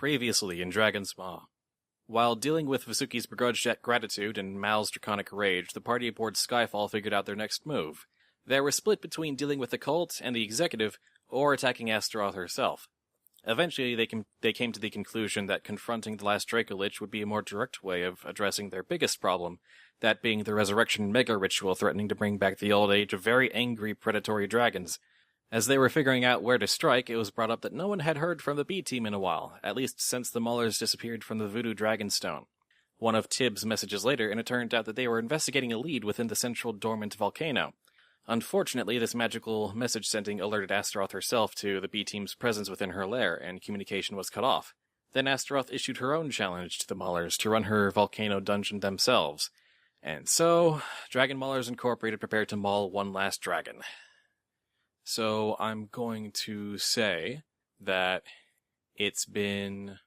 Previously in Dragon's Maw. While dealing with Vasuki's begrudged gratitude and Mal's draconic rage, the party aboard Skyfall figured out their next move. They were split between dealing with the cult and the executive, or attacking Astaroth herself. Eventually, they came to the conclusion that confronting the last dracolich would be a more direct way of addressing their biggest problem, that being the resurrection mega-ritual threatening to bring back the old age of very angry predatory dragons. As they were figuring out where to strike, it was brought up that no one had heard from the B-Team in a while, at least since the Mawlers disappeared from the Voodoo Dragonstone. One of Tibbs' messages later, and it turned out that they were investigating a lead within the central dormant volcano. Unfortunately, this magical message sending alerted Astaroth herself to the B-Team's presence within her lair, and communication was cut off. Then Astaroth issued her own challenge to the Mawlers to run her volcano dungeon themselves. And so, Dragon Mawlers Incorporated prepared to maul one last dragon. So I'm going to say that it's been...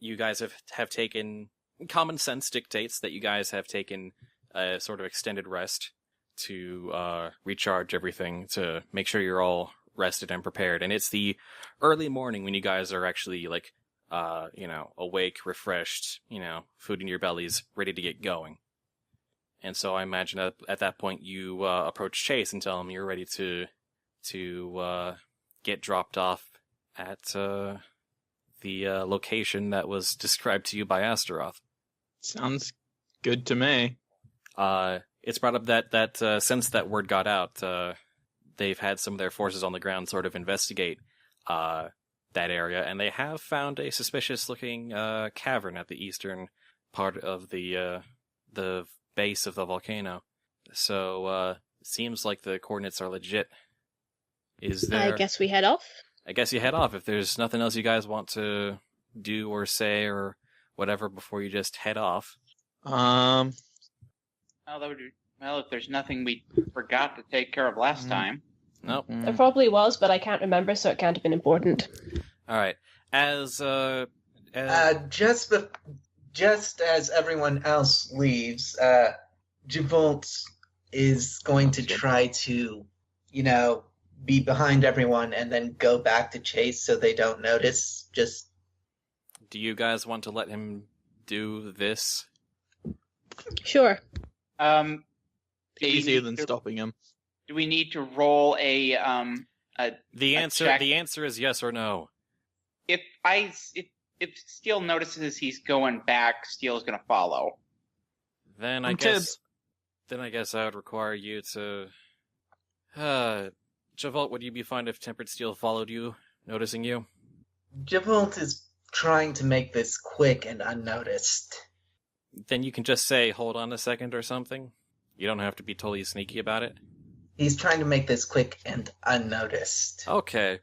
You guys have taken... Common sense dictates that you guys have taken a sort of extended rest to recharge everything, to make sure you're all rested and prepared. And it's the early morning when you guys are actually, like, awake, refreshed, food in your bellies, ready to get going. And so I imagine at that point you approach Chase and tell him you're ready to get dropped off at the location that was described to you by Astaroth. Sounds good to me. It's brought up that since that word got out, they've had some of their forces on the ground sort of investigate that area, and they have found a suspicious-looking cavern at the eastern part of the base of the volcano. So, it seems like the coordinates are legit. Is there... I guess we head off? I guess you head off. If there's nothing else you guys want to do or say or whatever before you just head off. Well, if there's nothing we forgot to take care of last time. Nope. There probably was, but I can't remember, so it can't have been important. Alright. Just as everyone else leaves, Javolt is going to try to, be behind everyone and then go back to Chase so they don't notice. Do you guys want to let him do this? Sure. Easier than stopping him. Do we need to roll a The answer is yes or no. If Steel notices he's going back, Steel's going to follow. Then I guess I would require you to... Javolt, would you be fine if Tempered Steel followed you, noticing you? Javolt is trying to make this quick and unnoticed. Then you can just say, hold on a second or something. You don't have to be totally sneaky about it. He's trying to make this quick and unnoticed. Okay.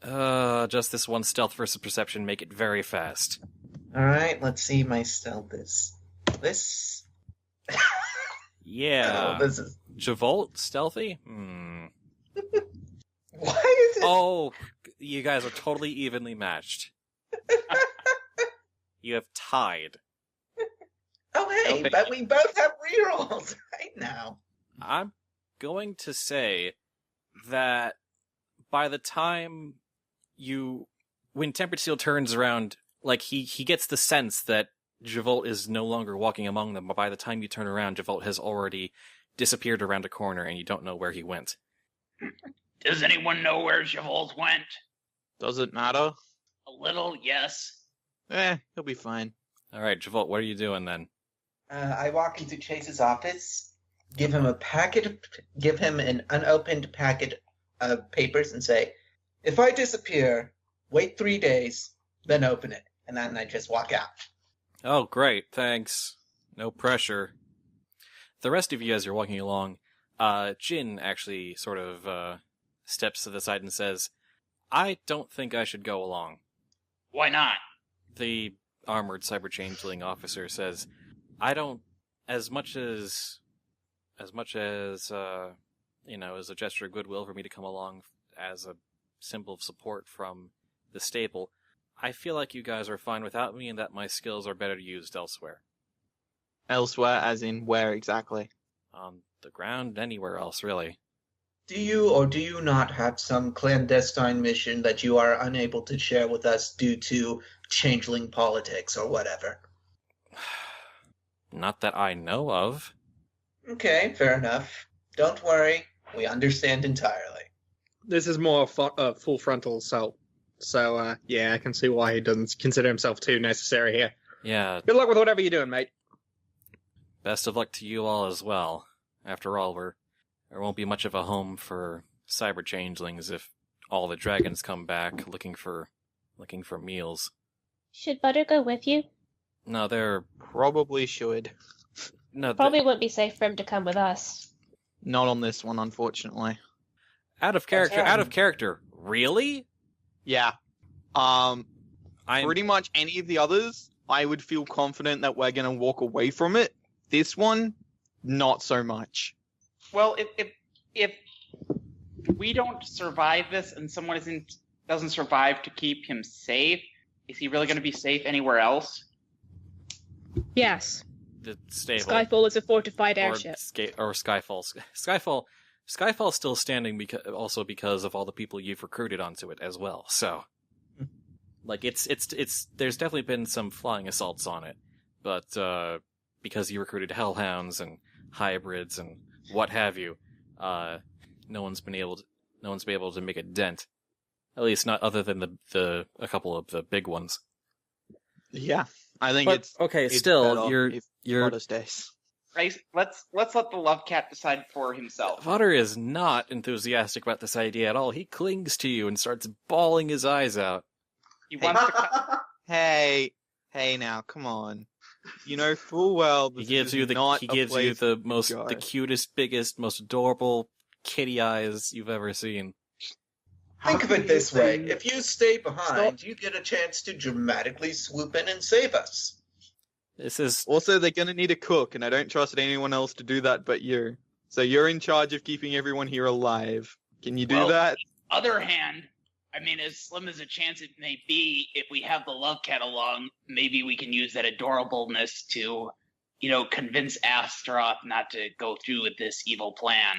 Just this one stealth versus perception, make it very fast. Alright, let's see my stealth is... This? Yeah. Oh, this is... Javolt? Stealthy? Why is it... Oh, you guys are totally evenly matched. You have tied. Oh, hey, but we both have rerolls right now. I'm going to say that by the time when Tempered Steel turns around, like, he gets the sense that Javolt is no longer walking among them, but by the time you turn around, Javolt has already disappeared around a corner and you don't know where he went. Does anyone know where Javolt went? Does it matter? A little, yes. He'll be fine. Alright, Javolt, what are you doing then? I walk into Chase's office, give him an unopened packet of papers and say, if I disappear, wait 3 days, then open it. And then I just walk out. Oh, great, thanks. No pressure. The rest of you, as you're walking along, Jin actually sort of steps to the side and says, I don't think I should go along. Why not? The armored cyber changeling officer says, I don't, as much as as a gesture of goodwill for me to come along as a symbol of support from the stable, I feel like you guys are fine without me and that my skills are better used elsewhere. Elsewhere, as in where exactly? On the ground, anywhere else, really. Do you or do you not have some clandestine mission that you are unable to share with us due to changeling politics or whatever. Not that I know of. Okay, fair enough. Don't worry, we understand entirely. This is more full frontal assault. So, yeah, I can see why he doesn't consider himself too necessary here. Yeah, Good luck with whatever you're doing, mate. best of luck to you all as well. After all, there won't be much of a home for cyber changelings if all the dragons come back looking for meals. Should Butter go with you? No, they're Probably should. no. Probably wouldn't be safe for him to come with us. Not on this one, unfortunately. Out of character. Out of character. Really? Yeah. I'm Pretty much any of the others, I would feel confident that we're going to walk away from it. This one, not so much. Well, if we don't survive this and someone doesn't survive to keep him safe, is he really going to be safe anywhere else? Yes. the stable. Skyfall is a fortified or airship. Or Skyfall. Skyfall's still standing because of all the people you've recruited onto it as well. So, like, it's there's definitely been some flying assaults on it, but because you recruited hellhounds and hybrids and what have you, no one's been able to make a dent. At least not other than a couple of the big ones. Yeah, I think But, it's okay. it's Still, better if you're Butter stays. Right? Let's let the love cat decide for himself. Potter is not enthusiastic about this idea at all. He clings to you and starts bawling his eyes out. He wants to come. Hey, now, come on. You know full well He this gives is you not a place to go. the cutest, biggest, most adorable kitty eyes you've ever seen. Think of it this way. If you stay behind, you get a chance to dramatically swoop in and save us. This is Also, they're gonna need a cook, and I don't trust anyone else to do that but you. So you're in charge of keeping everyone here alive. Can you do Well, that? Other hand, I mean, as slim as a chance it may be, if we have the love cat along, maybe we can use that adorableness to, convince Astaroth not to go through with this evil plan.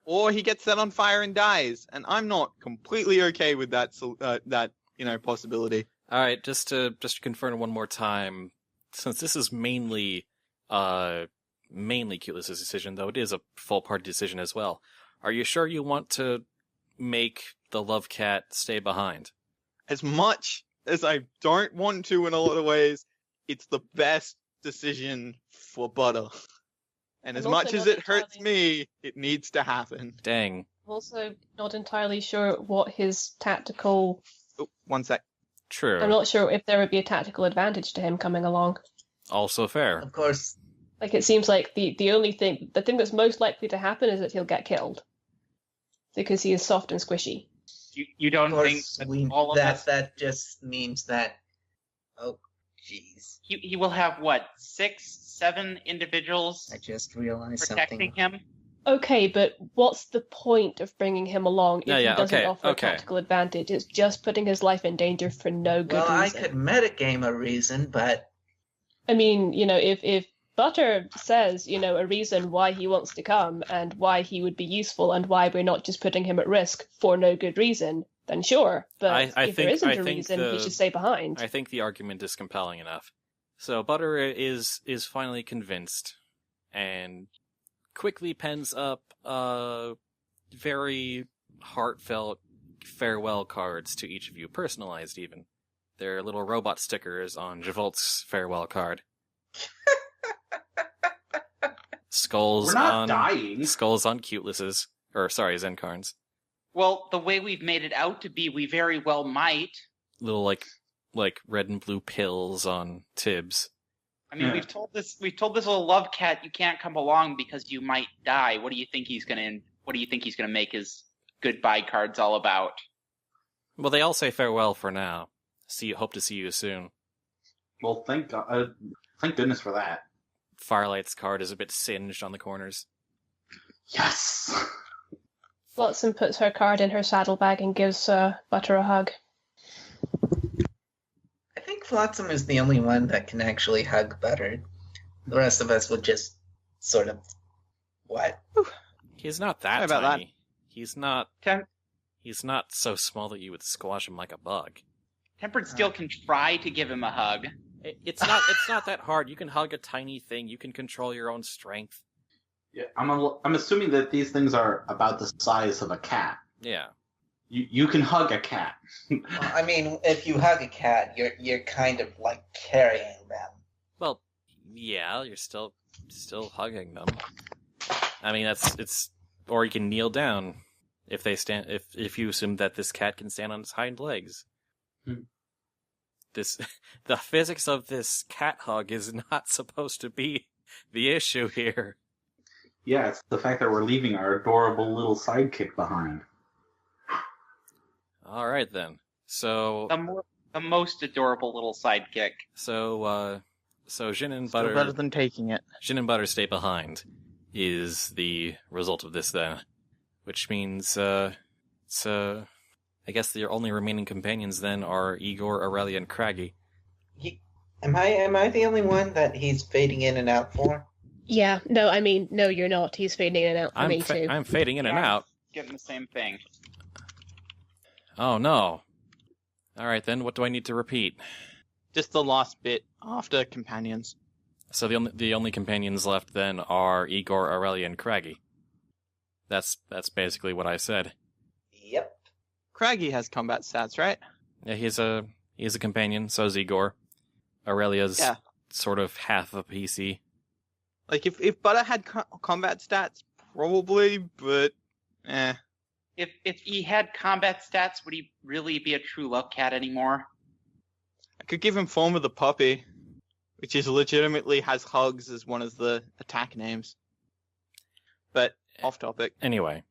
Or he gets set on fire and dies, and I'm not completely okay with that possibility. all right. Just to confirm one more time, since this is mainly Cutelus's decision, though it is a full party decision as well. Are you sure you want to make the love cat stay behind? As much as I don't want to in a lot of ways, it's the best decision for Butter. And as I'm much also as not it hurts entirely- me, it needs to happen. Dang. I'm also not entirely sure what his tactical... Oh, one sec. True. I'm not sure if there would be a tactical advantage to him coming along. Also fair. Of course, Like, it seems like the thing that's most likely to happen is that he'll get killed. Because he is soft and squishy. You of don't think course, that all of us... that just means that. Oh, jeez! He will have, what, 6, 7 individuals I just realized protecting something. him? Okay, but what's the point of bringing him along if he doesn't offer a tactical advantage? It's just putting his life in danger for no good Well, reason. I could metagame a reason, but I mean, if Butter says, a reason why he wants to come and why he would be useful and why we're not just putting him at risk for no good reason, then sure. But if there isn't a reason, he should stay behind. I think the argument is compelling enough. So Butter is finally convinced and quickly pens up very heartfelt farewell cards to each of you, personalized even. They're little robot stickers on Javolt's farewell card. Skulls We're not on dying. Skulls on Cutelus's, Zenkarn's. Well, the way we've made it out to be, we very well might. Little like red and blue pills on Tibbs. I mean, Yeah. we've told this little love cat you can't come along because you might die. What do you think he's gonna make his goodbye cards all about? Well, they all say farewell for now. Hope to see you soon. Well, thank goodness for that. Firelight's card is a bit singed on the corners. Yes. Flotsam puts her card in her saddlebag and gives Butter a hug. I think Flotsam is the only one that can actually hug Butter. The rest of us would just sort of what? He's not that Sorry about tiny. He's not. Ten- He's not so small that you would squash him like a bug. Tempered Steel can try to give him a hug. It's not that hard. You can hug a tiny thing. You can control your own strength. Yeah, I'm assuming that these things are about the size of a cat. Yeah. You can hug a cat. Well, I mean, if you hug a cat, you're kind of like carrying them. Well, yeah, you're still hugging them. I mean, it's or you can kneel down if they stand if you assume that this cat can stand on its hind legs. The physics of this cat hug is not supposed to be the issue here. Yeah, it's the fact that we're leaving our adorable little sidekick behind. All right then. So the most adorable little sidekick. So Jin and Still Butter better than taking it. Jin and Butter stay behind is the result of this then, which means I guess the only remaining companions then are Igor, Aurelia, and Craggy. Am I the only one that he's fading in and out for? Yeah, no, I mean, no, you're not. He's fading in and out for me too. I'm fading in and out. Getting the same thing. Oh no. Alright then, what do I need to repeat? Just the last bit after companions. So the only companions left then are Igor, Aurelia, and Craggy. That's basically what I said. Yep. Craggy has combat stats, right? Yeah, he's a companion, so is Igor. Aurelia's sort of half a PC. Like, if Butter had combat stats, probably, but If he had combat stats, would he really be a true love cat anymore? I could give him Form of the Puppy, which is legitimately has hugs as one of the attack names. But off topic. Anyway,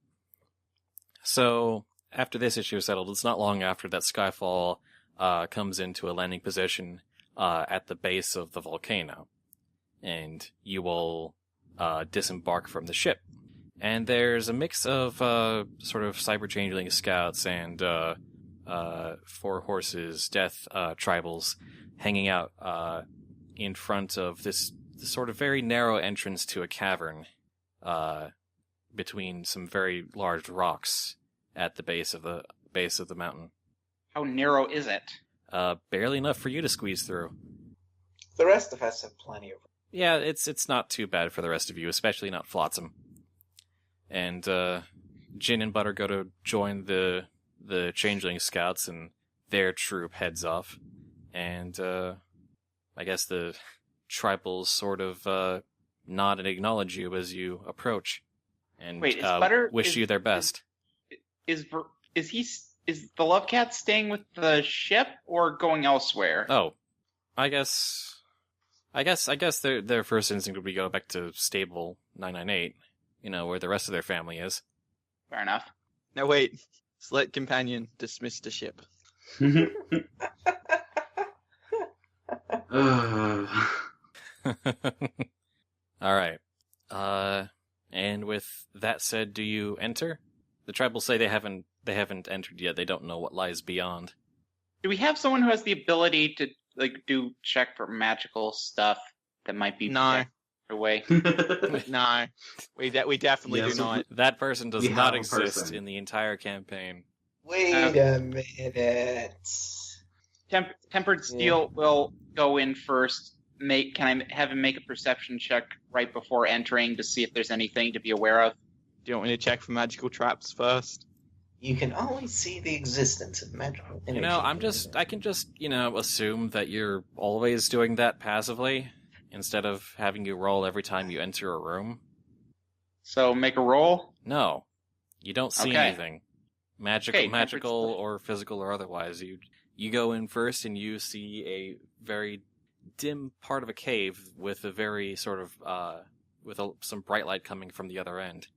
so after this issue is settled, it's not long after that Skyfall comes into a landing position at the base of the volcano, and you will disembark from the ship. And there's a mix of sort of cyber changeling scouts and four horses, death tribals, hanging out in front of this sort of very narrow entrance to a cavern between some very large rocks at the base of the mountain. How narrow is it? Barely enough for you to squeeze through. The rest of us have plenty of. Yeah, it's not too bad for the rest of you, especially not Flotsam. And Jin and Butter go to join the Changeling Scouts, and their troop heads off. And I guess the tribals sort of nod and acknowledge you as you approach, and Wait, is Butter, wish you their best. Is the Love Cat staying with the ship or going elsewhere? Oh, I guess their first instinct would be go back to stable 998. You know, where the rest of their family is. Fair enough. Now wait. Select companion. Dismiss the ship. Alright. And with that said, do you enter? The tribals say they haven't entered yet. They don't know what lies beyond. Do we have someone who has the ability to do check for magical stuff that might be No. away? No. We definitely do not. That person does not exist person. in the entire campaign. Wait a minute. Tempered Steel will go in first. Can I have him make a perception check right before entering to see if there's anything to be aware of? Do you want me to check for magical traps first? You can always see the existence of magical energy. I can just assume that you're always doing that passively, instead of having you roll every time you enter a room. So make a roll? No. You don't see Okay. anything. Magical or physical or otherwise. You go in first and you see a very dim part of a cave with a very sort of some bright light coming from the other end.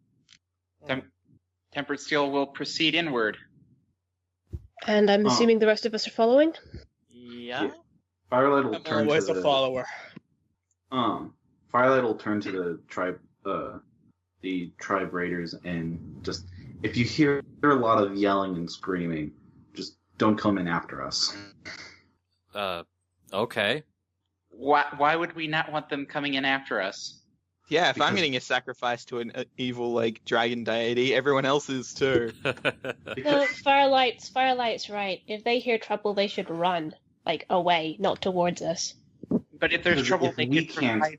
Tempered Steel will proceed inward. And I'm assuming the rest of us are following? Yeah. Firelight will I'm turn always to a follower. Firelight will turn to the tribe raiders, and just if you hear a lot of yelling and screaming, just don't come in after us. Okay. Why would we not want them coming in after us? Yeah, if I'm Because- getting a sacrifice to an evil, like, dragon deity, everyone else is too. No, Firelight's right. If they hear trouble, they should run, like, away, not towards us. But if there's Because trouble, if they we can can't- provide.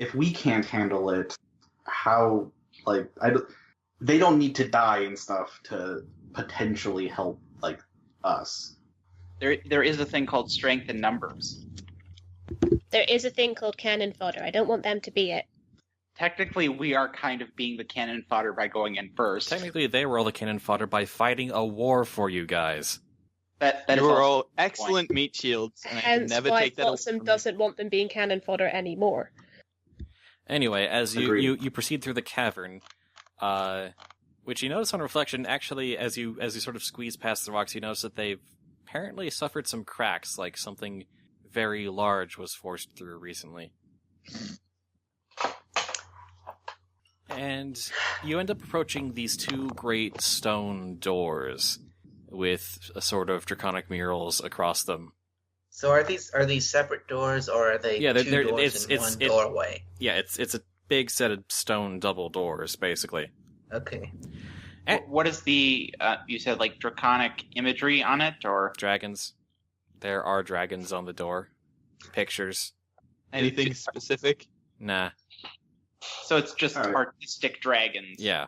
If we can't handle it, how, like, they don't need to die and stuff to potentially help, like, us. There is a thing called strength in numbers. There is a thing called cannon fodder. I don't want them to be it. Technically, we are kind of being the cannon fodder by going in first. Technically, they were all the cannon fodder by fighting a war for you guys. That You is were also all a good point. excellent meat shields, and I can Hence never why take that away Flotsam from you. doesn't want them being cannon fodder anymore. Anyway, as you, Agreed. you proceed through the cavern, which you notice on reflection, actually, as you sort of squeeze past the rocks, you notice that they've apparently suffered some cracks, like something very large was forced through recently. And you end up approaching these two great stone doors with a sort of draconic murals across them. So are these separate doors, or are they Yeah, two they're- doors in one doorway? Yeah, it's a big set of stone double doors, basically. Okay. What is the, you said, like, draconic imagery on it, or? Dragons. There are dragons on the door. Pictures. Anything specific? Nah. So it's just All right. artistic dragons. Yeah.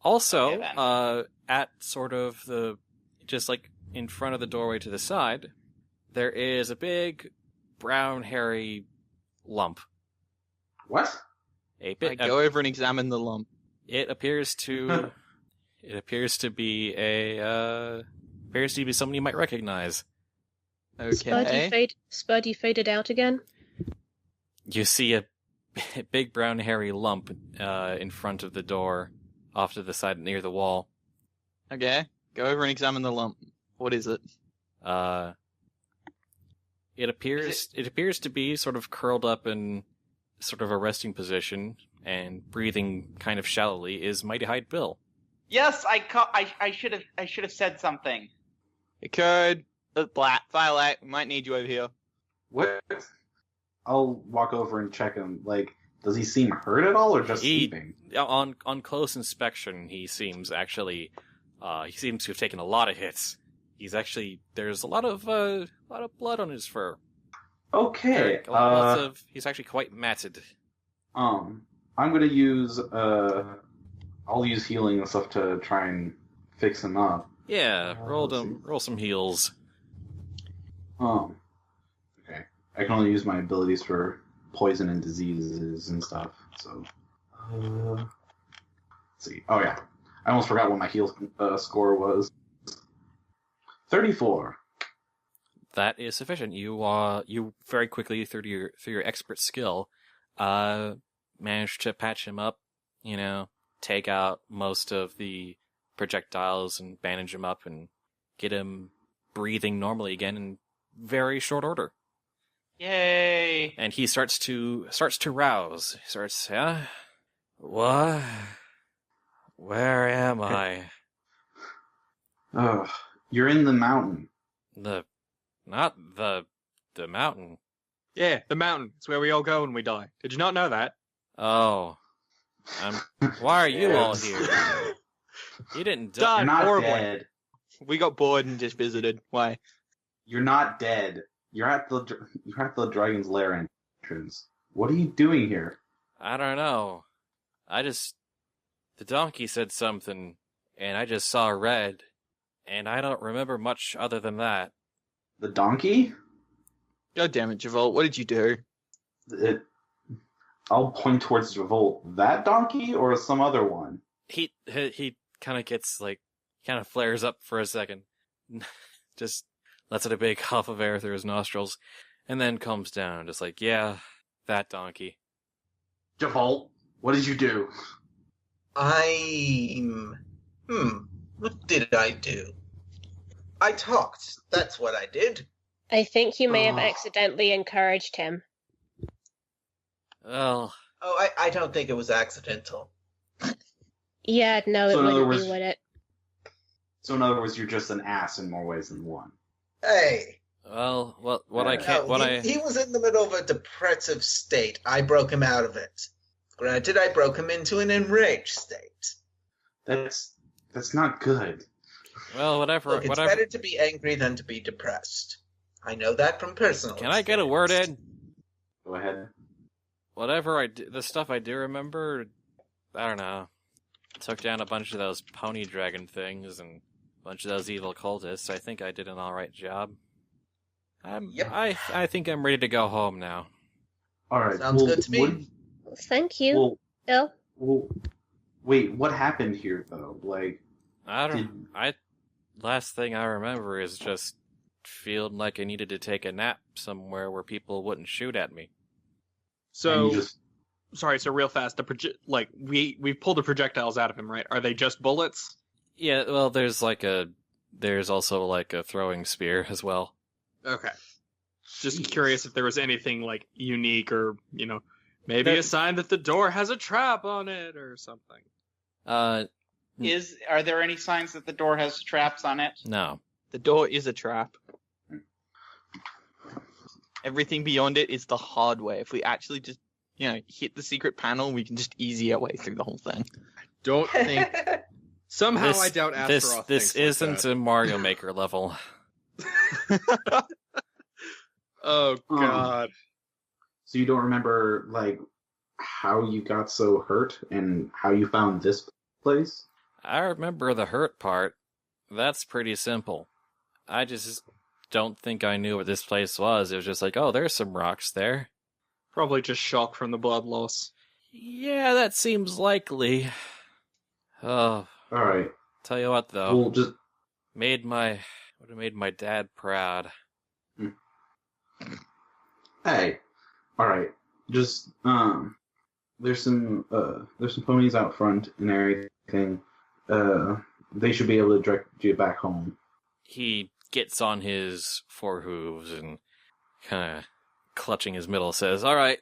Also, Okay, then. at sort of just like in front of the doorway to the side, there is a big brown hairy lump. What? A bit. I go over and examine the lump. It appears to. It appears to be something you might recognize. Okay. Spud, you faded out again? You see a big brown hairy lump in front of the door, off to the side near the wall. Okay. Go over and examine the lump. What is it? It appears to be sort of curled up in sort of a resting position and breathing kind of shallowly is Mighty Hyde Bill. Yes, I should have said something. It could. Firelight, we might need you over here. What? I'll walk over and check him. Like, does he seem hurt at all, or just sleeping? On close inspection, he seems to have taken a lot of hits. There's a lot of blood on his fur. Okay. He's actually quite matted. I'm gonna use I'll use healing and stuff to try and fix him up. Yeah, roll let's some heals. Okay. I can only use my abilities for poison and diseases and stuff. So, let's see. Oh yeah, I almost forgot what my heal score was. 34. That is sufficient. You very quickly through your expert skill, managed to patch him up. Take out most of the projectiles and bandage him up and get him breathing normally again in very short order. Yay! And he starts to rouse. He starts, what? Where am I? Ugh. You're in the mountain. Not the mountain. Yeah, the mountain. It's where we all go when we die. Did you not know that? Oh. Why are you all Yes. here? You didn't Die. You're not horribly. dead. We got bored and just visited. Why? You're not dead. You're at the dragon's lair entrance. What are you doing here? I don't know. The donkey said something, and I just saw red, and I don't remember much other than that. The donkey? God damn it, Javolt. What did you do? I'll point towards Revolt. That donkey or some other one? He kind of gets kind of flares up for a second, just lets out a big huff of air through his nostrils, and then calms down, just like, yeah, that donkey. Revolt, what did you do? What did I do? I talked. That's what I did. I think you may have Oh. accidentally encouraged him. Well, Oh, I don't think it was accidental. Yeah, no, it So in other wouldn't words- be, would it? So in other words, you're just an ass in more ways than one. Hey. well, he He was in the middle of a depressive state. I broke him out of it. Granted, I broke him into an enraged state. That's not good. Well, whatever. Look, it's whatever. better to be angry than to be depressed. I know that from personal Can I get a word in? Go ahead. Whatever the stuff I do remember, I don't know. Took down a bunch of those pony dragon things and a bunch of those evil cultists. I think I did an alright job. Yep. I think I'm ready to go home now. All right. Sounds good to me. Thank you. Well, wait. What happened here, though? Like, last thing I remember is just feeling like I needed to take a nap somewhere where people wouldn't shoot at me. So, sorry. So real fast, we pulled the projectiles out of him, right? Are they just bullets? Yeah. Well, there's also like a throwing spear as well. Okay. Just curious if there was anything like unique or maybe a sign that the door has a trap on it or something. Are there any signs that the door has traps on it? No. The door is a trap. Everything beyond it is the hard way. If we actually just, hit the secret panel, we can just easy our way through the whole thing. Don't think. Somehow I doubt Astaroth. This isn't like a Mario Maker level. Oh God. So you don't remember like how you got so hurt and how you found this place? I remember the hurt part. That's pretty simple. I just don't think I knew what this place was. It was just like, oh, there's some rocks there. Probably just shock from the blood loss. Yeah, that seems likely. Oh. All right. Tell you what, though. We'll just would have made my dad proud. Hey. All right. Just there's some ponies out front and everything. They should be able to direct you back home. He gets on his four hooves and kind of clutching his middle says, all right,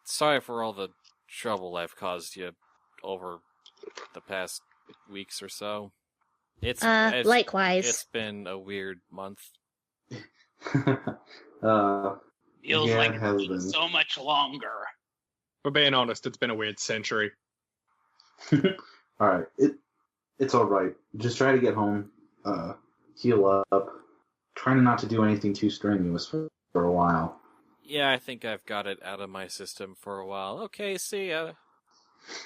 sorry for all the trouble I've caused you over the past weeks or so. It's likewise. It's been a weird month. Feels like it it's been so much longer. For being honest, it's been a weird century. All right. It's all right. Just try to get home, heal up. Trying not to do anything too strenuous for a while. Yeah, I think I've got it out of my system for a while. Okay, see ya.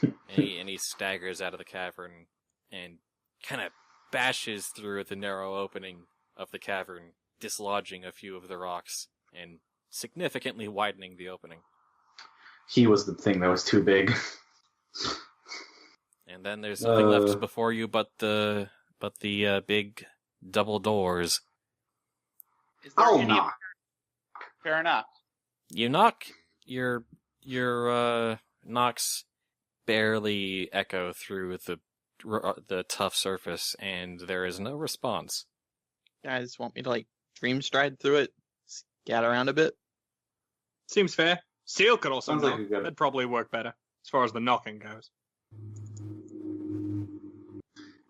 and he staggers out of the cavern and kind of bashes through the narrow opening of the cavern, dislodging a few of the rocks and significantly widening the opening. He was the thing that was too big. And then there's nothing left before you but the big double doors. Is there I'll any... knock. Fair enough. You knock, your knocks barely echo through the tough surface, and there is no response. You guys want me to dream stride through it, scout around a bit? Seems fair. Steel could also Sounds knock. like you got it. That'd probably work better as far as the knocking goes.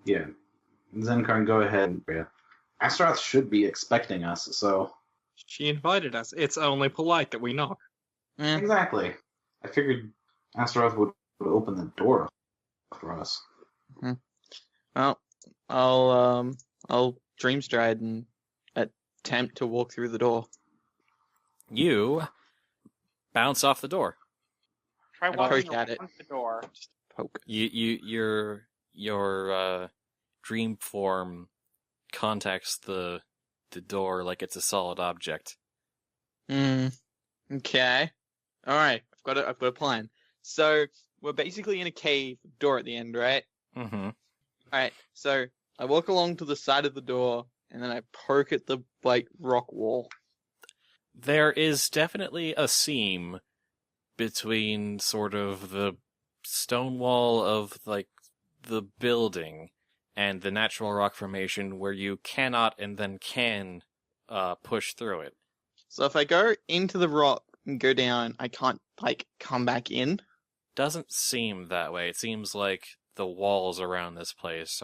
Yeah. Zenkarn, go ahead. Yeah. Astaroth should be expecting us, so... She invited us. It's only polite that we knock. Exactly. I figured Astaroth would open the door for us. Well, I'll dream stride and attempt to walk through the door. You bounce off the door. Try I walking poke at around it. the door. Just poke. Your dream form contacts the door like it's a solid object. Okay. All right. I've got a plan. So we're basically in a cave, door at the end, right? Mm-hmm. All right. So I walk along to the side of the door, and then I poke at the rock wall. There is definitely a seam between sort of the stone wall of the building and the natural rock formation where you cannot and then can push through it. So if I go into the rock and go down, I can't come back in. Doesn't seem that way. It seems like the walls around this place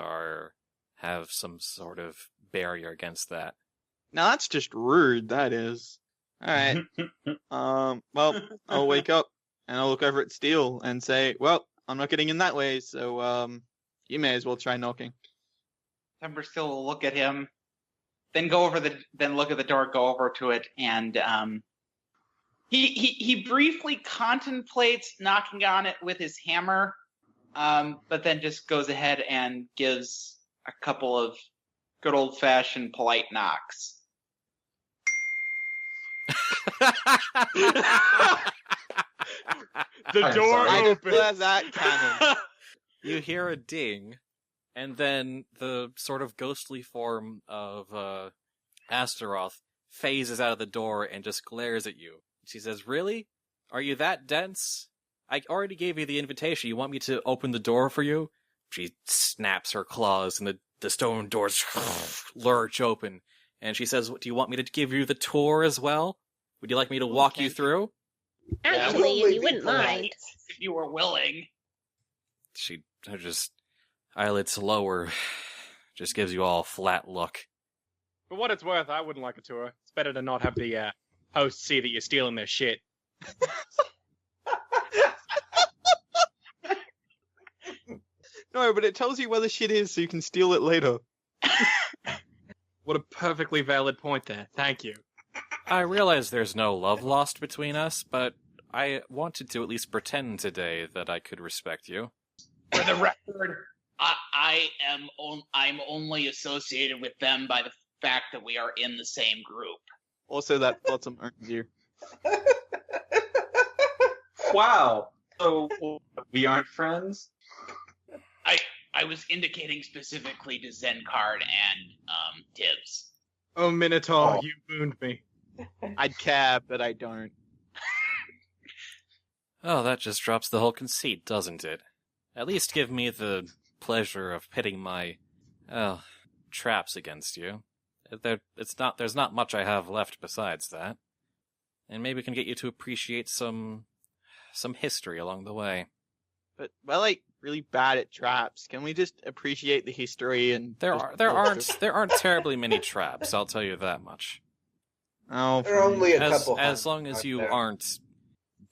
have some sort of barrier against that. Now that's just rude. That is. All right. Well, I'll wake up And I'll look over at Steel and say, well, I'm not getting in that way, so you may as well try knocking. Timbersteel will look at him, then look at the door, go over to it, and he briefly contemplates knocking on it with his hammer, but then just goes ahead and gives a couple of good old-fashioned polite knocks. The door opens. That cannon. You hear a ding, and then the sort of ghostly form of Astaroth phases out of the door and just glares at you. She says, "Really? Are you that dense? I already gave you the invitation. You want me to open the door for you?" She snaps her claws, and the stone doors lurch open. And she says, "Do you want me to give you the tour as well? Would you like me to walk you through?" Actually, if you wouldn't mind. If you were willing. She just, eyelids lower, just gives you all a flat look. For what it's worth, I wouldn't like a tour. It's better to not have the host see that you're stealing their shit. No, but it tells you where the shit is so you can steal it later. What a perfectly valid point there. Thank you. I realize there's no love lost between us, but I wanted to at least pretend today that I could respect you. For the record, I'm only associated with them by the fact that we are in the same group. Also, that bottom earns you. Wow. So we aren't friends? I was indicating specifically to Zencard and Tibbs. Oh, Minotaur, you wound me. I'd care, but I don't. Oh, that just drops the whole conceit, doesn't it? At least give me the pleasure of pitting my, traps against you. There's not much I have left besides that. And maybe we can get you to appreciate some history along the way. But we're like really bad at traps. Can we just appreciate the history and there aren't terribly many traps, I'll tell you that much. Oh, There are only a couple. As long as you aren't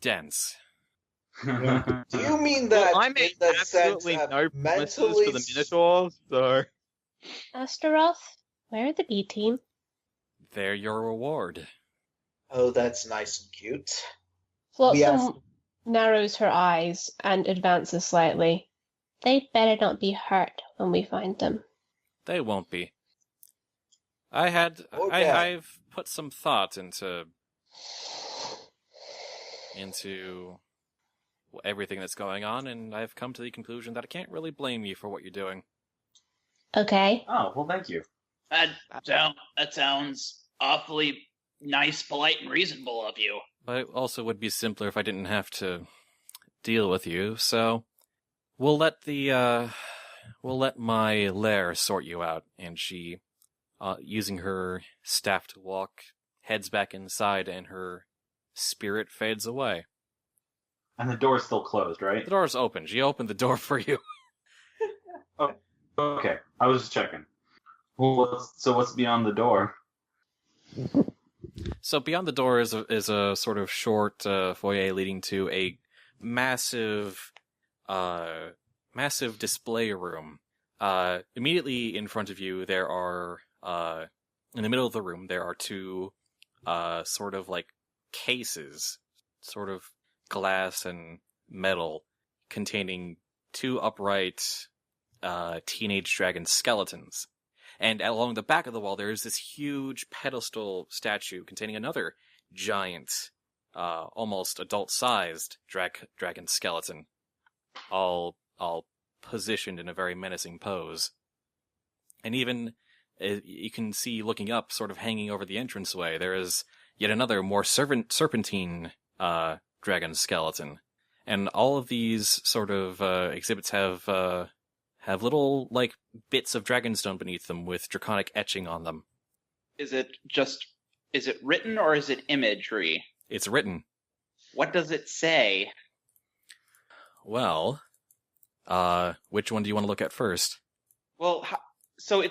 dense. Do you mean that I in made the sense absolutely of no promises mentally? for the Minotaurs, so... Astaroth, where are the B team? They're your reward. Oh, that's nice and cute. Flotsam narrows her eyes and advances slightly. They'd better not be hurt when we find them. They won't be. I've put some thought into everything that's going on, and I've come to the conclusion that I can't really blame you for what you're doing. Okay. Oh, well, thank you. That sounds awfully nice, polite, and reasonable of you. But it also would be simpler if I didn't have to deal with you, so we'll let my lair sort you out. And she, using her staff to walk, heads back inside, and her spirit fades away. And the door's still closed, right? The door's open. She opened the door for you. Oh, okay. I was just checking. Well, so what's beyond the door? So beyond the door is a sort of short foyer leading to a massive display room. Immediately in front of you, there are in the middle of the room there are two sort of like cases, sort of glass and metal, containing two upright teenage dragon skeletons. And along the back of the wall, there is this huge pedestal statue containing another giant, almost adult-sized dragon skeleton, all positioned in a very menacing pose. And even you can see, looking up, sort of hanging over the entranceway, there is yet another more serpentine dragon skeleton. And all of these sort of exhibits have little, like, bits of dragonstone beneath them with draconic etching on them. Is it written or is it imagery? It's written. What does it say? Well, which one do you want to look at first? Well, so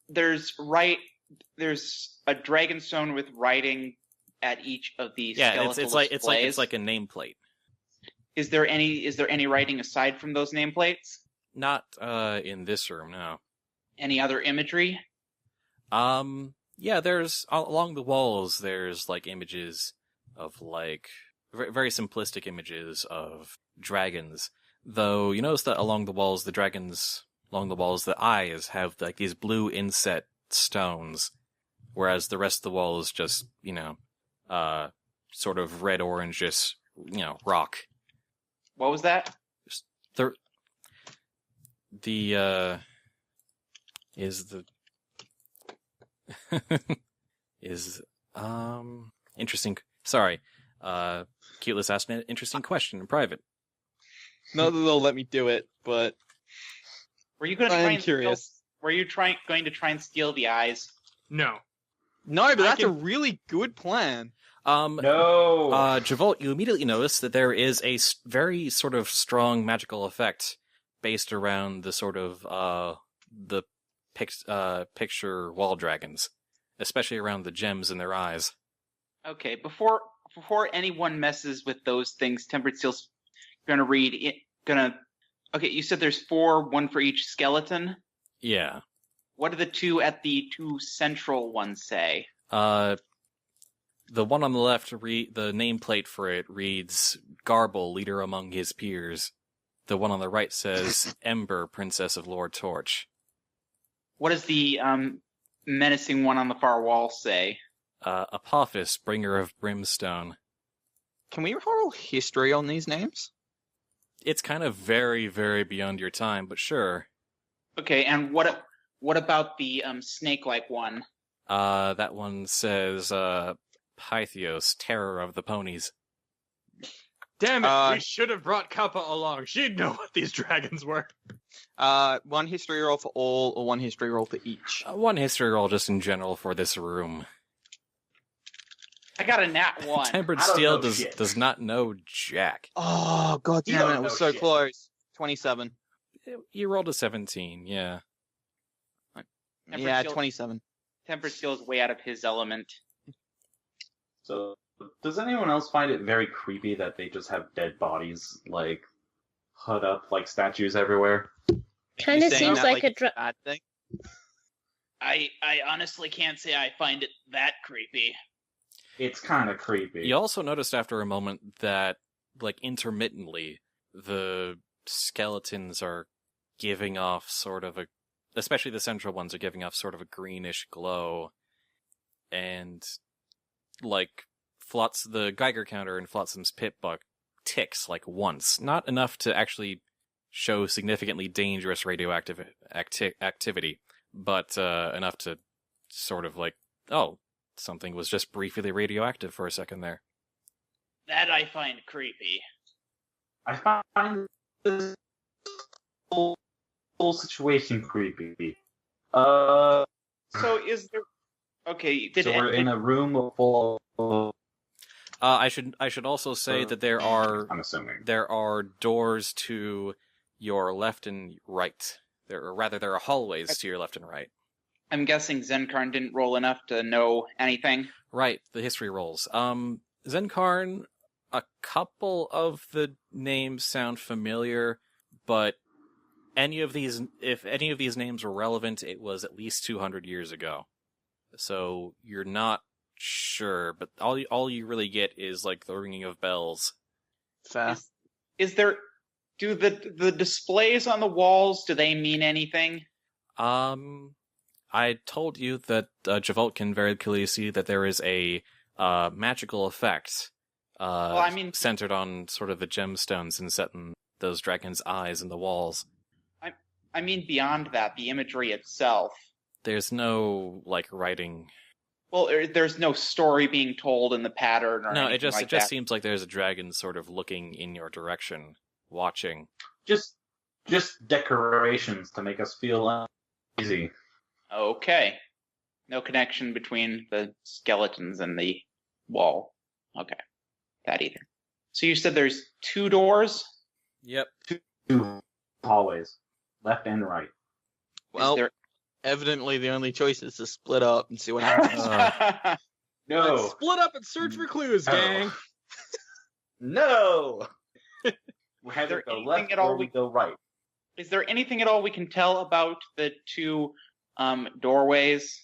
there's a dragonstone with writing at each of these skeletal displays. It's like a nameplate. Is there any writing aside from those nameplates? Not in this room, no. Any other imagery? Yeah, there's along the walls. There's like images of like very simplistic images of dragons. Though you notice that along the walls, the eyes have like these blue inset stones, whereas the rest of the wall is just sort of red orange, rock. What was that? Interesting. Sorry. Cuteless asked an interesting question in private. Not that they'll let me do it, but Were you going to I try am and curious. Were you going to try and steal the eyes? No. No, but that's a really good plan. No. Javolt, you immediately notice that there is a very sort of strong magical effect based around the sort of the picture wall dragons, especially around the gems in their eyes. Okay, before anyone messes with those things, Tempered Steel's gonna read it. Okay, you said there's 4, 1 for each skeleton. Yeah. What do the 2 at the 2 central ones say? The one on the left, the nameplate for it reads Garble, leader among his peers. The one on the right says Ember, princess of Lord Torch. What does the menacing one on the far wall say? Apophis, bringer of brimstone. Can we roll history on these names? It's kind of very, very beyond your time, but sure. Okay, and what about the snake-like one? That one says Pythios, terror of the ponies. Damn it, we should have brought Kappa along. She'd know what these dragons were. 1 history roll for all, or 1 history roll for each? 1 history roll just in general for this room. I got a nat 1. Tempered Steel does not know jack. Oh, god You damn don't it, it was know so shit. close. 27. You rolled a 17, yeah. Tempered Yeah, Steel- 27. Tempered Steel is way out of his element. So, does anyone else find it very creepy that they just have dead bodies, like, put up like statues everywhere? Kind You of saying seems that like a bad thing? I honestly can't say I find it that creepy. It's kind of creepy. You also noticed after a moment that, like, intermittently, the skeletons are giving off sort of especially the central ones are giving off sort of a greenish glow. And, like, the Geiger counter in Flotsam's pit buck ticks, like, once. Not enough to actually show significantly dangerous radioactive activity, but enough to sort of like, oh, something was just briefly radioactive for a second there. That I find creepy. I find this whole situation creepy. So is there? Okay, So we're in a room full of... I should also say that there I'm assuming. are doors to your left and right. There are hallways to your left and right. I'm guessing Zenkarn didn't roll enough to know anything. Right, the history rolls. Zenkarn, a couple of the names sound familiar, but if any of these names were relevant, it was at least 200 years ago. So you're not sure, but all you really get is like the ringing of bells. Fair. Is there? Do the displays on the walls? Do they mean anything? I told you that Javolt can very clearly see that there is a magical effect centered on sort of the gemstones and setting those dragons' eyes in the walls. I mean beyond that, the imagery itself. There's no, like, writing. Well, there's no story being told in the pattern or No, anything it like just that. seems like there's a dragon sort of looking in your direction, watching. Just decorations to make us feel uneasy. Okay. No connection between the skeletons and the wall. Okay. That either. So you said there's 2 doors? Yep. 2 hallways, left and right. Well, Is evidently the only choice is to split up and see what happens. there... No. Let's split up and search for clues, Oh. gang. No. We either there go anything left at all or we go right. Is there anything at all we can tell about the two doorways,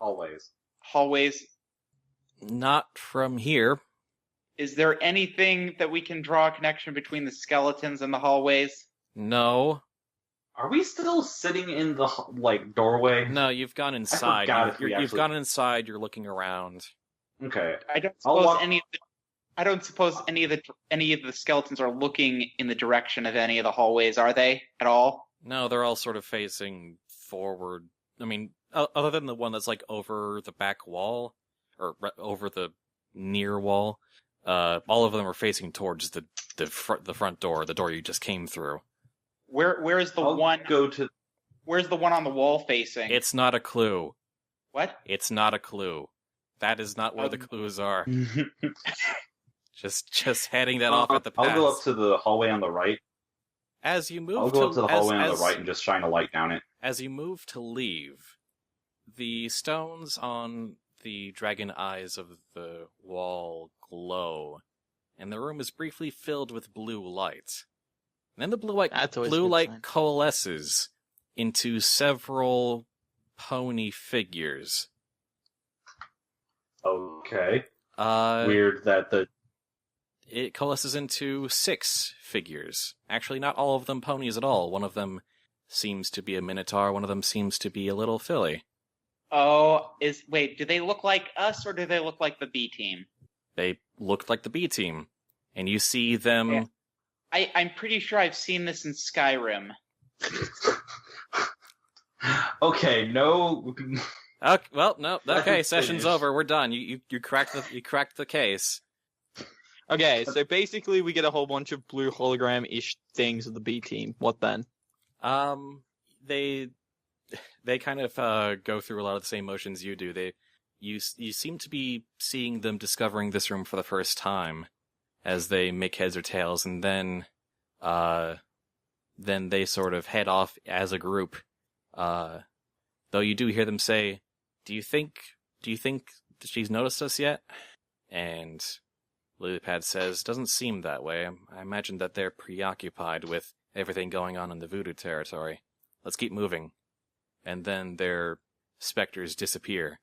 Always. hallways? Not from here. Is there anything that we can draw a connection between the skeletons and the hallways? No. Are we still sitting in the doorway? No, you've gone inside. forgot if we You've actually- gone inside, you're looking around. Okay. I don't I'll suppose walk- any of the skeletons are looking in the direction of any of the hallways, are they at all? No, they're all sort of facing forward. I mean, other than the one that's like over the back wall, or over the near wall, all of them are facing towards the front door, the door you just came through. Where is the I'll one? go to. Where's the one on the wall facing? It's not a clue. What? It's not a clue. That is not where the clues are. Just heading that off at the pass. I'll go up to the hallway on the right. As you move I'll go up to the hallway on as- the right and just shine a light down it. As you move to leave, the stones on the dragon eyes of the wall glow, and the room is briefly filled with blue light. And then the blue light, That's always a good light sign. coalesces into several pony figures. Okay. Uh, Weird that the. It coalesces into 6 figures. Actually, not all of them ponies at all. One of them seems to be a minotaur, one of them seems to be a little filly. Oh, do they look like us or do they look like the B team? They looked like the B team. And you see them... Yeah. I'm pretty sure I've seen this in Skyrim. Okay, no. Okay, well, no, okay, session's over, we're done. You cracked the case. Okay, so basically we get a whole bunch of blue hologram-ish things of the B team. What then? They kind of go through a lot of the same motions you do. You seem to be seeing them discovering this room for the first time as they make heads or tails, and then they sort of head off as a group. Though you do hear them say, "Do you think that she's noticed us yet?" And Lilypad says, "Doesn't seem that way. I imagine that they're preoccupied with everything going on in the voodoo territory. Let's keep moving." And then their specters disappear.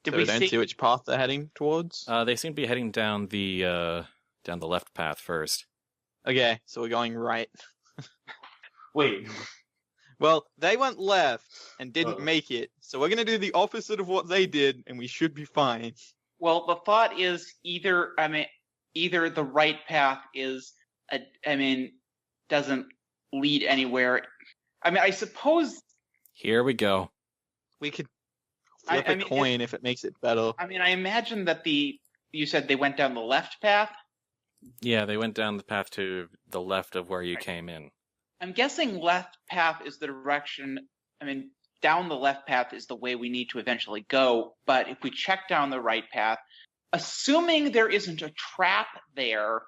Did So we we don't see which path they're heading towards? They seem to be heading down the left path first. Okay, so we're going right. Wait. Well, they went left and didn't Oh. make it, so we're gonna do the opposite of what they did, and we should be fine. Well, the thought is either the right path doesn't lead anywhere. I suppose. Here we go. We could flip I a mean, coin if it makes it better. I imagine that you said they went down the left path. Yeah, they went down the path to the left of where you came in. I'm guessing left path is the direction. Down the left path is the way we need to eventually go. But if we check down the right path, assuming there isn't a trap there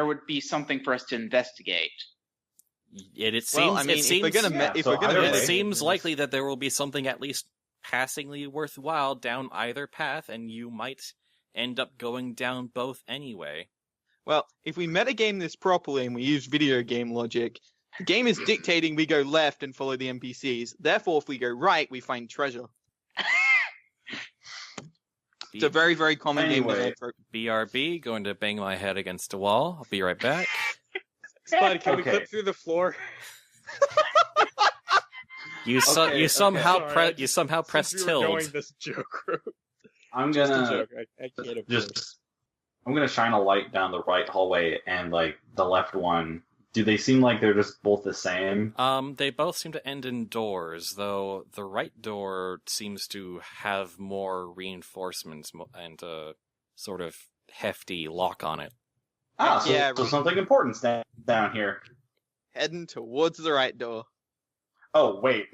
would be something for us to investigate. It seems. Well, I mean, it seems. if we're gonna, yeah, if so we're gonna, either It way- seems likely that there will be something at least passingly worthwhile down either path, and you might end up going down both anyway. well, if we metagame this properly and we use video game logic, the game is dictating we go left and follow the NPCs. Therefore, if we go right, we find treasure. It's a very, very common Anyway. game trope. BRB, going to bang my head against a wall. I'll be right back. Spud, can we Okay. clip through the floor? You Okay, somehow sorry, you somehow pressed Since we were going tilt. this joke route. I'm Just a gonna joke. I can't afford it. I'm gonna shine a light down the right hallway and the left one. Do they seem like they're just both the same? They both seem to end in doors, though the right door seems to have more reinforcements and a sort of hefty lock on it. So Yeah, something important's down here. Heading towards the right door. Oh wait.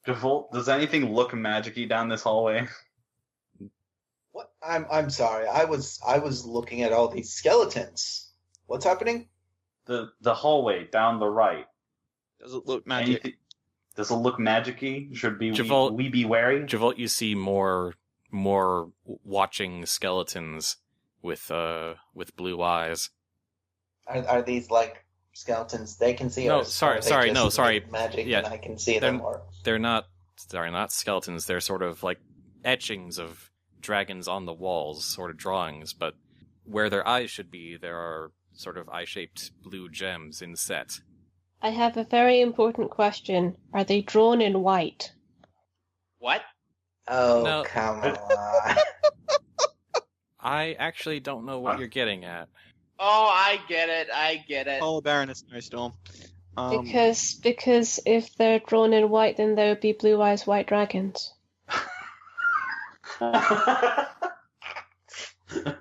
Default, does anything look magic-y down this hallway? What? I'm sorry. I was looking at all these skeletons. What's happening? The hallway down the right. Does it look magic? Anything, does it look magic-y? Should Javolt- we be wary? Javolt, you see more watching skeletons with blue eyes. Are these like skeletons they can see? No, or sorry, are they sorry, just no, sorry. Magic, Yeah, and I can see them. Or They're not skeletons. They're sort of like etchings of dragons on the walls, sort of drawings, but where their eyes should be, there are sort of eye-shaped blue gems inset. I have a very important question. Are they drawn in white? What? oh, No. come on! I actually don't know what you're getting at. Oh, I get it. Call a Baroness Snowstorm. Because if they're drawn in white, then there would be blue eyes white dragons.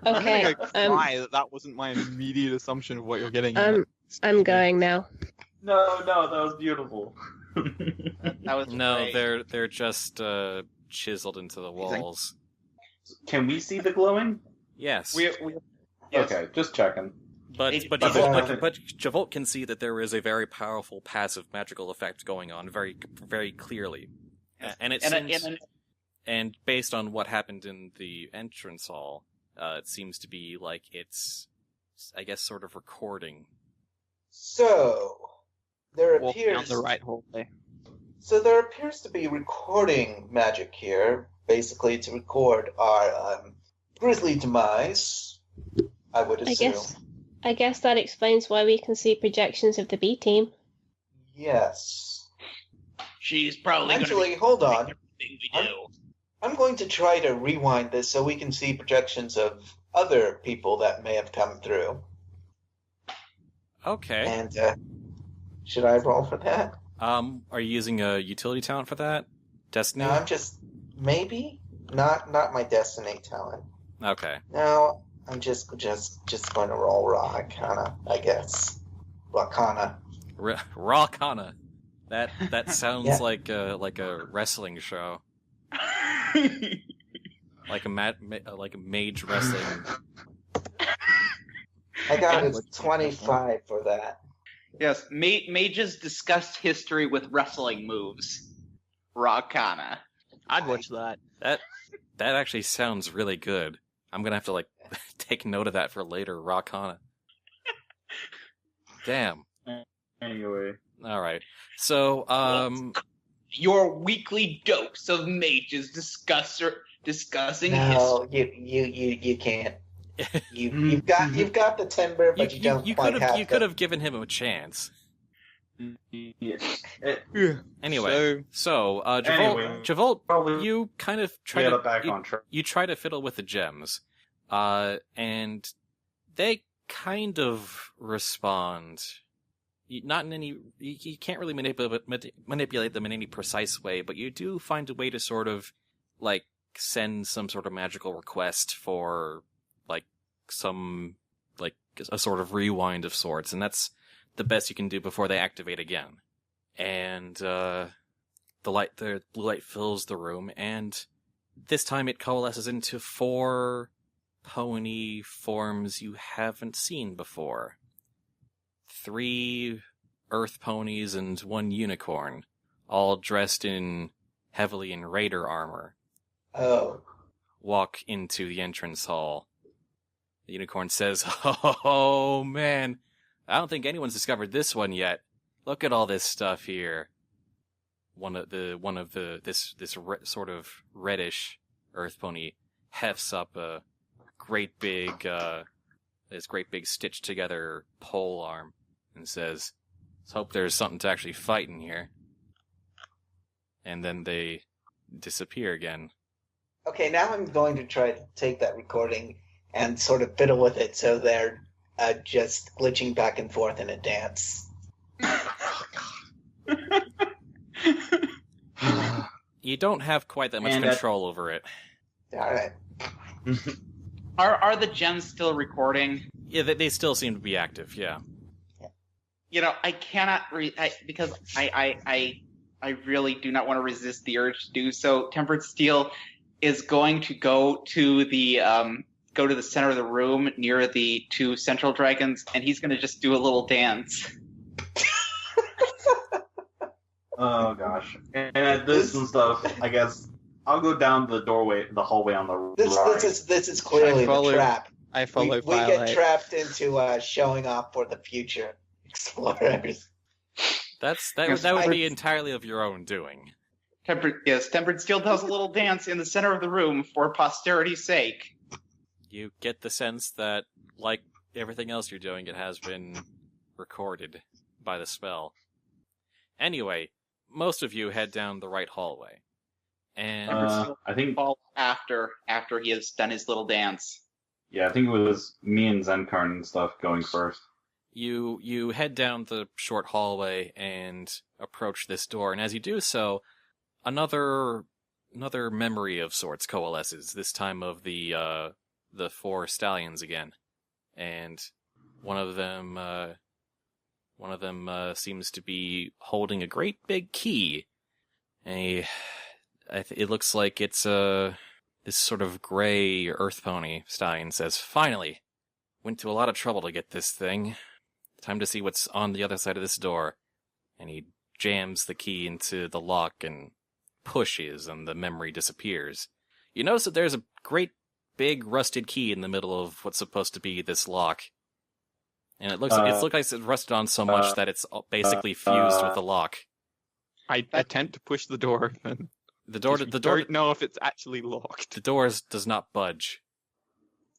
Okay. I think I that wasn't my immediate assumption of what you're getting. I'm going now. No, that was beautiful. That was No, great. they're just chiseled into the walls. Can we see the glowing? Yes. We yes. Okay, just checking. But It- but it's- Javolt can see that there is a very powerful passive magical effect going on very very clearly, and it seems, and based on what happened in the entrance hall, it seems to be like it's, I guess, sort of recording. So there Walk down appears the right hallway. So there appears to be recording magic here, basically to record our grisly demise. I would assume. I guess that explains why we can see projections of the B team. Yes. She's probably Actually, going to hold on. everything we do. I'm going to try to rewind this so we can see projections of other people that may have come through. Okay. And should I roll for that? Are you using a utility talent for that? Destiny? No, I'm just maybe not my destiny talent. Okay. No, I'm just going to roll Rakana, I guess. Rakana. Rakana. That sounds Yeah. like a wrestling show, like a mage wrestling. I got a 25 for that. Yes, mages discuss history with wrestling moves. Rakana. I'd watch that. That actually sounds really good. I'm gonna have to take note of that for later. Rakana. Damn. Anyway. All right. So Your weekly dose of mages discussing No, you can't. You've got the timber, but you don't quite have. You could have given him a chance. Yeah. Anyway, so Anyway, Javolt, probably you kind of try get to it back on track. you try to fiddle with the gems, and they kind of respond. Not in any, you can't really manipulate them in any precise way, but you do find a way to sort of send some sort of magical request for some a sort of rewind of sorts, and that's the best you can do before they activate again. And the blue light fills the room, and this time it coalesces into 4 pony forms you haven't seen before. 3 earth ponies and 1 unicorn, all dressed heavily in raider armor, Oh, walk into the entrance hall. The unicorn says, "Oh man, I don't think anyone's discovered this one yet. Look at all this stuff here." This sort of reddish earth pony hefts up a great big stitched together pole arm and says, "Let's hope there's something to actually fight in here." And then they disappear again. okay. Now I'm going to try to take that recording and sort of fiddle with it so they're just glitching back and forth in a dance. You don't have quite that much And control over it. All right. Are the gems still recording? Yeah, they still seem to be active, yeah. I cannot because I really do not want to resist the urge to do so. Tempered Steel is going to go to the center of the room near the 2 central dragons, and he's going to just do a little dance. Oh gosh. And at this and stuff, I guess I'll go down the hallway on the This right. is clearly the follow- trap. I follow we Firelight. get trapped into showing off for the future explorers. That would be entirely of your own doing. Tempered Steel does a little dance in the center of the room for posterity's sake. You get the sense that, like everything else you're doing, it has been recorded by the spell. Anyway, most of you head down the right hallway. And I think after he has done his little dance. Yeah, I think it was me and Zenkarn and stuff going first. You head down the short hallway and approach this door, and as you do so, another memory of sorts coalesces, this time of the 4 stallions again. And one of them seems to be holding a great big key. It looks like it's this sort of gray earth pony stallion says, "Finally! Went to a lot of trouble to get this thing. Time to see what's on the other side of this door." And he jams the key into the lock and pushes, and the memory disappears. You notice that there's a great big rusted key in the middle of what's supposed to be this lock. And it looks like it's rusted on so much that it's basically fused with the lock. I attempt to push the door open. The door don't know if it's actually locked. The door does not budge.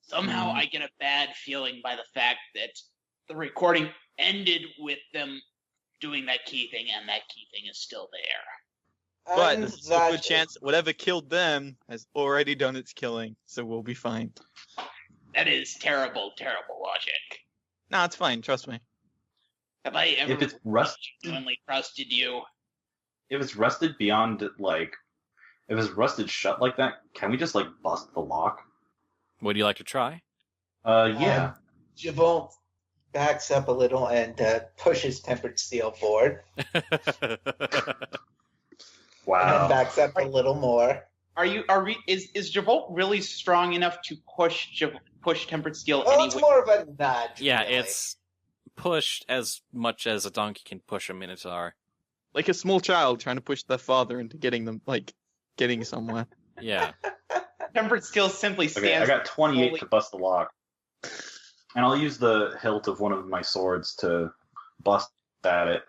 Somehow I get a bad feeling by the fact that the recording ended with them doing that key thing, and that key thing is still there. But there's a good chance whatever killed them has already done its killing, so we'll be fine. That is terrible, terrible logic. No, it's fine. Trust me. Have I ever If it's genuinely trusted you? If it's rusted beyond, like, if it's rusted shut like that, can we just, like, bust the lock? Would you like to try? Yeah. Javon backs up a little and pushes Tempered Steel forward. Wow. And then backs up a little more. Is Javolt really strong enough to push Tempered Steel Oh, anyway? it's more of a nudge. Yeah, really. it's pushed as much as a donkey can push a minotaur. Like a small child trying to push their father into getting somewhere. Yeah. Tempered Steel simply stands. Okay, I got 28 slowly- to bust the lock. And I'll use the hilt of one of my swords to bust at it.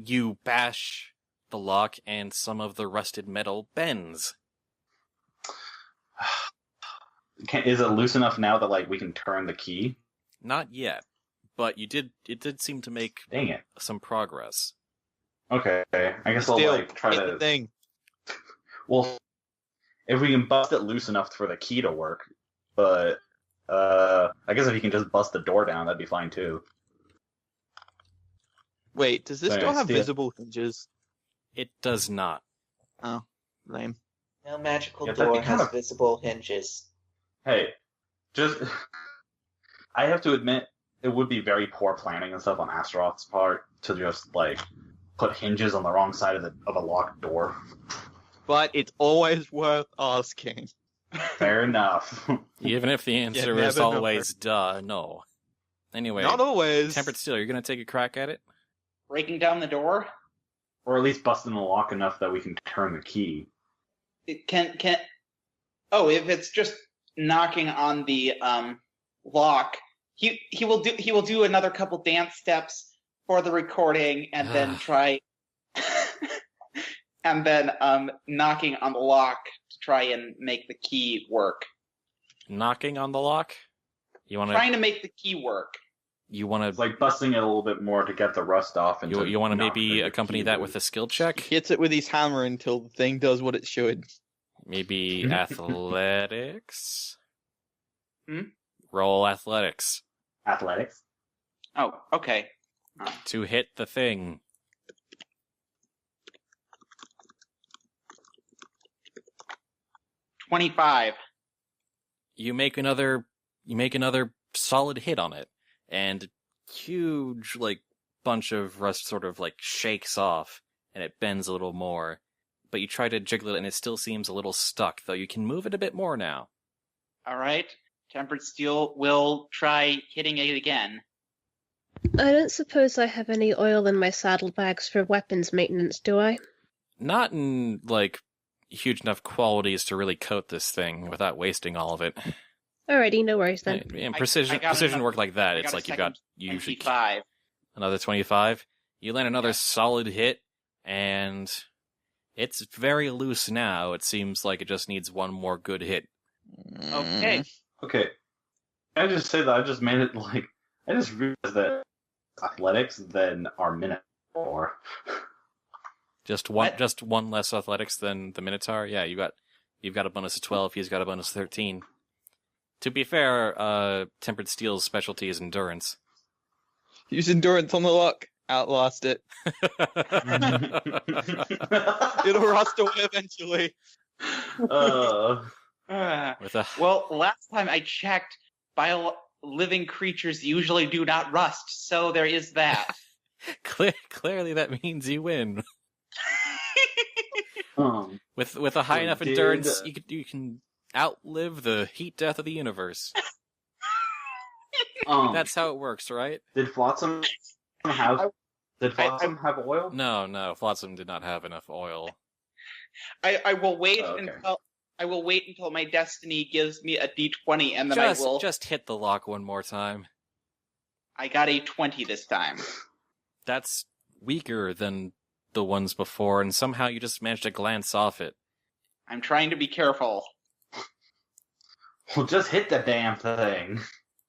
You bash the lock and some of the rusted metal bends. Is it loose enough now that, like, we can turn the key? Not yet, but it did seem to make Dang it. some progress. Okay, I guess I'll, Steel, like, try hit the to... thing. Well, if we can bust it loose enough for the key to work, but, I guess if you can just bust the door down, that'd be fine, too. Wait, does this Sorry, door have Steel. visible hinges? It does not. Oh, lame. No magical Yeah, that'd door be kind has of- visible hinges. Hey, just... I have to admit, it would be very poor planning and stuff on Astaroth's part to just, like, put hinges on the wrong side of a locked door. But it's always worth asking. Fair enough. Even if the answer never is know. always duh, no. Anyway, Not always. Tempered Steel, you're gonna take a crack at it? breaking down the door. Or at least busting the lock enough that we can turn the key. It can. Oh, if it's just knocking on the lock, he will do another couple dance steps for the recording, and then try, and then knocking on the lock to try and make the key work. Knocking on the lock? You want Trying to make the key work. You want It's to? like busting it a little bit more to get the rust off. And You want to knock maybe the accompany key that loose. with a skill check? Hits it with his hammer until the thing does what it should. Maybe athletics. Hmm? Roll athletics Athletics. Oh, okay. to hit the thing. $25. You make another solid hit on it, and huge bunch of rust sort of shakes off, and it bends a little more. But you try to jiggle it, and it still seems a little stuck, though you can move it a bit more now. All right. Tempered Steel will try hitting it again. I don't suppose I have any oil in my saddlebags for weapons maintenance, do I? Not in huge enough quantities to really coat this thing without wasting all of it. Alrighty, no worries then. And I precision got precision another- work like that, I it's got a like you second usually 25. another 25. You land another solid hit, and it's very loose now. It seems like it just needs one more good hit. Okay. Okay. Can I just say that I just made it like I just realized that athletics than our Minotaur. Just What? one less athletics than the Minotaur. Yeah, you've got a bonus of 12. He's got a bonus of 13. To be fair, Tempered Steel's specialty is endurance. Use endurance on the luck. Outlast it. It'll rust away eventually. With a Well, last time I checked, living creatures usually do not rust, so there is that. clearly that means you win. um, With a high So enough did- endurance, you can outlive the heat death of the universe. That's how it works, right? Did Flotsam have have oil? No, Flotsam did not have enough oil. I will wait Oh, okay. until my destiny gives me a d20, and then Just hit the lock one more time. I got a 20 this time. That's weaker than the ones before, and somehow you just managed to glance off it. I'm trying to be careful. Well, just hit the damn thing.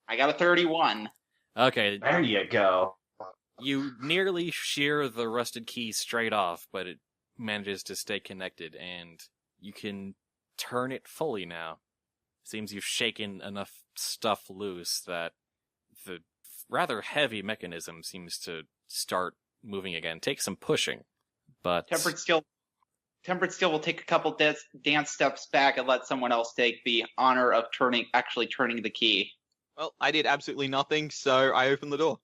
I got a 31. Okay, There you go. you nearly shear the rusted key straight off, but it manages to stay connected, and you can turn it fully now. Seems you've shaken enough stuff loose that the rather heavy mechanism seems to start moving again. Take some pushing, but Tempered Steel will take a couple dance steps back and let someone else take the honor of actually turning the key. Well, I did absolutely nothing, so I opened the door.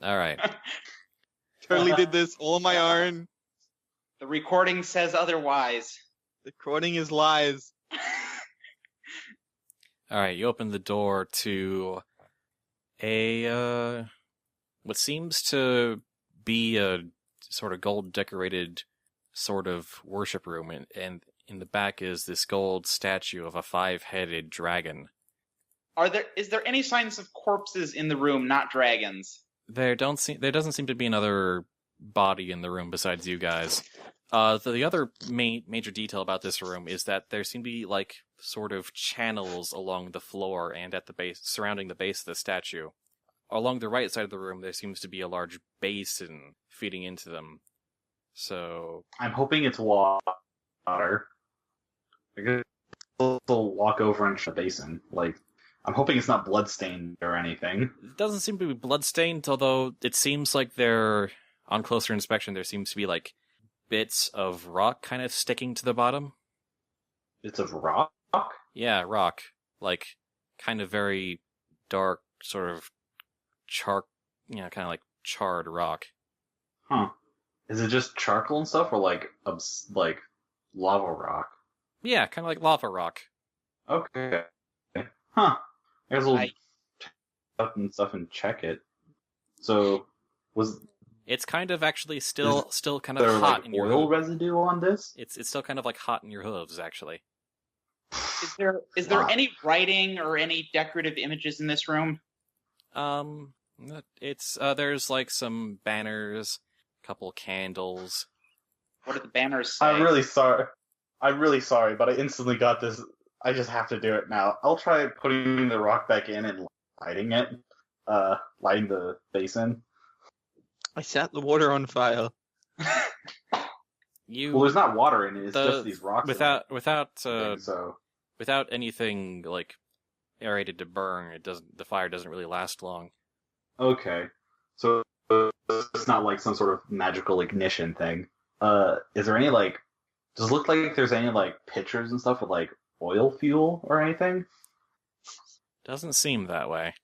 all right. Totally did this all on my own. The recording says otherwise. The recording is lies. All right, you open the door to a what seems to be a sort of gold-decorated sort of worship room, and in the back is this gold statue of a 5-headed dragon. Is there any signs of corpses in the room, not dragons? There doesn't seem to be another body in the room besides you guys. The other major detail about this room is that there seem to be like sort of channels along the floor and at the base, surrounding the base of the statue. Along the right side of the room, there seems to be a large basin feeding into them. So I'm hoping it's water. I guess we'll walk over into the basin. Like, I'm hoping it's not bloodstained or anything. it doesn't seem to be bloodstained, although it seems like on closer inspection, there seems to be like bits of rock kind of sticking to the bottom. It's of rock? Yeah, rock. Like, kind of very dark, sort of kind of like charred rock. Huh. Is it just charcoal and stuff, or like lava rock? Yeah, kind of like lava rock. Okay. Huh. I guess we'll I- up and stuff and check it. So, was It's kind of actually still kind there of hot like in your oil hooves. residue on this? It's still kind of like hot in your hooves, actually. Is there Wow. any writing or any decorative images in this room? It's there's like some banners, a couple candles. What do the banners say? I'm really sorry, but I instantly got this. I just have to do it now. I'll try putting the rock back in and lighting it. Lighting the basin. I set the water on fire. You Well, there's not water in it. It's the- just these rocks. in without it. So without anything like aerated to burn, the fire doesn't really last long. okay. So it's not like some sort of magical ignition thing. Is there any like? Does it look like there's any like pictures and stuff with like oil fuel or anything? Doesn't seem that way.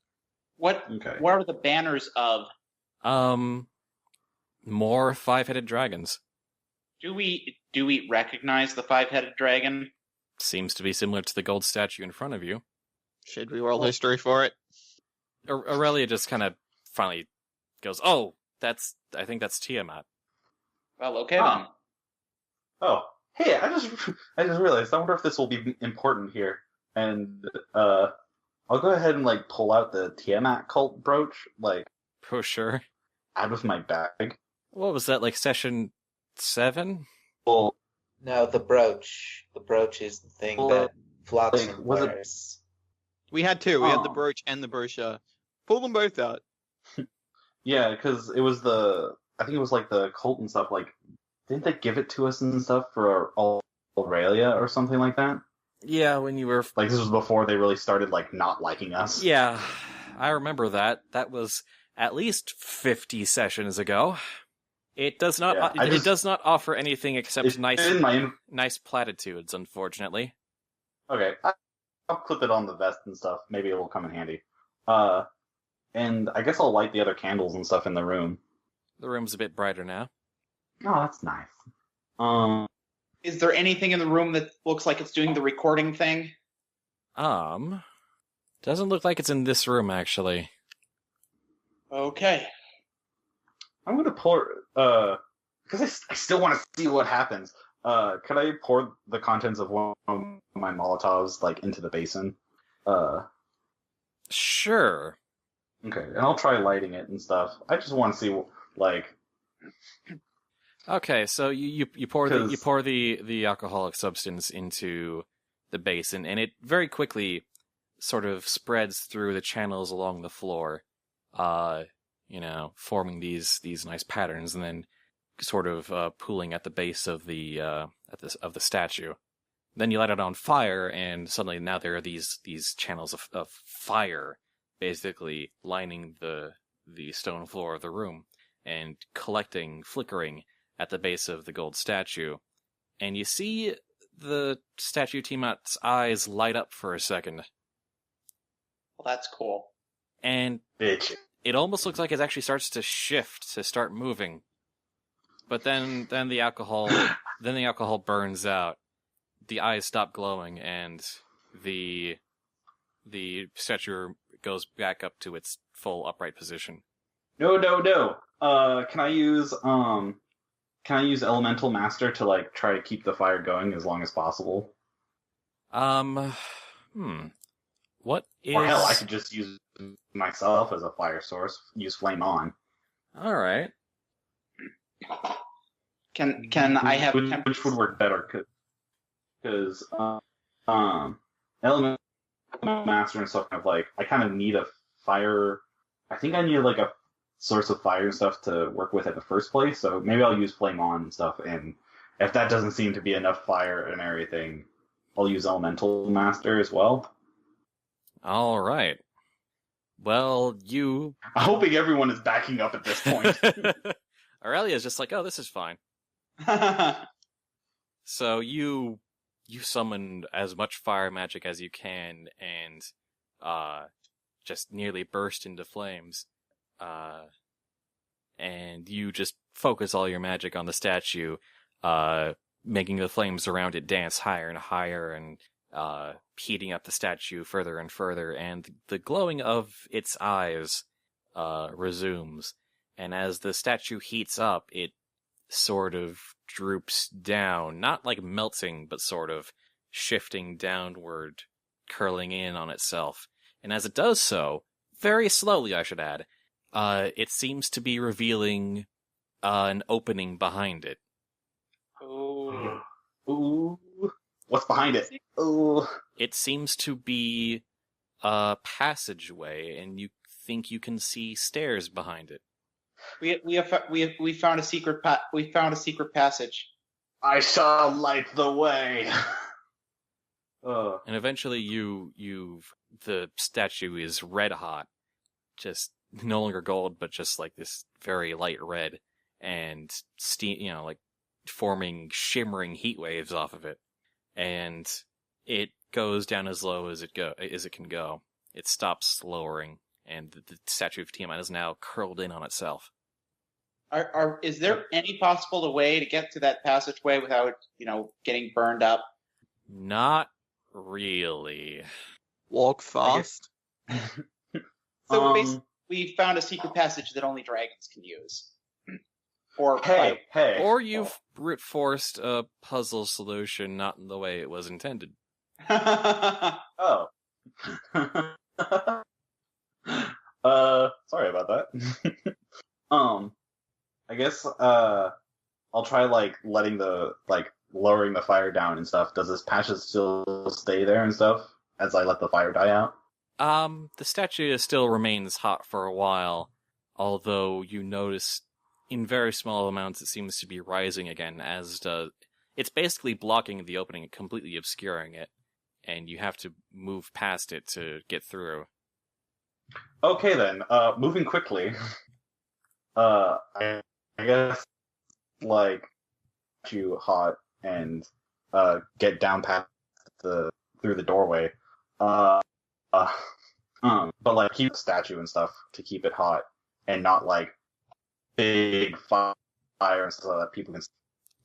What Okay. are the banners of? More 5-headed dragons. Do we recognize the 5-headed dragon? Seems to be similar to the gold statue in front of you. Should we roll history for it? Aurelia just kind of finally goes, "Oh, I think that's Tiamat." Well, okay Huh. then. Oh, hey! I just realized. I wonder if this will be important here. And I'll go ahead and like pull out the Tiamat cult brooch, like For sure. out of my bag. What was that, like session 7? Well, No, the brooch. The brooch is the thing Well, that Phlox like, was it- wears. We had two. We had the Oh. brooch and the brochure. Pull them both out. yeah, because it was I think it was like the cult and stuff. Like, didn't they give it to us and stuff for Aurelia or something like that? Yeah, when you were... Like, this was before they really started like not liking us. Yeah, I remember that. That was at least 50 sessions ago. It does not. Yeah, It does not offer anything except It's in my nice platitudes. Unfortunately. Okay, I'll clip it on the vest and stuff. Maybe it will come in handy. And I guess I'll light the other candles and stuff in the room. The room's a bit brighter now. Oh, that's nice. Is there anything in the room that looks like it's doing the recording thing? Doesn't look like it's in this room actually. Okay. I'm gonna pour, because I still want to see what happens. Could I pour the contents of one of my Molotovs, like, into the basin? Sure. Okay, and I'll try lighting it and stuff. I just want to see, like... Okay, so you pour the 'Cause- the alcoholic substance into the basin, and it very quickly sort of spreads through the channels along the floor, forming these nice patterns, and then sort of pooling at the base of the of the statue. Then you light it on fire, and suddenly now there are these channels of fire, basically lining the stone floor of the room and flickering at the base of the gold statue. And you see the statue Tiamat's eyes light up for a second. Well, that's cool. And Bitch. it almost looks like it actually starts to shift, to start moving. But then the alcohol burns out. The eyes stop glowing, and the statue goes back up to its full upright position. No. Can I use Elemental Master to, like, try to keep the fire going as long as possible? What is... Or hell, I could just use myself as a fire source. Use Flame On. Alright. Can I have Which would work better? Because Elemental Master and stuff kind of like, I kind of need a fire. I think I need like a source of fire and stuff to work with at the first place. So maybe I'll use Flame On and stuff. And if that doesn't seem to be enough fire and everything, I'll use Elemental Master as well. All right. Well, I'm hoping everyone is backing up at this point. Aurelia's just like, oh, this is fine. So you summon as much fire magic as you can, and just nearly burst into flames. And you just focus all your magic on the statue, making the flames around it dance higher and higher, and heating up the statue further and further, and the glowing of its eyes resumes. And as the statue heats up, it sort of droops down, not like melting, but sort of shifting downward, curling in on itself. And as it does so, very slowly I should add, it seems to be revealing an opening behind it. Oh. Ooh. What's behind it? Ooh. It seems to be a passageway, and you think you can see stairs behind it. We found a secret passage. I shall light the way. And eventually the statue is red hot, just no longer gold, but just like this very light red, and steam, like forming shimmering heat waves off of it. And it goes down as low as it can go. It stops lowering, and the statue of Tiamat is now curled in on itself. Is there any possible way to get to that passageway without, getting burned up? Not really. Walk fast. So basically, we found a secret passage that only dragons can use. Or Hey. Or you've brute forced a puzzle solution not in the way it was intended. Oh. I guess I'll try lowering the fire down and stuff. Does this passage still stay there and stuff as I let the fire die out? The statue still remains hot for a while, although you notice in very small amounts it seems to be rising again, it's basically blocking the opening and completely obscuring it, and you have to move past it to get through. Okay then, moving quickly. I guess, you hot and, get down past through the doorway. But keep the statue and stuff to keep it hot, and not, big fire and stuff that people can...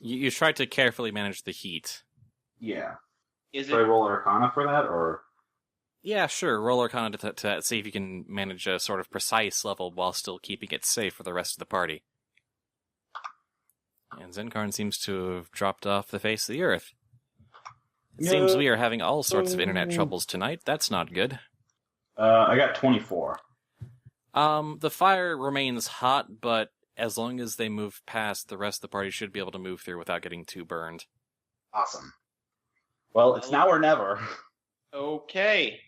You try to carefully manage the heat. Yeah. Is Should I roll Arcana for that, or...? Yeah, sure. Roll Arcana to see if you can manage a sort of precise level while still keeping it safe for the rest of the party. And Zenkarn seems to have dropped off the face of the earth. It seems we are having all sorts of internet troubles tonight. That's not good. I got 24. The fire remains hot, but as long as they move past, the rest of the party should be able to move through without getting too burned. Awesome. Well, it's now or never. Okay.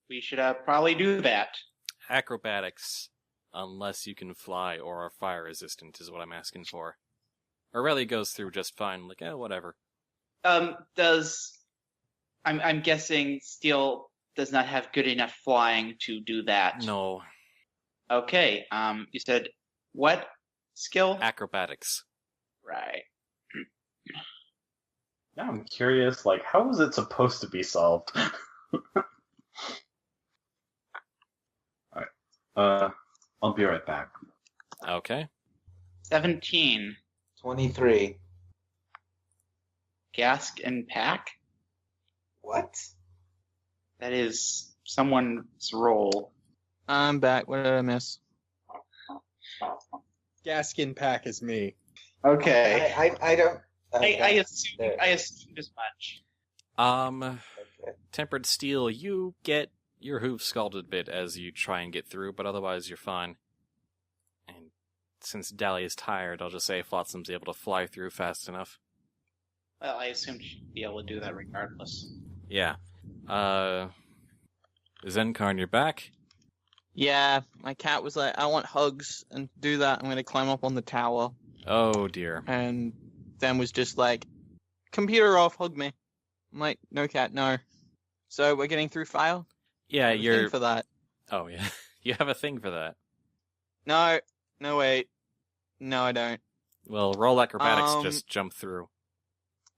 We should probably do that. Acrobatics, unless you can fly or are fire resistant, is what I'm asking for. Aurelia goes through just fine, whatever. I'm guessing Steel does not have good enough flying to do that. No. Okay, you said what skill? Acrobatics. Right. Now I'm curious, how is it supposed to be solved? Alright. I'll be right back. Okay. 17. 23. Gask and Pack? What? That is someone's roll. I'm back. What did I miss? Gaskin Pack is me. Okay. I don't... I assumed as much. Okay. Tempered Steel, you get your hooves scalded a bit as you try and get through, but otherwise you're fine. And since Dally is tired, I'll just say Flotsam's able to fly through fast enough. Well, I assumed she'd be able to do that regardless. Yeah. Zenkarn, you're back? Yeah, my cat was like, I want hugs, and to do that I'm going to climb up on the tower. Oh, dear. And then was just like, computer off, hug me. I'm like, no cat, no. So we're getting through file? Yeah, you're... for that. Oh, yeah. You have a thing for that. No, wait. No, I don't. Well, roll acrobatics, just jump through.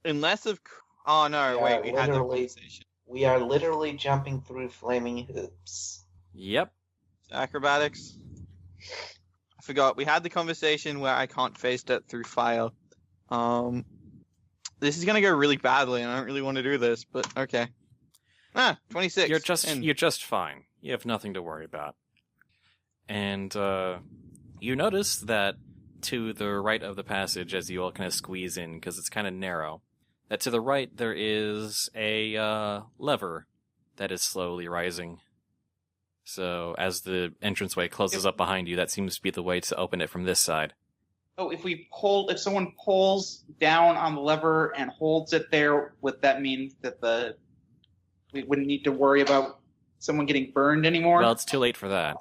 Unless of... Oh, no, wait, we had that conversation. We are literally jumping through flaming hoops. Yep. Acrobatics. I forgot. We had the conversation where I can't face that through fire. This is gonna go really badly, and I don't really want to do this, but okay. 26. You're just fine. You have nothing to worry about. And you notice that to the right of the passage, as you all kind of squeeze in, because it's kind of narrow, that to the right there is a lever that is slowly rising. So as the entranceway closes up behind you, that seems to be the way to open it from this side. Oh, if someone pulls down on the lever and holds it there, would that mean that we wouldn't need to worry about someone getting burned anymore? Well, it's too late for that.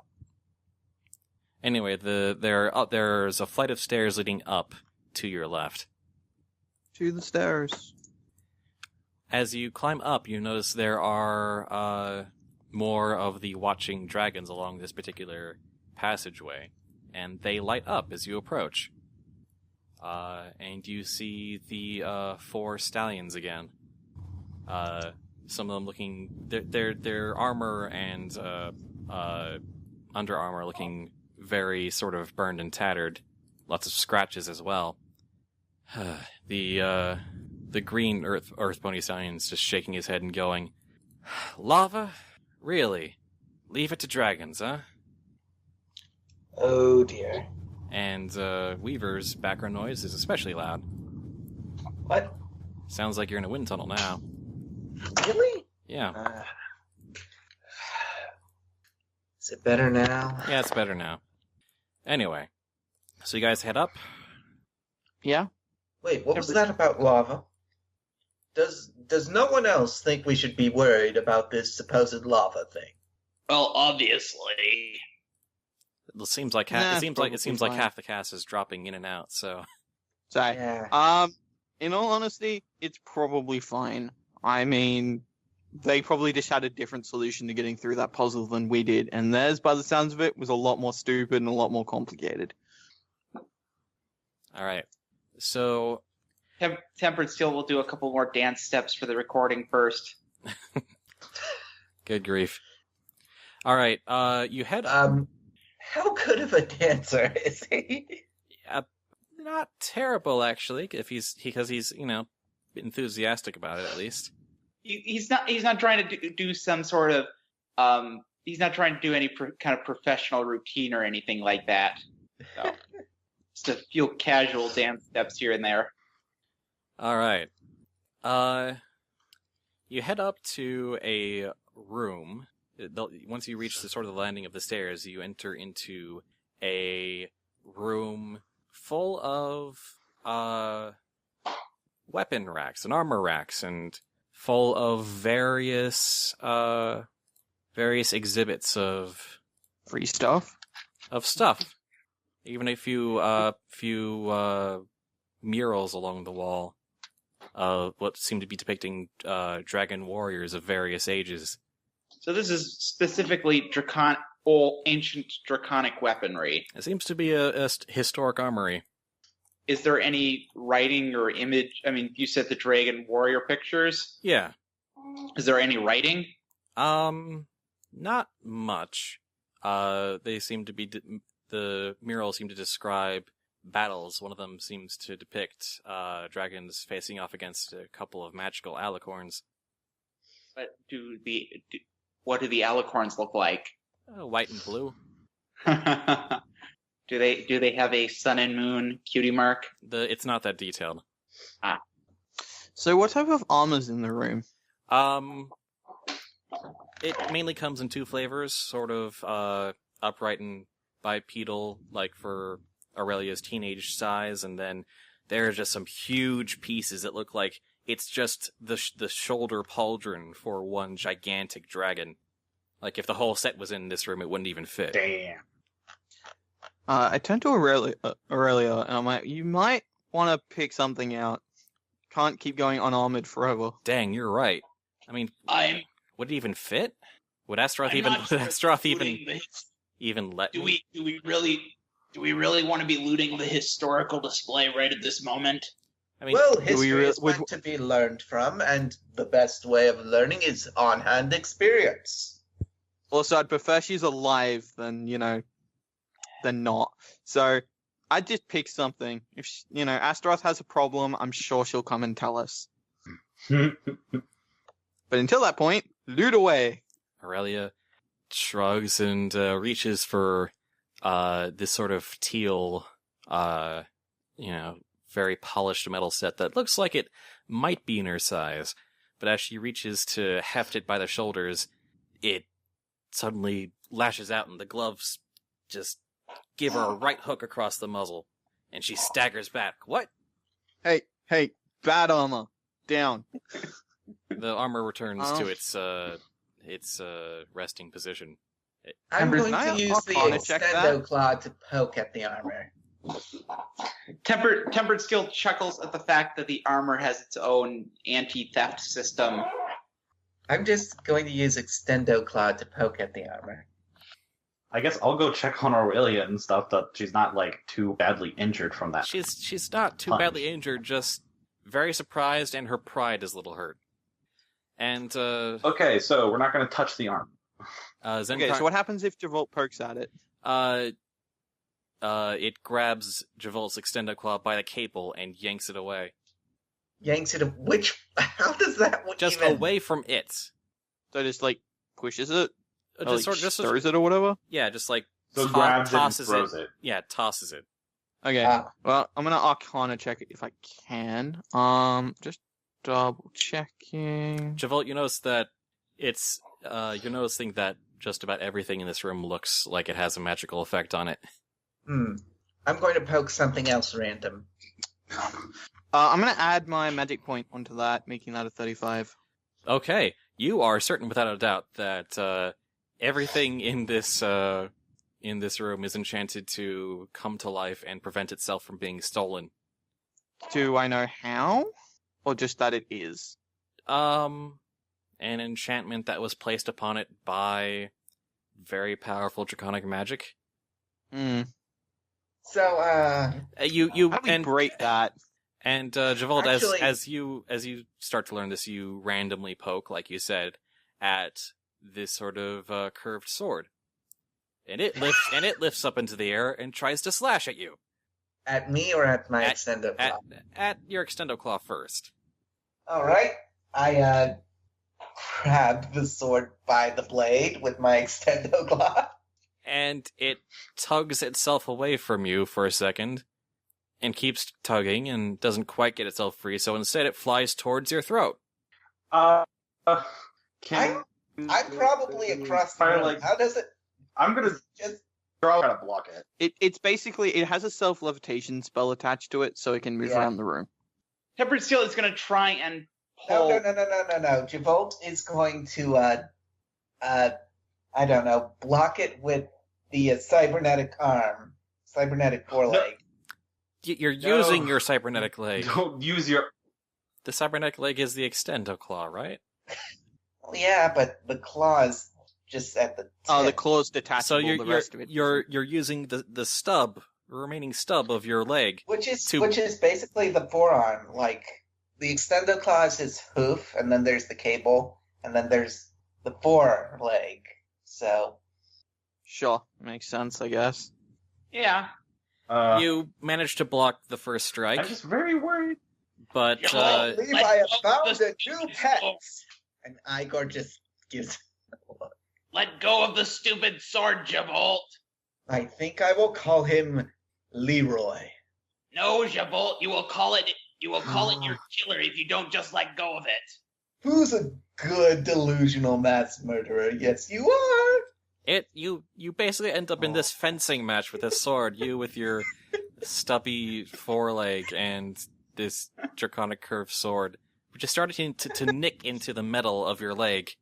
Anyway, there's a flight of stairs leading up to your left. To the stairs. As you climb up, you notice there are more of the watching dragons along this particular passageway, and they light up as you approach. And you see the 4 stallions again. Some of them looking their armor and under armor looking very sort of burned and tattered. Lots of scratches as well. The green earth pony stallion's just shaking his head and going, "Lava? Really? Leave it to dragons, huh?" Oh dear. And Weaver's background noise is especially loud. What? Sounds like you're in a wind tunnel now. Really? Yeah. Is it better now? Yeah, it's better now. Anyway, so you guys head up. Yeah. Wait, what was that about lava? Does no one else think we should be worried about this supposed lava thing? Well, obviously. It seems like Nah, it seems like fine. half the cast is dropping in and out. So Sorry. Yeah. In all honesty, it's probably fine. I mean, they probably just had a different solution to getting through that puzzle than we did, and theirs, by the sounds of it, was a lot more stupid and a lot more complicated. all right. So Tempered Steel will do a couple more dance steps for the recording first. good grief. All right. You head up. How good of a dancer is he? Not terrible actually, because he's enthusiastic about it at least. He's not trying to do some sort of he's not trying to do any kind of professional routine or anything like that. So, just a few casual dance steps here and there. All right. You head up to a room. Once you reach the sort of the landing of the stairs, you enter into a room full of weapon racks and armor racks, and full of various exhibits of Free stuff. stuff. Even a few murals along the wall of what seem to be depicting dragon warriors of various ages. So this is specifically ancient draconic weaponry. It seems to be a historic armory. Is there any writing or image? I mean, you said the dragon warrior pictures. Yeah. Is there any writing? Not much. They seem to be the murals seem to describe battles. One of them seems to depict dragons facing off against a couple of magical alicorns. But what do the alicorns look like? White and blue. Do they have a sun and moon cutie mark? It's not that detailed. So what type of armor's in the room? It mainly comes in two flavors, sort of upright and bipedal, like for Aurelia's teenage size, and then there are just some huge pieces that look like it's just the shoulder pauldron for one gigantic dragon. Like if the whole set was in this room, it wouldn't even fit. Damn. I turned to Aurelia, and I'm like, you might want to pick something out. Can't keep going unarmored forever. Dang, you're right. I mean, would it even fit? Would Astaroth I'm even? not Would sure Astaroth looting even let? Do we really want to be looting the historical display right at this moment? I mean, Well, history is meant to be learned from, and the best way of learning is on-hand experience. Also, I'd prefer she's alive than not. So I'd just pick something. If Astaroth has a problem, I'm sure she'll come and tell us. But until that point, loot away. Aurelia shrugs and reaches for this sort of teal, very polished metal set that looks like it might be in her size. But as she reaches to heft it by the shoulders, it suddenly lashes out and the gloves just give her a right hook across the muzzle. And she staggers back. What? Hey, bad armor. Down. The armor returns to its resting position. I'm going Can I to use the Arcana check that? extendo claw to poke at the armor. Tempered Skill chuckles at the fact that the armor has its own anti-theft system. I'm just going to use extendo claw to poke at the armor. I guess I'll go check on Aurelia and stuff that she's not like too badly injured from that. She's not too punch. badly injured, just very surprised, and her pride is a little hurt. And Okay, so we're not going to touch the arm. Okay, so what happens if Javolt pokes at it? It grabs Javolt's extendo claw by the cable and yanks it away. Yanks it. How does that Just even... away from it. So just pushes it, Just stirs it or whatever. Yeah, just So grabs it and tosses throws it. Yeah, tosses it. Okay. Ah. Well, I'm gonna Arcana check it if I can. Just double checking. Javolt, you notice that you're noticing that just about everything in this room looks like it has a magical effect on it. I'm going to poke something else random. I'm going to add my magic point onto that, making that a 35. Okay, you are certain without a doubt that everything in this room is enchanted to come to life and prevent itself from being stolen. Do I know how? Or just that it is? An enchantment that was placed upon it by very powerful draconic magic. So, How do we break that? And Javold, Actually- as you start to learn this, you randomly poke, like you said, at this sort of curved sword, and it lifts up into the air and tries to slash at you. at me or at my extendo claw? At your extendo claw first. All right. I grabbed the sword by the blade with my extendo claw. And it tugs itself away from you for a second, and keeps tugging, and doesn't quite get itself free, so instead it flies towards your throat. Can I'm probably across the Fire, room. like- How does it I'm gonna just... try to block it. It's basically, it has a self-levitation spell attached to it, so it can move Yeah. around the room. Tempered Steel is going to try and No, pull. no. Javolt is going to, I don't know, block it with the cybernetic arm. Cybernetic foreleg. You're No. using your cybernetic leg. Don't use your. The cybernetic leg is the extendo claw, right? Well, yeah, but the claw is just at the tip. Oh, the claw's detachable, So the rest of it. you're using the stub, remaining stub of your leg. Which is to- basically the forearm. Like, the extendo claw is his hoof, and then there's the cable, and then there's the foreleg. So, Sure, makes sense, I guess. Yeah. You managed to block the first strike, I'm just very worried. but Yeah, I believe let I have go found of the a new stupid pet. sword. And Igor just gives... Let go of the stupid sword, Javolt. I think I will call him Leroy. No, Javolt, you will call it your killer if you don't just let go of it. Who's a good delusional mass murderer? Yes, you are. you basically end up in this fencing match with this sword. You with your stubby foreleg and this draconic curved sword, which is starting to nick into the metal of your leg.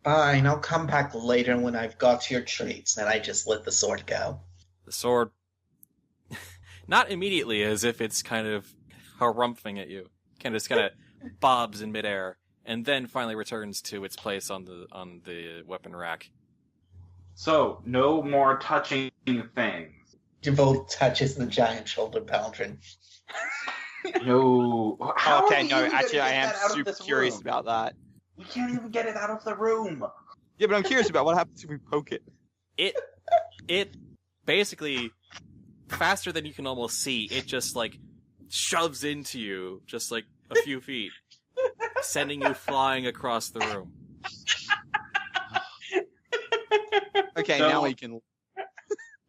Fine, I'll come back later when I've got your treats. And I just let the sword go. The sword, not immediately, as if it's kind of harumphing at you, kind of bobs in midair, and then finally returns to its place on the weapon rack. So, no more touching things. Javolt touches the giant shoulder pauldron. No. How Okay, are no, you gonna actually, get I am that out of super this curious room? about that. We can't even get it out of the room. Yeah, but I'm curious about what happens if we poke it. It basically, faster than you can almost see, it just shoves into you just a few feet, sending you flying across the room. Okay, So- now we can...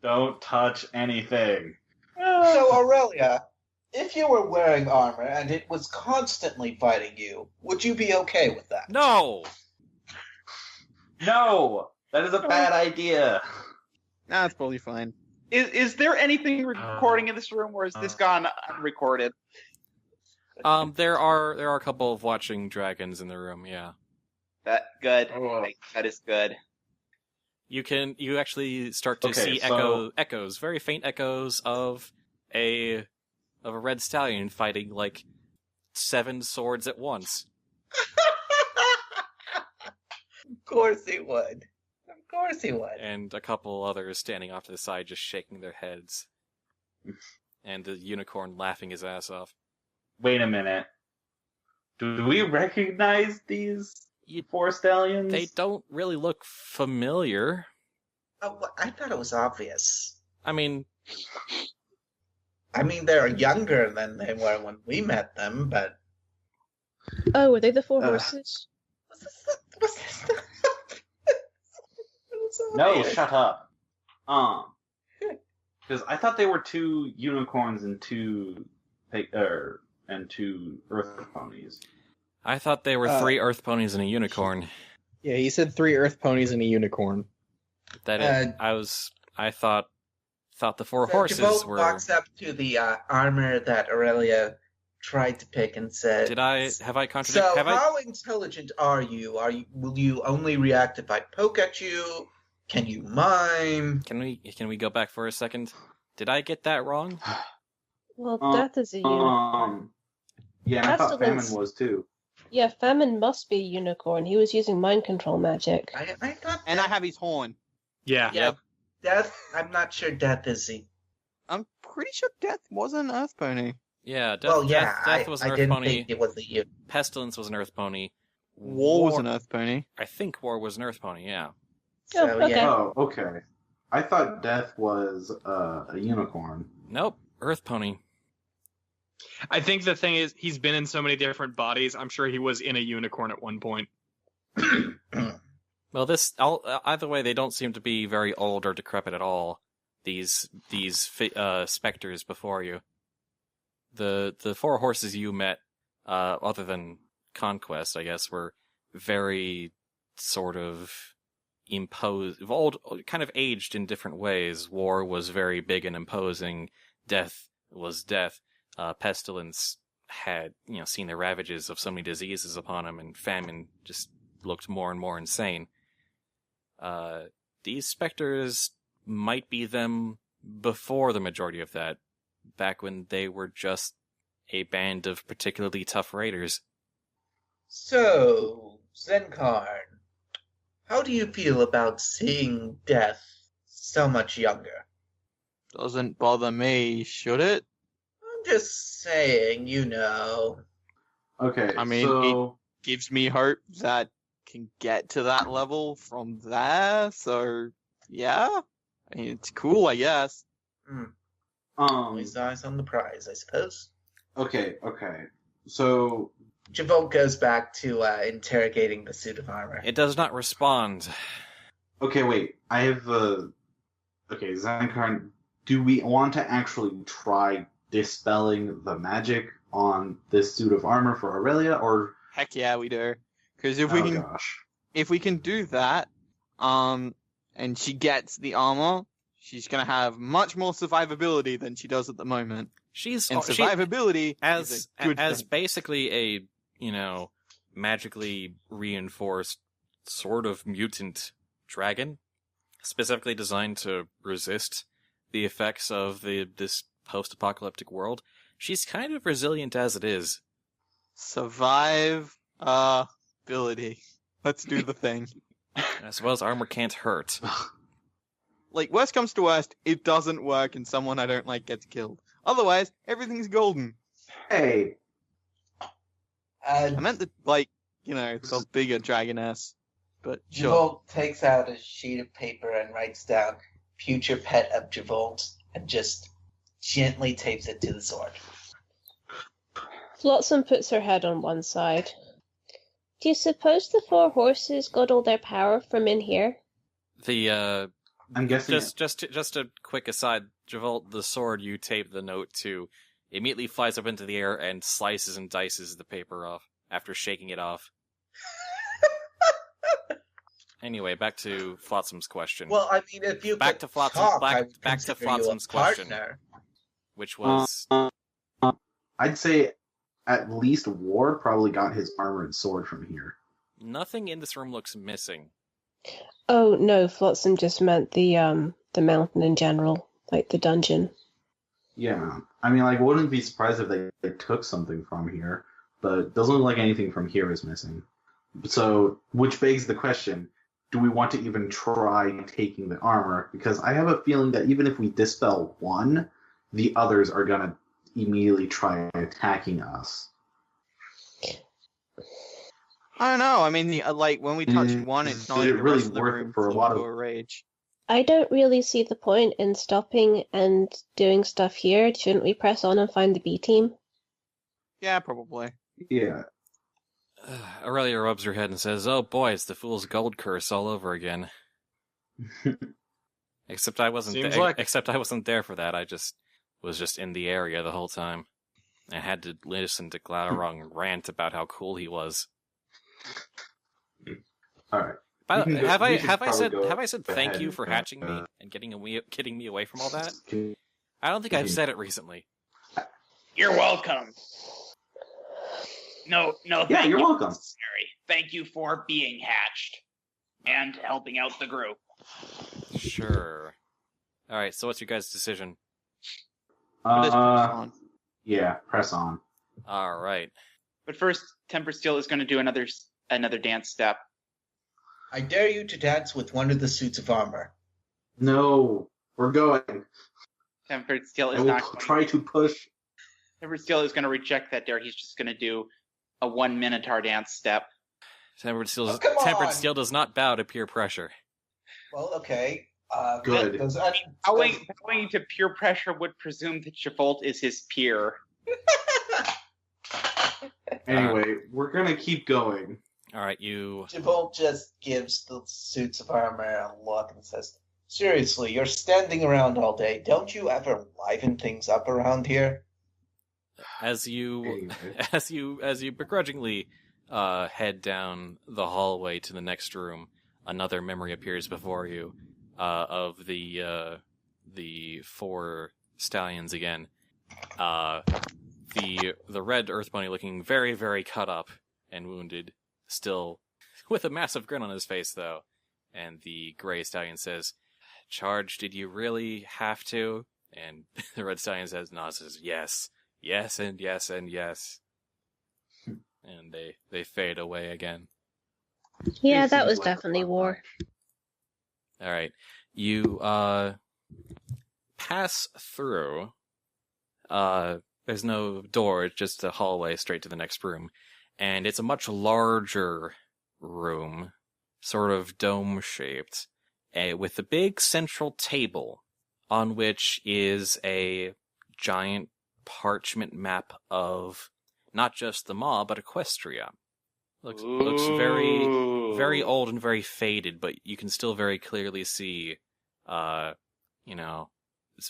Don't touch anything. So, Aurelia, if you were wearing armor and it was constantly biting you, would you be okay with that? No! No! That is a bad idea. Nah, it's probably fine. Is there anything recording in this room, or is this gone unrecorded? There are a couple of watching dragons in the room, yeah. That good. Oh. That is good. You actually start to Okay, see so- echoes, very faint echoes of a red stallion fighting 7 swords at once. Of course he would. Of course he would. And a couple others standing off to the side just shaking their heads. And the unicorn laughing his ass off. Wait a minute. Do we recognize these 4 stallions? They don't really look familiar. Oh, well, I thought it was obvious. I mean, They're younger than they were when we met them, but... Oh, were they the 4 horses? Was this not... It was No, obvious. shut up. Because I thought they were 2 unicorns and 2 earth ponies. I thought they were 3 earth ponies and a unicorn. Yeah, he said 3 earth ponies and a unicorn. That is, I thought thought the four So horses Javolt were... walks up to the armor that Aurelia tried to pick and said, Have I contradicted? So how intelligent are you? Will you only react if I poke at you? Can you mime? Can we go back for a second? Did I get that wrong? Well, Death is a unicorn. Yeah, and I thought Pestilence. Famine was too. Yeah, Famine must be a unicorn. He was using mind control magic. I thought And I have his horn. Yeah. Yeah, Death, I'm not sure Death is he. I'm pretty sure Death was an Earth Pony. Yeah, Death was an I Earth didn't Pony. think it was you. Pestilence was an Earth Pony. War was an Earth Pony. I think War was an Earth Pony, yeah. So, Oh, okay. yeah. Oh, okay. I thought Death was a unicorn. Nope, Earth Pony. I think the thing is, he's been in so many different bodies. I'm sure he was in a unicorn at one point. Well, either way, they don't seem to be very old or decrepit at all. These specters before you. The four horses you met, other than Conquest, I guess, were very sort of old, kind of aged in different ways. War was very big and imposing. Death was death. Pestilence had, seen the ravages of so many diseases upon him, and Famine just looked more and more insane. These specters might be them before the majority of that, back when they were just a band of particularly tough raiders. So, Zenkarn, how do you feel about seeing Death so much younger? Doesn't bother me, should it? I'm just saying, Okay, I mean, so... Gives me hope that can get to that level from there, so yeah. I mean, it's cool, I guess. Always eyes on the prize, I suppose. Okay. So... Javolt goes back to interrogating the suit of armor. It does not respond. Okay, wait. I have Okay, Zankarn, do we want to actually try dispelling the magic on this suit of armor for Aurelia, or... Heck yeah, we do. Because gosh. if we can do that, and she gets the armor, she's gonna have much more survivability than she does at the moment. Survivability is a good thing. Basically a, magically reinforced sort of mutant dragon, specifically designed to resist the effects of this post-apocalyptic world. She's kind of resilient as it is. Survivability. Let's do the thing. I suppose armor can't hurt. Like, worst comes to worst, it doesn't work and someone I don't like gets killed. Otherwise, everything's golden. Hey. I meant the, the bigger dragoness. But sure. Javolt takes out a sheet of paper and writes down future pet of Javolt and just gently tapes it to the sword. Flotsam puts her head on one side. Do you suppose the four horses got all their power from in here? I'm guessing just a quick aside, Javolt, the sword you tape the note to immediately flies up into the air and slices and dices the paper off after shaking it off. Anyway, back to Flotsam's question. Well, I mean, if you back to Flotsam's question, which was, I'd say at least War probably got his armor and sword from here. Nothing in this room looks missing. Oh no, Flotsam just meant the mountain in general, like the dungeon. Yeah, I mean, wouldn't be surprised if they took something from here, but it doesn't look like anything from here is missing. So, which begs the question, do we want to even try taking the armor? Because I have a feeling that even if we dispel one, the others are going to immediately try attacking us. I don't know. I mean, when we touch one, it's not Did it the really rest of the work room for a lot of- rage. I don't really see the point in stopping and doing stuff here. Shouldn't we press on and find the B team? Yeah, probably. Yeah. Aurelia rubs her head and says, "Oh boy, it's the fool's gold curse all over again." Except I wasn't. Except I wasn't there for that. I was just in the area the whole time. I had to listen to Glaurung rant about how cool he was. All right. Have I said ahead thank you and, for hatching me and getting me away from all that? I don't think I've said it recently. You're welcome. No, Yeah, thank you're you. welcome. Necessary. Thank you for being hatched and helping out the group. Sure. All right. So, what's your guys' decision? Yeah, press on. All right. But first, Tempered Steel is going to do another dance step. I dare you to dance with one of the suits of armor. No, we're going. Tempered Steel I is will not. try to push. Tempered Steel is going to reject that dare. He's just going to do a 1 Minotaur dance step. Tempered Steel does not bow to peer pressure. Well, okay. Good. Bowing to peer pressure would presume that Javolt is his peer. Anyway, we're gonna keep going. All right, you. Javolt just gives the suits of armor a look and says, "Seriously, you're standing around all day. Don't you ever liven things up around here?" As you Anyway. as you begrudgingly head down the hallway to the next room, another memory appears before you of the 4 stallions again. The red earth bunny looking very, very cut up and wounded, still with a massive grin on his face though. And the gray stallion says, "Charge, did you really have to?" And the red stallion says, "Yes, yes, and yes, and yes." And they fade away again. Yeah, that was definitely war. All right, you pass through. There's no door; it's just a hallway straight to the next room, and it's a much larger room, sort of dome-shaped, with a big central table on which is a giant parchment map of not just the Maw, but Equestria. Looks very, very old and very faded, but you can still very clearly see, it's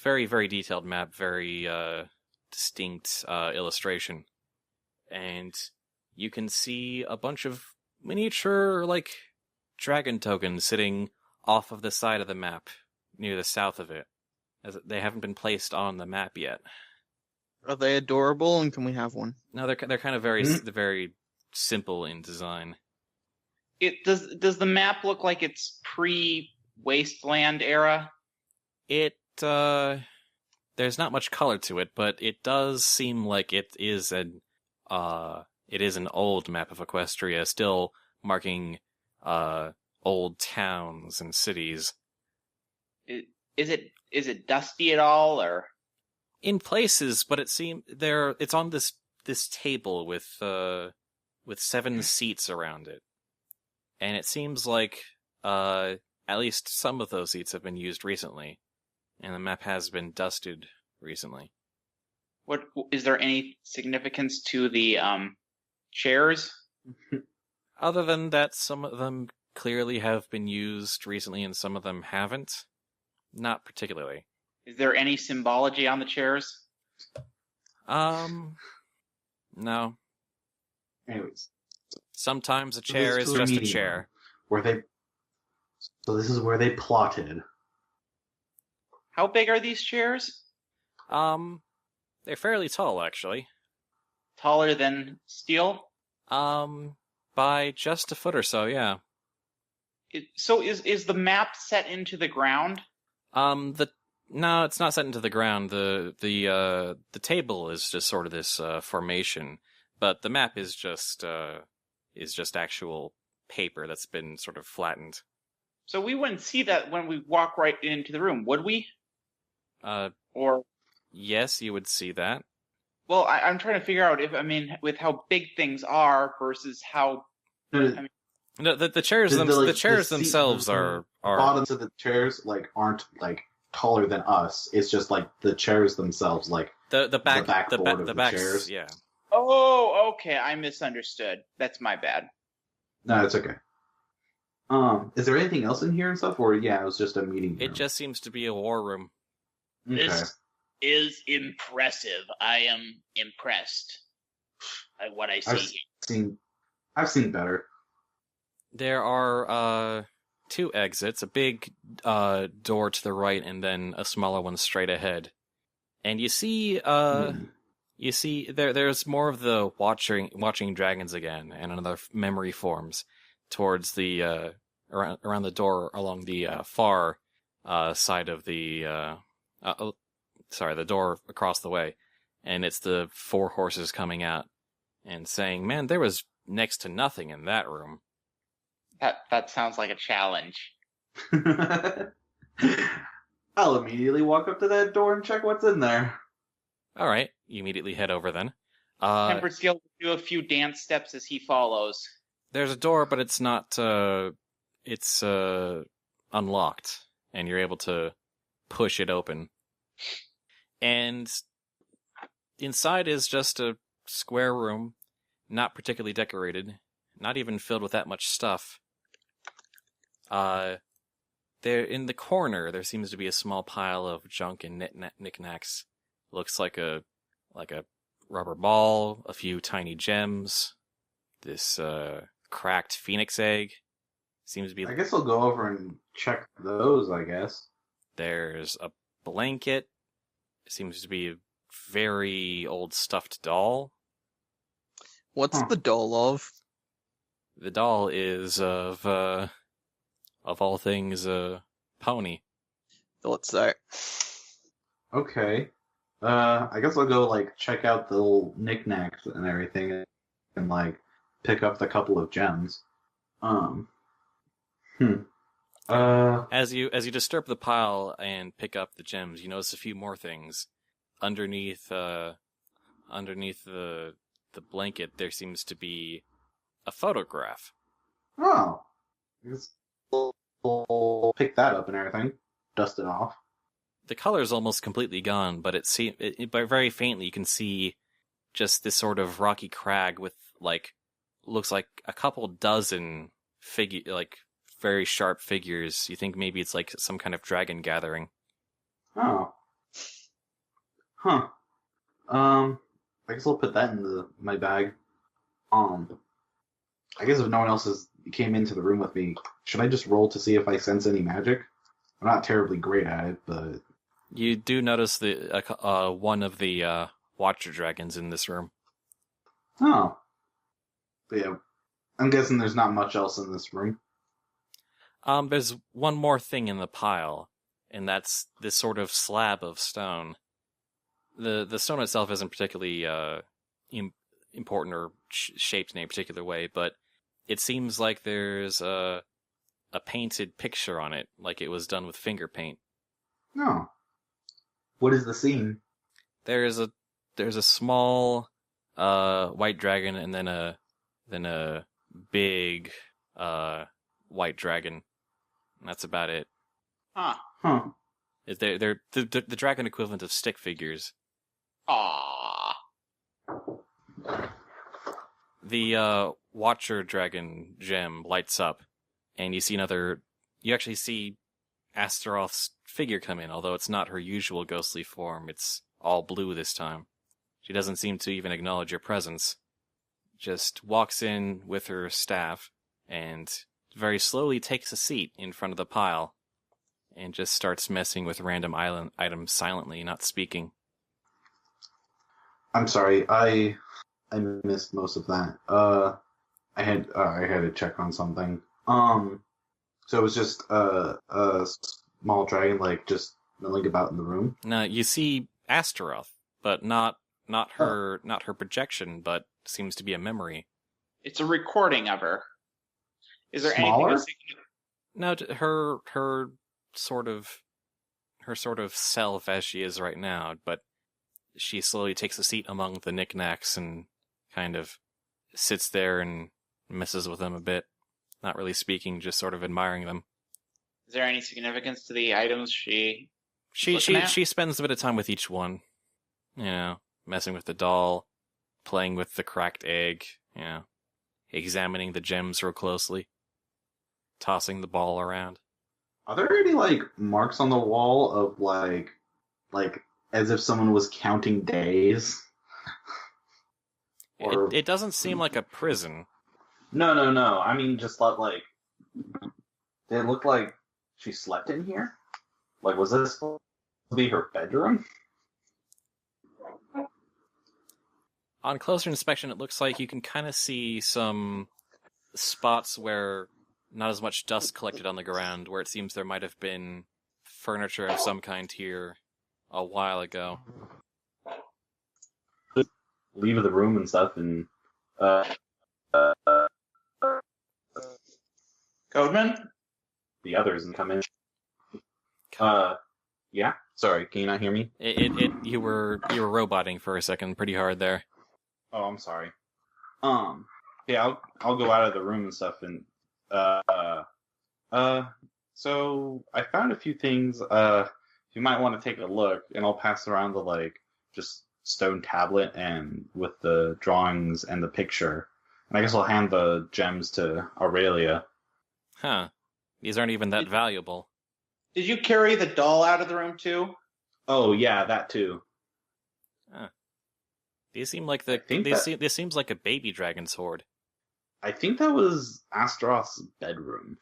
very, very detailed map, very distinct illustration. And you can see a bunch of miniature, dragon tokens sitting off of the side of the map, near the south of it, as they haven't been placed on the map yet. Are they adorable, and can we have one? No, they're kind of very simple in design. Does the map look like it's pre-Wasteland era? It there's not much color to it, but it does seem like it is an old map of Equestria, still marking old towns and cities. Is it dusty at all, or? In places, but it's on this table with 7 seats around it. And it seems like at least some of those seats have been used recently, and the map has been dusted recently. What is there any significance to the chairs? Other than that, some of them clearly have been used recently and some of them haven't. Not particularly. Is there any symbology on the chairs? No. Anyways, Sometimes a chair is just a chair. So this is where they plotted. How big are these chairs? They're fairly tall, actually. Taller than steel? By just a foot or so, yeah. So is the map set into the ground? No, it's not set into the ground. The table is just sort of this formation, but the map is just actual paper that's been sort of flattened. So we wouldn't see that when we walk right into the room, would we? Or yes, you would see that. Well, I'm trying to figure out with how big things are versus how. No, the chairs themselves are bottoms of the chairs aren't taller than us. It's just the chairs themselves, the backboard of the backs, chairs. Yeah. Oh, okay. I misunderstood. That's my bad. No, it's okay. Is there anything else in here and stuff, or it was just a meeting room? It just seems to be a war room. Okay. This is impressive. I am impressed by what I see here. I've seen better. There are 2 exits, a big door to the right and then a smaller one straight ahead. And you see there's more of the watching dragons again, and another memory forms towards the around the door along the far side of the the door across the way, and it's the 4 horses coming out and saying, "Man, there was next to nothing in that room." That sounds like a challenge. I'll immediately walk up to that door and check what's in there. All right, you immediately head over then. Tempered Steel will do a few dance steps as he follows. There's a door, but it's not. It's unlocked, and you're able to push it open. And inside is just a square room, not particularly decorated, not even filled with that much stuff. There in the corner, there seems to be a small pile of junk and knickknacks. Looks like a rubber ball, a few tiny gems, this cracked phoenix egg. Seems to be. I guess I'll go over and check those, I guess. There's a blanket. It seems to be a very old stuffed doll. What's the doll of? The doll is of all things, pony. Thought so. Okay. I guess I'll go, check out the little knickknacks and everything and, pick up the couple of gems. As you disturb the pile and pick up the gems, you notice a few more things. Underneath the blanket, there seems to be a photograph. Oh. I guess I'll pick that up and everything. Dust it off. The color's almost completely gone, but but very faintly you can see just this sort of rocky crag with looks like a couple dozen very sharp figures. You think maybe it's some kind of dragon gathering. Oh. Huh. I guess I'll put that in my bag. I guess if no one else came into the room with me, should I just roll to see if I sense any magic? I'm not terribly great at it, but... You do notice one of the Watcher dragons in this room. Oh. But yeah, I'm guessing there's not much else in this room. There's one more thing in the pile, and that's this sort of slab of stone. The stone itself isn't particularly important or shaped in a particular way, but it seems like there's a painted picture on it, like it was done with finger paint. Oh. What is the scene? There's a small white dragon and then a big white dragon. And that's about it. Huh. They're the dragon equivalent of stick figures. Aww. The Watcher dragon gem lights up, and you actually see Astaroth's figure come in, although it's not her usual ghostly form. It's all blue this time. She doesn't seem to even acknowledge your presence. Just walks in with her staff, and very slowly takes a seat in front of the pile, and just starts messing with random items silently, not speaking. I'm sorry, I missed most of that. I had to check on something. So it was just a small dragon, just milling about in the room. Now you see Astaroth, but not her projection, but seems to be a memory. It's a recording of her. Is there Smaller? anything? No, her sort of self as she is right now, but she slowly takes a seat among the knickknacks and kind of sits there and messes with them a bit. Not really speaking, just sort of admiring them. Is there any significance to the items she spends a bit of time with each one. Messing with the doll, playing with the cracked egg, examining the gems real closely, tossing the ball around. Are there any, marks on the wall of, as if someone was counting days? Or... It doesn't seem like a prison. No. I mean, just it looked like she slept in here. Like, was this supposed to be her bedroom? On closer inspection, it looks like you can kind of see some spots where not as much dust collected on the ground, where it seems there might have been furniture of some kind here a while ago. Leave the room and stuff, and Codeman? the others and come in. Yeah. Sorry, can you not hear me? You were roboting for a second, pretty hard there. Oh, I'm sorry. Yeah, I'll go out of the room and stuff, and so I found a few things. You might want to take a look, and I'll pass around the just stone tablet and with the drawings and the picture. And I guess I'll hand the gems to Aurelia. Huh. These aren't even that valuable. Did you carry the doll out of the room too? Oh yeah, that too. Huh. These seem like this seems like a baby dragon sword. I think that was Astaroth's bedroom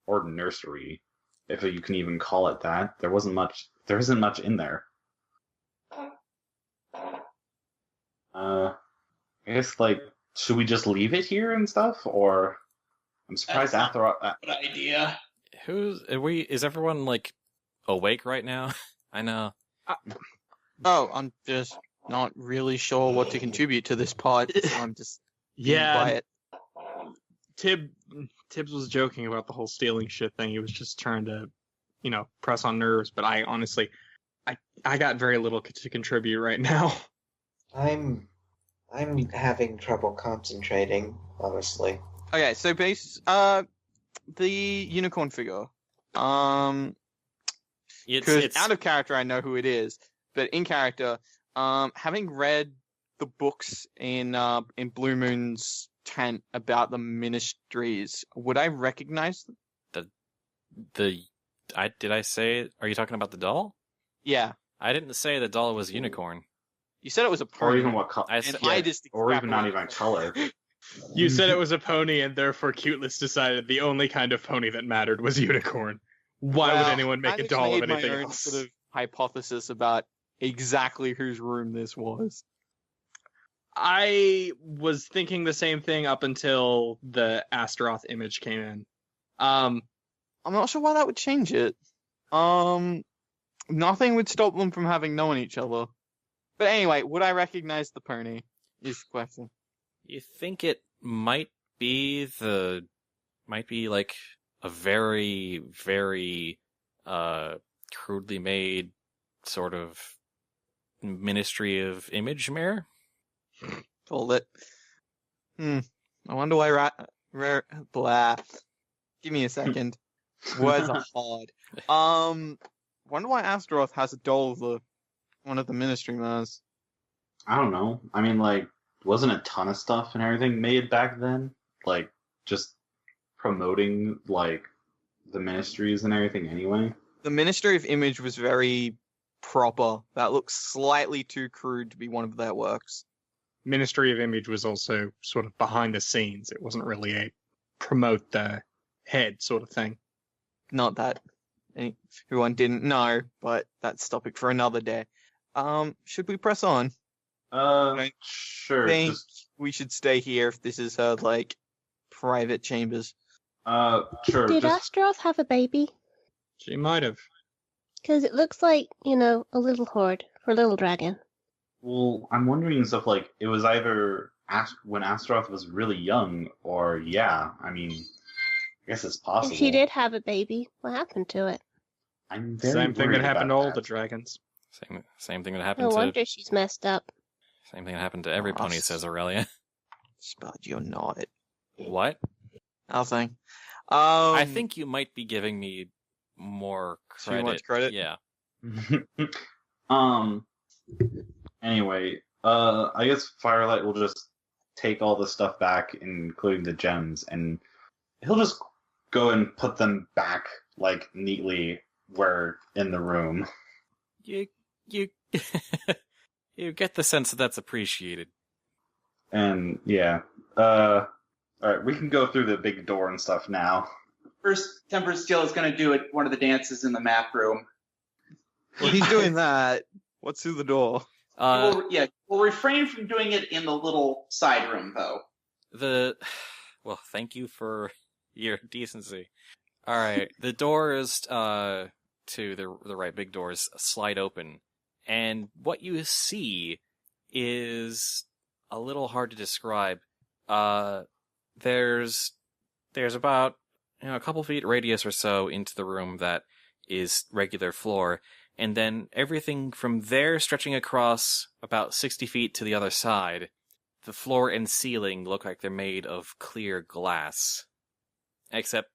or nursery, if you can even call it that. There isn't much in there. I guess should we just leave it here and stuff, or I'm surprised Astaroth. Good idea. Is everyone awake right now? I know. I'm just not really sure what to contribute to this pod. So I'm just being quiet. Tibbs was joking about the whole stealing shit thing. He was just trying to, press on nerves. But I honestly, I got very little to contribute right now. I'm having trouble concentrating, honestly. Okay, so the unicorn figure. Because out of character, I know who it is, but in character, having read the books in Blue Moon's tent about the ministries, would I recognize them? Did I say? Are you talking about the doll? Yeah. I didn't say the doll was unicorn. You said it was a pony. Or even what color? Or even not even color. You said it was a pony, and therefore Cuteless decided the only kind of pony that mattered was unicorn. Why would anyone make a doll of anything my own else? Sort of hypothesis about exactly whose room this was. I was thinking the same thing up until the Astaroth image came in. I'm not sure why that would change it. Nothing would stop them from having known each other. But anyway, would I recognize the pony? Is the question. You think it might be a very, very crudely made sort of Ministry of Image mirror? Hold it. I wonder why blah. Give me a second. Words are hard. Wonder why Astaroth has a doll of one of the ministry mirrors. I don't know. I mean, wasn't a ton of stuff and everything made back then? Just promoting, the ministries and everything anyway? The Ministry of Image was very proper. That looks slightly too crude to be one of their works. Ministry of Image was also sort of behind the scenes. It wasn't really a promote the head sort of thing. Not that everyone didn't know, but that's topic for another day. Should we press on? Sure. I think we should stay here if this is her, private chambers. Sure. Did Astaroth have a baby? She might have. Because it looks like, a little hoard for a little dragon. Well, I'm wondering stuff it was either when Astaroth was really young, or I mean, I guess it's possible. If she did have a baby, what happened to it? I'm very Same thing that worried happened to about all that. the dragons. Same thing that happened No to. wonder she's messed up. Same thing that happened to every pony, says Aurelia. Spud, you're not. What? Nothing. I think you might be giving me more credit. Too much credit? Yeah. Anyway, I guess Firelight will just take all the stuff back, including the gems, and he'll just go and put them back, neatly where in the room. You you get the sense that that's appreciated. And, yeah. Alright, we can go through the big door and stuff now. First, Tempered Steel is going to do one of the dances in the map room. Well, he's doing that. What's through the door? We'll refrain from doing it in the little side room, though. Well, thank you for your decency. All right, the doors to the right, big doors, slide open, and what you see is a little hard to describe. There's about a couple feet radius or so into the room that is regular floor, and then everything from there stretching across about 60 feet to the other side. The floor and ceiling look like they're made of clear glass. Except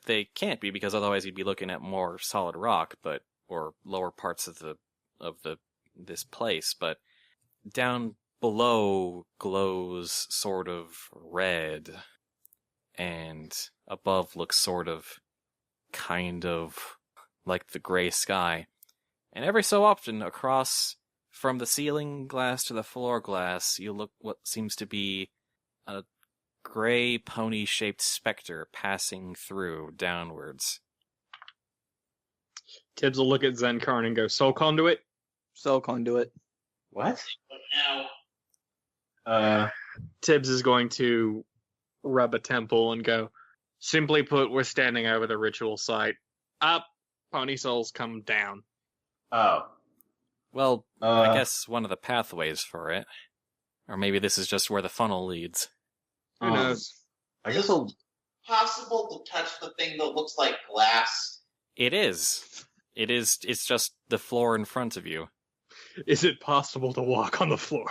they can't be, because otherwise you'd be looking at more solid rock, or lower parts of this place. But down below glows sort of red, and above looks sort of, kind of like the gray sky. And every so often, across from the ceiling glass to the floor glass, you look what seems to be a gray pony-shaped specter passing through downwards. Tibbs will look at Zenkarn and go, Soul Conduit? Soul Conduit. What? Now, Tibbs is going to rub a temple and go, simply put, we're standing over the ritual site. Up, pony souls come down. Oh. Well, I guess one of the pathways for it. Or maybe this is just where the funnel leads. Who knows? I guess I'll... Possible to touch the thing that looks like glass? It is. It's just the floor in front of you. Is it possible to walk on the floor?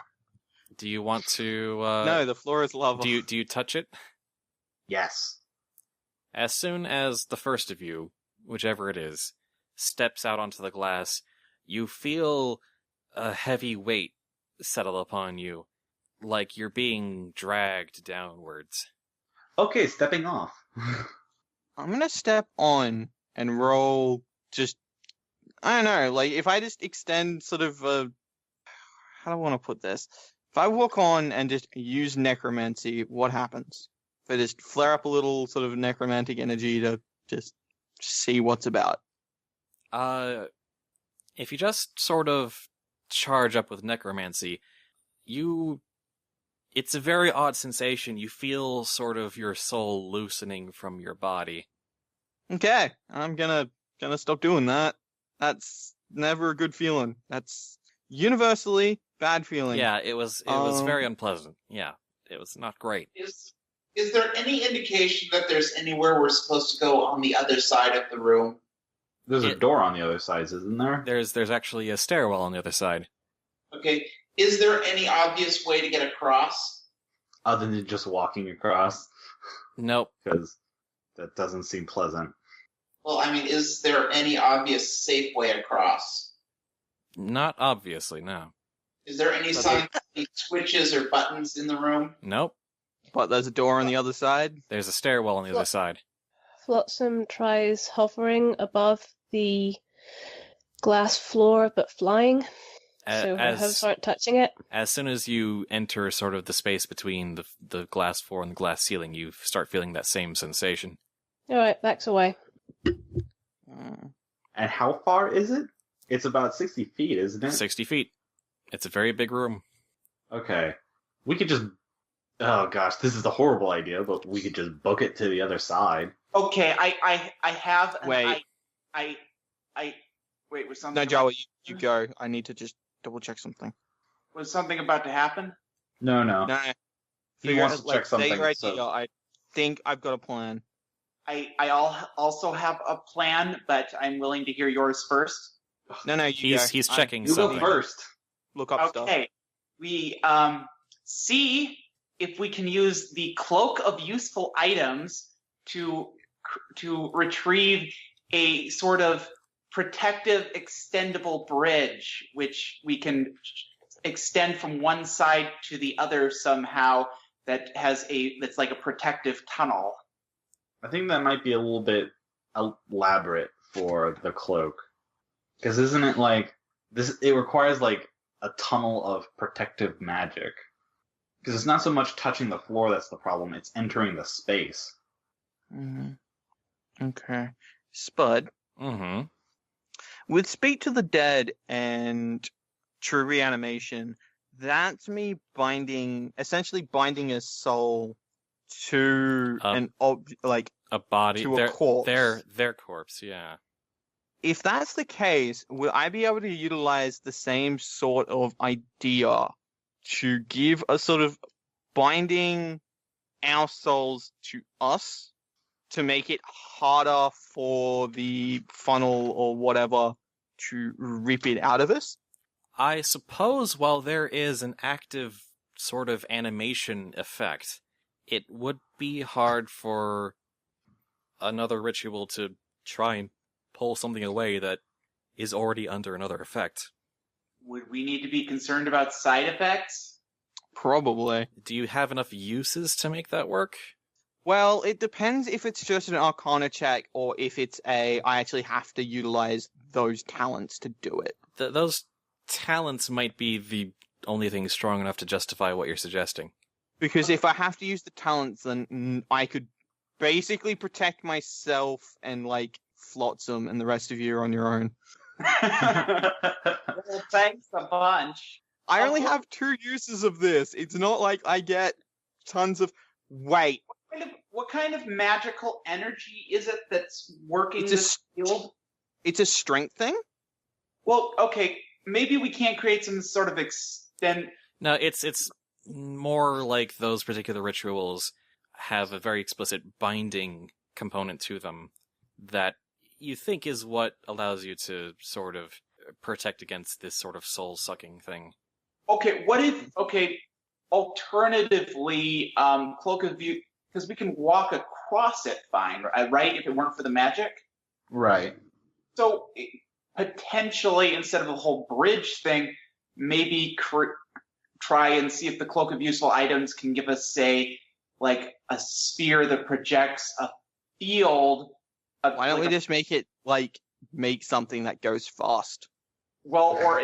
Do you want to... No, the floor is lava. Do you touch it? Yes. As soon as the first of you, whichever it is, steps out onto the glass, you feel a heavy weight settle upon you, like you're being dragged downwards. Okay, stepping off. I'm gonna step on and roll just... I don't know, like, if I just extend sort of a... How do I want to put this? If I walk on and just use necromancy, what happens? If I just flare up a little sort of necromantic energy to just see what's about. If you just sort of charge up with necromancy, it's a very odd sensation. You feel sort of your soul loosening from your body. Okay, I'm gonna stop doing that. That's never a good feeling. That's universally bad feeling. Yeah, it was very unpleasant. Yeah, it was not great. Is there any indication that there's anywhere we're supposed to go on the other side of the room? There's a door on the other side, isn't there? There's actually a stairwell on the other side. Okay. Is there any obvious way to get across? Other than just walking across? Nope. Because that doesn't seem pleasant. Well, I mean, is there any obvious safe way across? Not obviously, no. Is there any sign of any switches or buttons in the room? Nope. But there's a door on the other side? There's a stairwell on the other side. Flotsam tries hovering above the glass floor, but flying. So her hooves aren't touching it. As soon as you enter sort of the space between the glass floor and the glass ceiling, you start feeling that same sensation. Alright, backs away. And how far is it? It's about 60 feet, isn't it? 60 feet. It's a very big room. Okay. We could just... Oh gosh, this is a horrible idea, but we could just book it to the other side. Okay, I have... Wait. Wait, was something... No, Jawa, you go. I need to just double check something. Was something about to happen? No. No. He wants to check something. Right So... here, I think I've got a plan. I also have a plan, but I'm willing to hear yours first. No, you go. He's checking You something. go first. Look up stuff. Okay. We see if we can use the cloak of useful items to retrieve a sort of protective extendable bridge, which we can extend from one side to the other somehow. That's like a protective tunnel. I think that might be a little bit elaborate for the cloak. Because isn't it like this? It requires like a tunnel of protective magic. Because it's not so much touching the floor that's the problem; it's entering the space. Mm-hmm. Okay. Spud. Mm-hmm. With Speak to the Dead and True Reanimation, that's me essentially binding a soul to a body, to a corpse. Their corpse, yeah. If that's the case, will I be able to utilize the same sort of idea to give a sort of binding our souls to us to make it harder for the funnel or whatever to rip it out of us? I suppose while there is an active sort of animation effect, it would be hard for another ritual to try and pull something away that is already under another effect. Would we need to be concerned about side effects? Probably. Do you have enough uses to make that work? Well, it depends if it's just an Arcana check or if it's I actually have to utilize those talents to do it. Those talents might be the only thing strong enough to justify what you're suggesting. Because if I have to use the talents, then I could basically protect myself and, Flotsam and the rest of you are on your own. Well, thanks a bunch. I only have 2 uses of this. It's not like I get tons of... Wait. What kind of magical energy is it that's working this field? It's a strength thing? Well, okay, maybe we can't create some sort of extend... No, it's more like those particular rituals have a very explicit binding component to them that you think is what allows you to sort of protect against this sort of soul-sucking thing. Okay, alternatively, Cloak of View, because we can walk across it fine, right, if it weren't for the magic? Right. So, potentially, instead of a whole bridge thing, maybe try and see if the Cloak of Useful Items can give us, say, a sphere that projects a field. Why don't we just make it, make something that goes fast? Well, or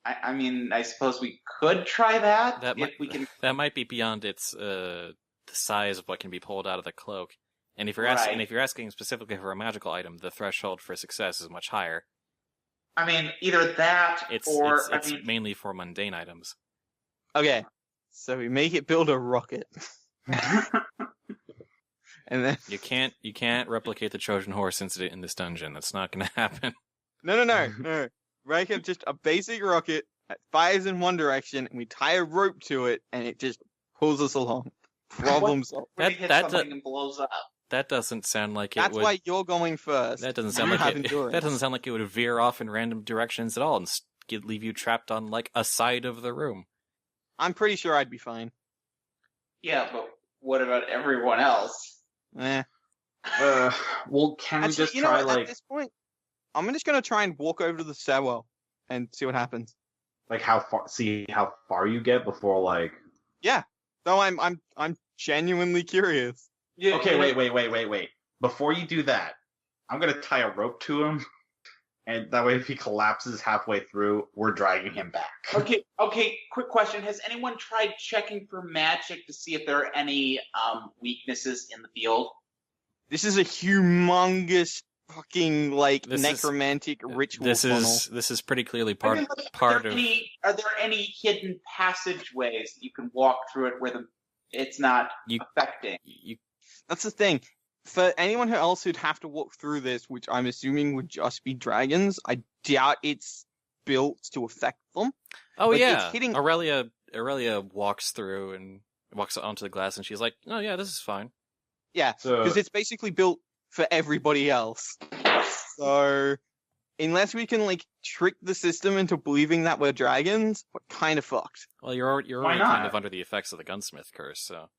I mean, I suppose we could try that. That might be beyond its the size of what can be pulled out of the cloak. And if you're asking specifically for a magical item, the threshold for success is much higher. I mean, either that it's mainly for mundane items. Okay, so we make it build a rocket, and then you can't replicate the Trojan horse incident in this dungeon. That's not going to happen. No. Make it just a basic rocket that fires in one direction, and we tie a rope to it, and it just pulls us along. Problem solved. And blows up. That doesn't sound like it would... That's why you're going first. That doesn't sound like it would veer off in random directions at all and leave you trapped on, a side of the room. I'm pretty sure I'd be fine. Yeah, but what about everyone else? Eh. Well, can we just try, At this point, I'm just going to try and walk over to the stairwell and see what happens. See how far you get before, Yeah. No, I'm genuinely curious. Yeah, okay, wait. Before you do that, I'm going to tie a rope to him, and that way if he collapses halfway through, we're dragging him back. Okay, quick question. Has anyone tried checking for magic to see if there are any weaknesses in the field? This is a humongous fucking, necromantic ritual funnel. This is pretty clearly part of... Are there any hidden passageways that you can walk through it where it's not affecting? That's the thing. For anyone else who'd have to walk through this, which I'm assuming would just be dragons, I doubt it's built to affect them. Oh, yeah. Aurelia walks through and walks onto the glass, and she's like, oh, yeah, this is fine. Yeah, because it's basically built for everybody else. So, unless we can, trick the system into believing that we're dragons, we're kind of fucked. Well, you're already kind of under the effects of the gunsmith curse, so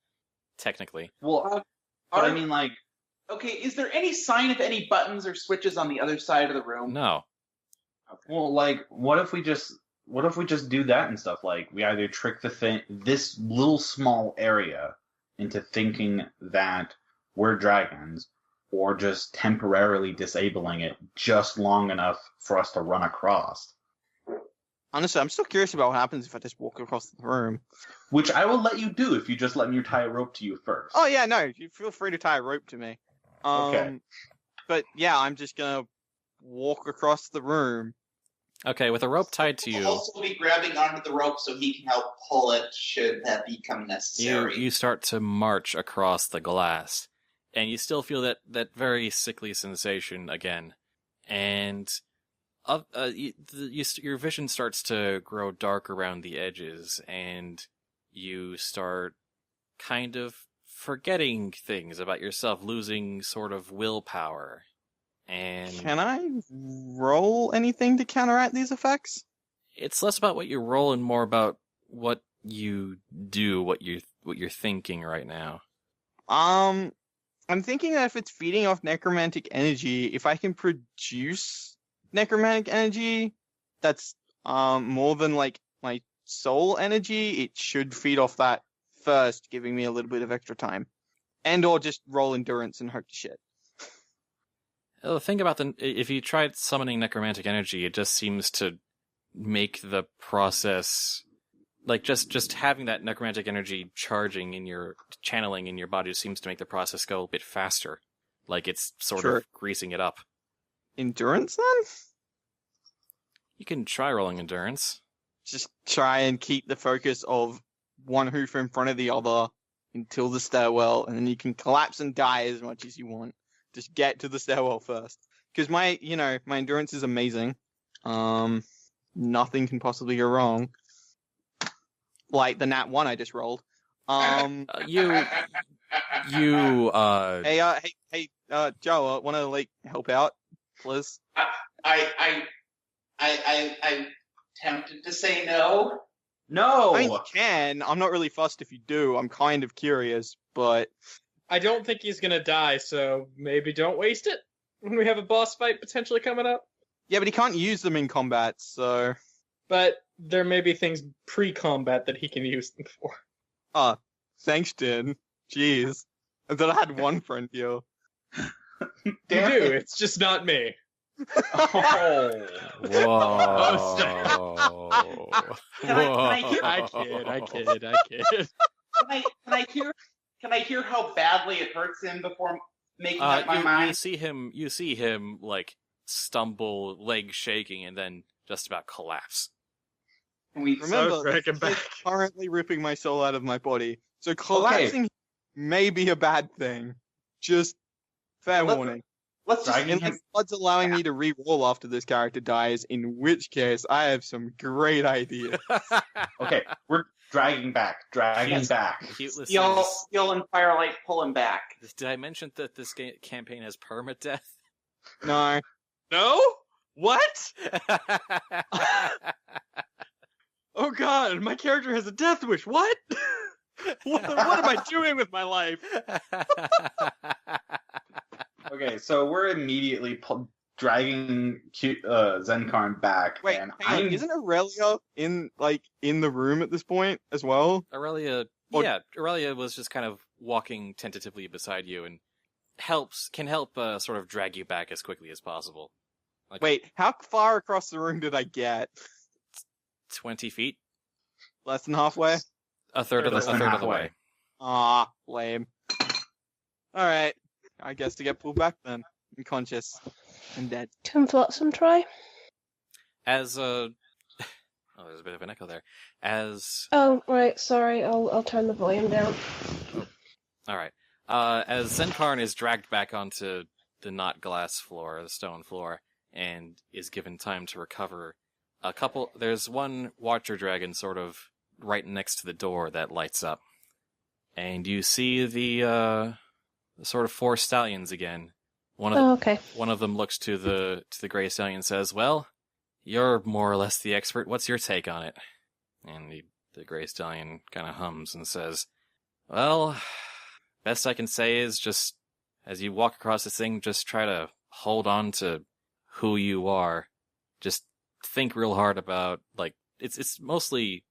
technically. Well, but I mean, Okay, is there any sign of any buttons or switches on the other side of the room? No. Okay. Well, what if we just do that and stuff? We either trick this little small area into thinking that we're dragons, or just temporarily disabling it just long enough for us to run across. Honestly, I'm still curious about what happens if I just walk across the room. Which I will let you do if you just let me tie a rope to you first. Oh, yeah, no. You feel free to tie a rope to me. Okay. But yeah, I'm just gonna walk across the room. Okay, with a rope tied to We'll you, also be grabbing onto the rope so he can help pull it should that become necessary. you start to march across the glass, and you still feel that very sickly sensation again, and your vision starts to grow dark around the edges, and you start kind of forgetting things about yourself, losing sort of willpower. And Can I roll anything to counteract these effects? it's less about what you roll and more about what you do, what you're thinking right now. I'm thinking that if it's feeding off necromantic energy, if I can produce necromantic energy that's more than like my soul energy, it should feed off that first, giving me a little bit of extra time. And or just roll endurance and hope to shit. The thing about if you tried summoning necromantic energy, it just seems to make the process, like just having that necromantic energy charging channeling in your body seems to make the process go a bit faster. Like it's sort of greasing it up. Endurance then? You can try rolling endurance. Just try and keep the focus of one hoof in front of the other until the stairwell, and then you can collapse and die as much as you want. Just get to the stairwell first. Because my endurance is amazing. Nothing can possibly go wrong. Like the nat 1 I just rolled. Hey, Joe, wanna like help out, please? I'm tempted to say no. No! I mean, you can. I'm not really fussed if you do. I'm kind of curious, but... I don't think he's gonna die, so maybe don't waste it when we have a boss fight potentially coming up. Yeah, but he can't use them in combat, so... But there may be things pre-combat that he can use them for. Thanks, Din. Jeez. I thought I had one friend here. You do, it's just not me. Oh. Whoa. I kid. Can I hear how badly it hurts him before making up my mind? You see him like stumble, legs shaking, and then just about collapse. Remember, I'm currently ripping my soul out of my body, so collapsing may be a bad thing. Just fair warning. Let's just unless Bud's allowing me to re-roll after this character dies, in which case I have some great ideas. Okay, we're dragging back. Steel and Firelight pull him back. Did I mention that this campaign has permadeath? No. No? What? Oh god, my character has a death wish. What? What am I doing with my life? Okay, so we're immediately dragging Zenkarn back. Wait, and hang on, isn't Aurelia in the room at this point as well? Aurelia was just kind of walking tentatively beside you and can help sort of drag you back as quickly as possible. Like, wait, how far across the room did I get? 20 feet? Less than halfway? A third of the way. Ah, lame. Alright, I guess to get pulled back then. I'm conscious and dead. Can Flotsam try? As there's a bit of an echo there. Oh, right, sorry, I'll turn the volume down. Alright. As Zenkarn is dragged back onto the not glass floor, the stone floor, and is given time to recover, there's one Watcher Dragon sort of right next to the door that lights up. And you see the sort of 4 stallions again. One of them looks to the Grey Stallion and says, "Well, you're more or less the expert. What's your take on it?" And the Grey Stallion kind of hums and says, "Well, best I can say is just, as you walk across this thing, just try to hold on to who you are. Just think real hard about, like, it's mostly,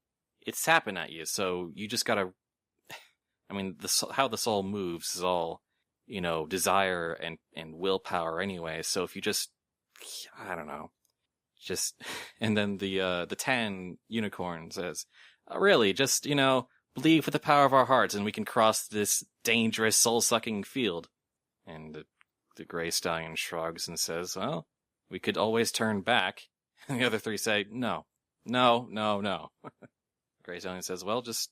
it's tapping at you, so you just gotta, I mean, how the soul moves is all, desire and willpower anyway, so if you just, I don't know, just," and then the tan unicorn says, "Really, just, believe with the power of our hearts and we can cross this dangerous soul-sucking field." And the The Grey Stallion shrugs and says, well, we could always turn back. And the other three say, no. Grey Stallion says, well, just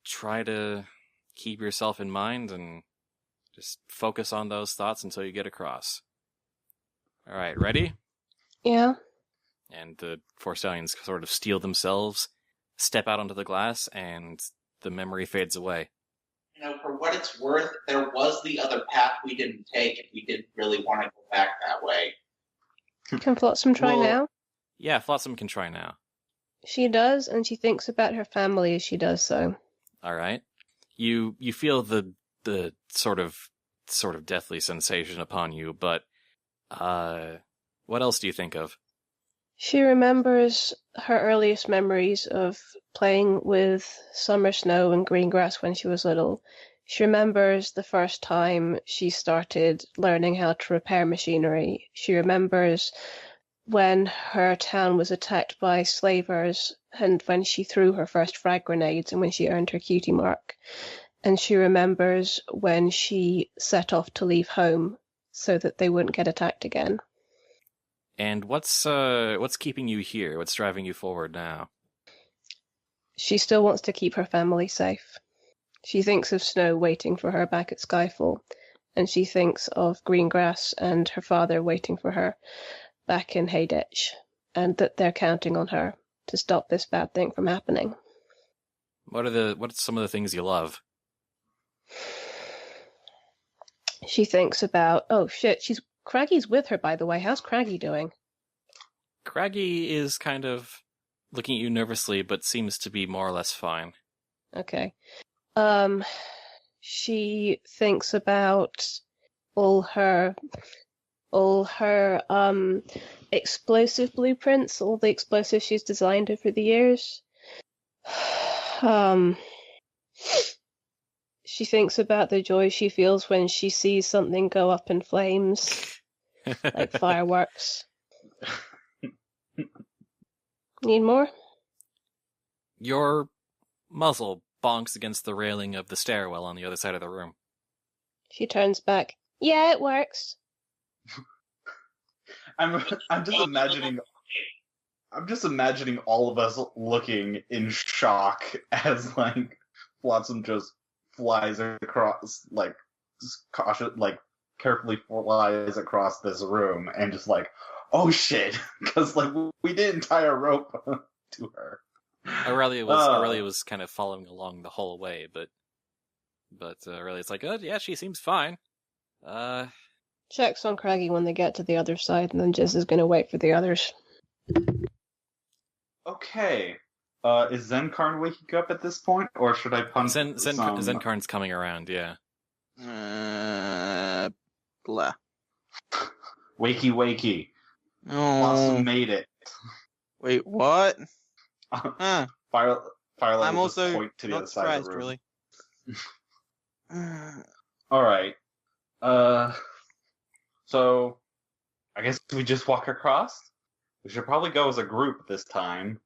try to keep yourself in mind and just focus on those thoughts until you get across. All right, ready? Yeah. And the 4 stallions sort of steel themselves, step out onto the glass, and the memory fades away. For what it's worth, there was the other path we didn't take if we didn't really want to go back that way. Can Flotsam try now? Yeah, Flotsam can try now. She does, and she thinks about her family as she does so. All right. You feel the sort of deathly sensation upon you, but what else do you think of? She remembers her earliest memories of playing with summer snow and green grass when she was little. She remembers the first time she started learning how to repair machinery. She remembers when her town was attacked by slavers and when she threw her first frag grenades and when she earned her cutie mark. And she remembers when she set off to leave home so that they wouldn't get attacked again. And what's keeping you here? What's driving you forward now? She still wants to keep her family safe. She thinks of Snow waiting for her back at Skyfall, and she thinks of green grass and her father waiting for her back in Hayditch, and that they're counting on her to stop this bad thing from happening. What's some of the things you love? She thinks about, oh shit, Craggy's with her, by the way. How's Craggy doing? Craggy is kind of looking at you nervously, but seems to be more or less fine. Okay. She thinks about all her explosive blueprints, all the explosives she's designed over the years. She thinks about the joy she feels when she sees something go up in flames. Like fireworks. Need more? Your muzzle bonks against the railing of the stairwell on the other side of the room. She turns back. Yeah, it works. I'm just imagining all of us looking in shock as like Flotsam just flies across, like just cautious, like carefully flies across this room and just like, oh shit, because like we didn't tie a rope to her. Aurelia was kind of following along the whole way, but Aurelia's like, oh yeah, she seems fine. Checks on Craggy when they get to the other side, and then Jizz is going to wait for the others. Okay. Is Zenkarn waking up at this point, or should I punch Zenkarn's coming around, yeah. Blah. Wakey. Oh. Blossom made it. Wait, what? Firelight I'm will also just point to the not other side of surprised, the room. really. Alright. So, I guess we just walk across? We should probably go as a group this time.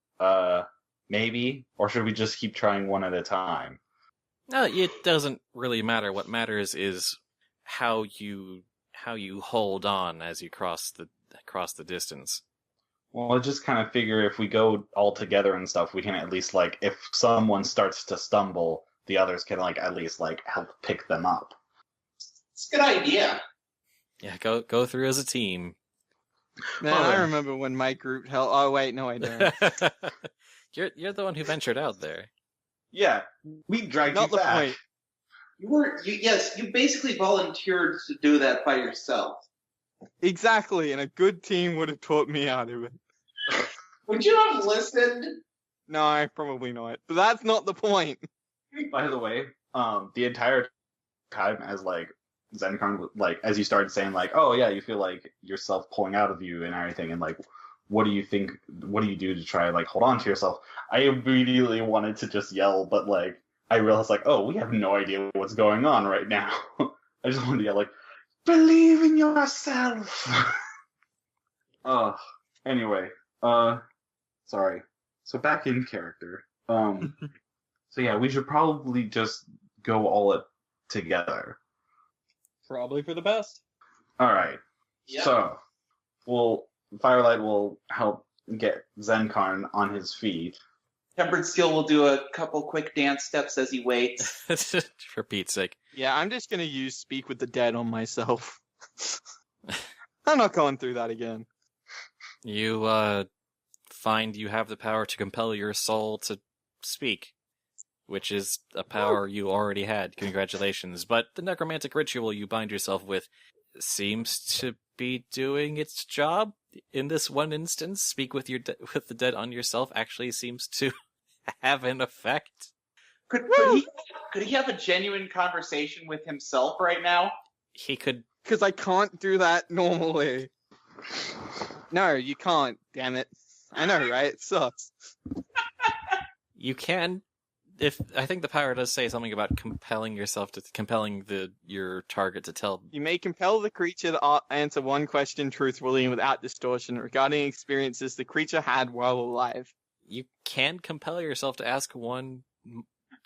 Maybe? Or should we just keep trying one at a time? No, it doesn't really matter. What matters is how you hold on as you cross the distance. Well, I just kind of figure if we go all together and stuff, we can at least, like, if someone starts to stumble, the others can, like, at least, like, help pick them up. It's a good idea. Yeah, go through as a team. Man, I remember when my group helped. Oh wait, no, I don't. You're the one who ventured out there. Yeah, we dragged Not you the back. point. You basically volunteered to do that by yourself. Exactly, and a good team would have taught me out of it. Would you have listened? No, probably not. But that's not the point. By the way, the entire time as like Zenkarn, like as you started saying like, oh yeah, you feel like yourself pulling out of you and everything, and like, what do you think? What do you do to try like hold on to yourself? I immediately wanted to just yell, but like I realized like, oh, we have no idea what's going on right now. I just wanted to yell like, believe in yourself. Anyway, sorry. So back in character. So yeah, we should probably just go all together. Probably for the best. All right. Yep. So, Firelight will help get Zenkarn on his feet. Tempered Steel will do a couple quick dance steps as he waits. For Pete's sake. Yeah, I'm just gonna use Speak with the Dead on myself. I'm not going through that again. You, find you have the power to compel your soul to speak, which is a power you already had. Congratulations. But the necromantic ritual you bind yourself with seems to be doing its job. In this one instance, Speak with with the Dead on yourself actually seems to have an effect. Could he have a genuine conversation with himself right now? He could. Because I can't do that normally. No, you can't, damn it. I know, right? It sucks. You can. I think the power does say something about compelling your target to tell. You may compel the creature to answer one question truthfully and without distortion regarding experiences the creature had while alive. You can compel yourself to ask one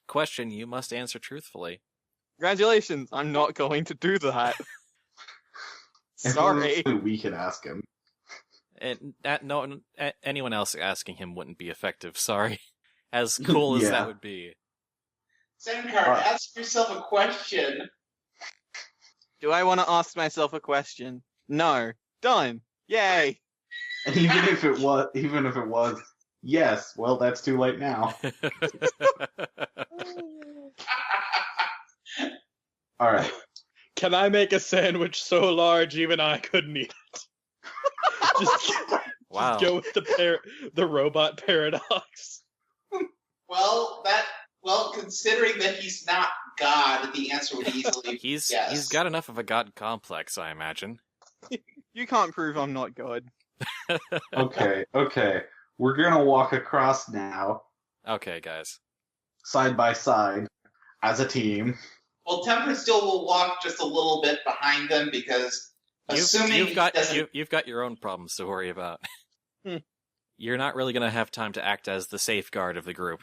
question you must answer truthfully. Congratulations, I'm not going to do that. Sorry. If only we could ask him. And anyone else asking him wouldn't be effective, sorry. As cool as that would be. Zenkar, ask yourself a question. Do I want to ask myself a question? No. Done. Yay. And even if it was, yes, well, that's too late now. All right. Can I make a sandwich so large even I couldn't eat it? Wow. Just go with the robot paradox. Well, considering that he's not God, the answer would easily be yes. He's got enough of a god complex, I imagine. You can't prove I'm not God. Okay. We're gonna walk across now, Okay, guys. side by side, as a team. Well, Temper still will walk just a little bit behind them because assuming you've got he doesn't... you've got your own problems to worry about. You're not really going to have time to act as the safeguard of the group.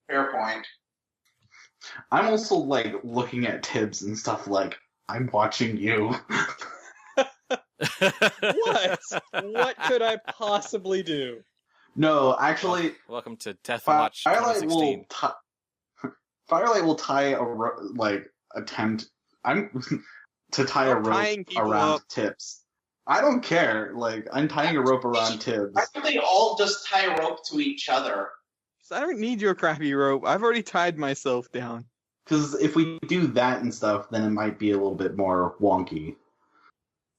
Fair point. I'm also, like, looking at Tibbs and stuff like, I'm watching you. What? What could I possibly do? No, actually... Welcome to Death Watch 2016. Firelight will tie a attempt... to tie a rope around Tibbs. I don't care. Like, I'm tying a rope around Tibbs. Why don't they all just tie a rope to each other? I don't need your crappy rope. I've already tied myself down. Because if we do that and stuff, then it might be a little bit more wonky.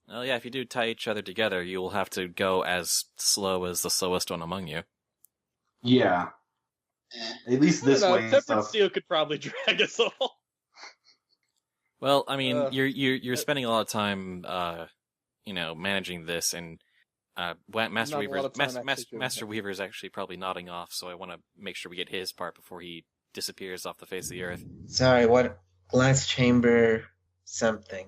Well, yeah, if you do tie each other together, you will have to go as slow as the slowest one among you. Yeah. At least this way and Tempered stuff. Steel could probably drag us all. Well, I mean, you're spending a lot of time, managing this, and Master Weaver is actually probably nodding off, so I want to make sure we get his part before he disappears off the face of the earth. Sorry, what? Glass chamber something.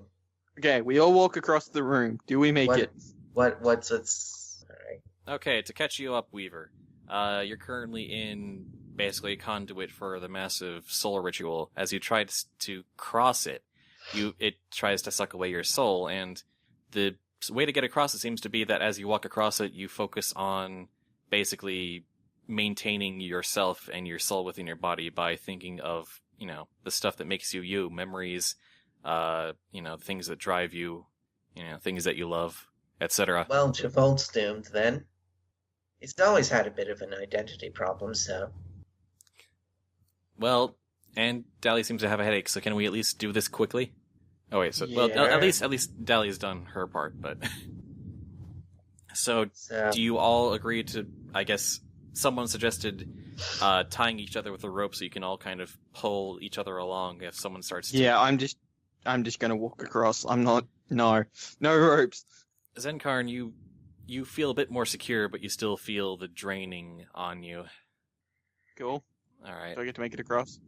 Okay, we all walk across the room. Do we make it? What's alright. Okay, to catch you up, Weaver. You're currently in basically a conduit for the massive soul ritual. As you try to cross it, it tries to suck away your soul, and the way to get across it seems to be that as you walk across it, you focus on basically maintaining yourself and your soul within your body by thinking of, the stuff that makes you you, memories, things that drive you, things that you love, etc. Well, Javolt's doomed then. He's always had a bit of an identity problem, so... Well, and Dally seems to have a headache, so can we at least do this quickly? Oh wait, so Yeah. well, at least Dally's done her part, but so do you all agree to? I guess someone suggested tying each other with a rope so you can all kind of pull each other along if someone starts. Yeah, I'm just gonna walk across. I'm not. No ropes. Zenkarn, you feel a bit more secure, but you still feel the draining on you. Cool. All right. Do I get to make it across?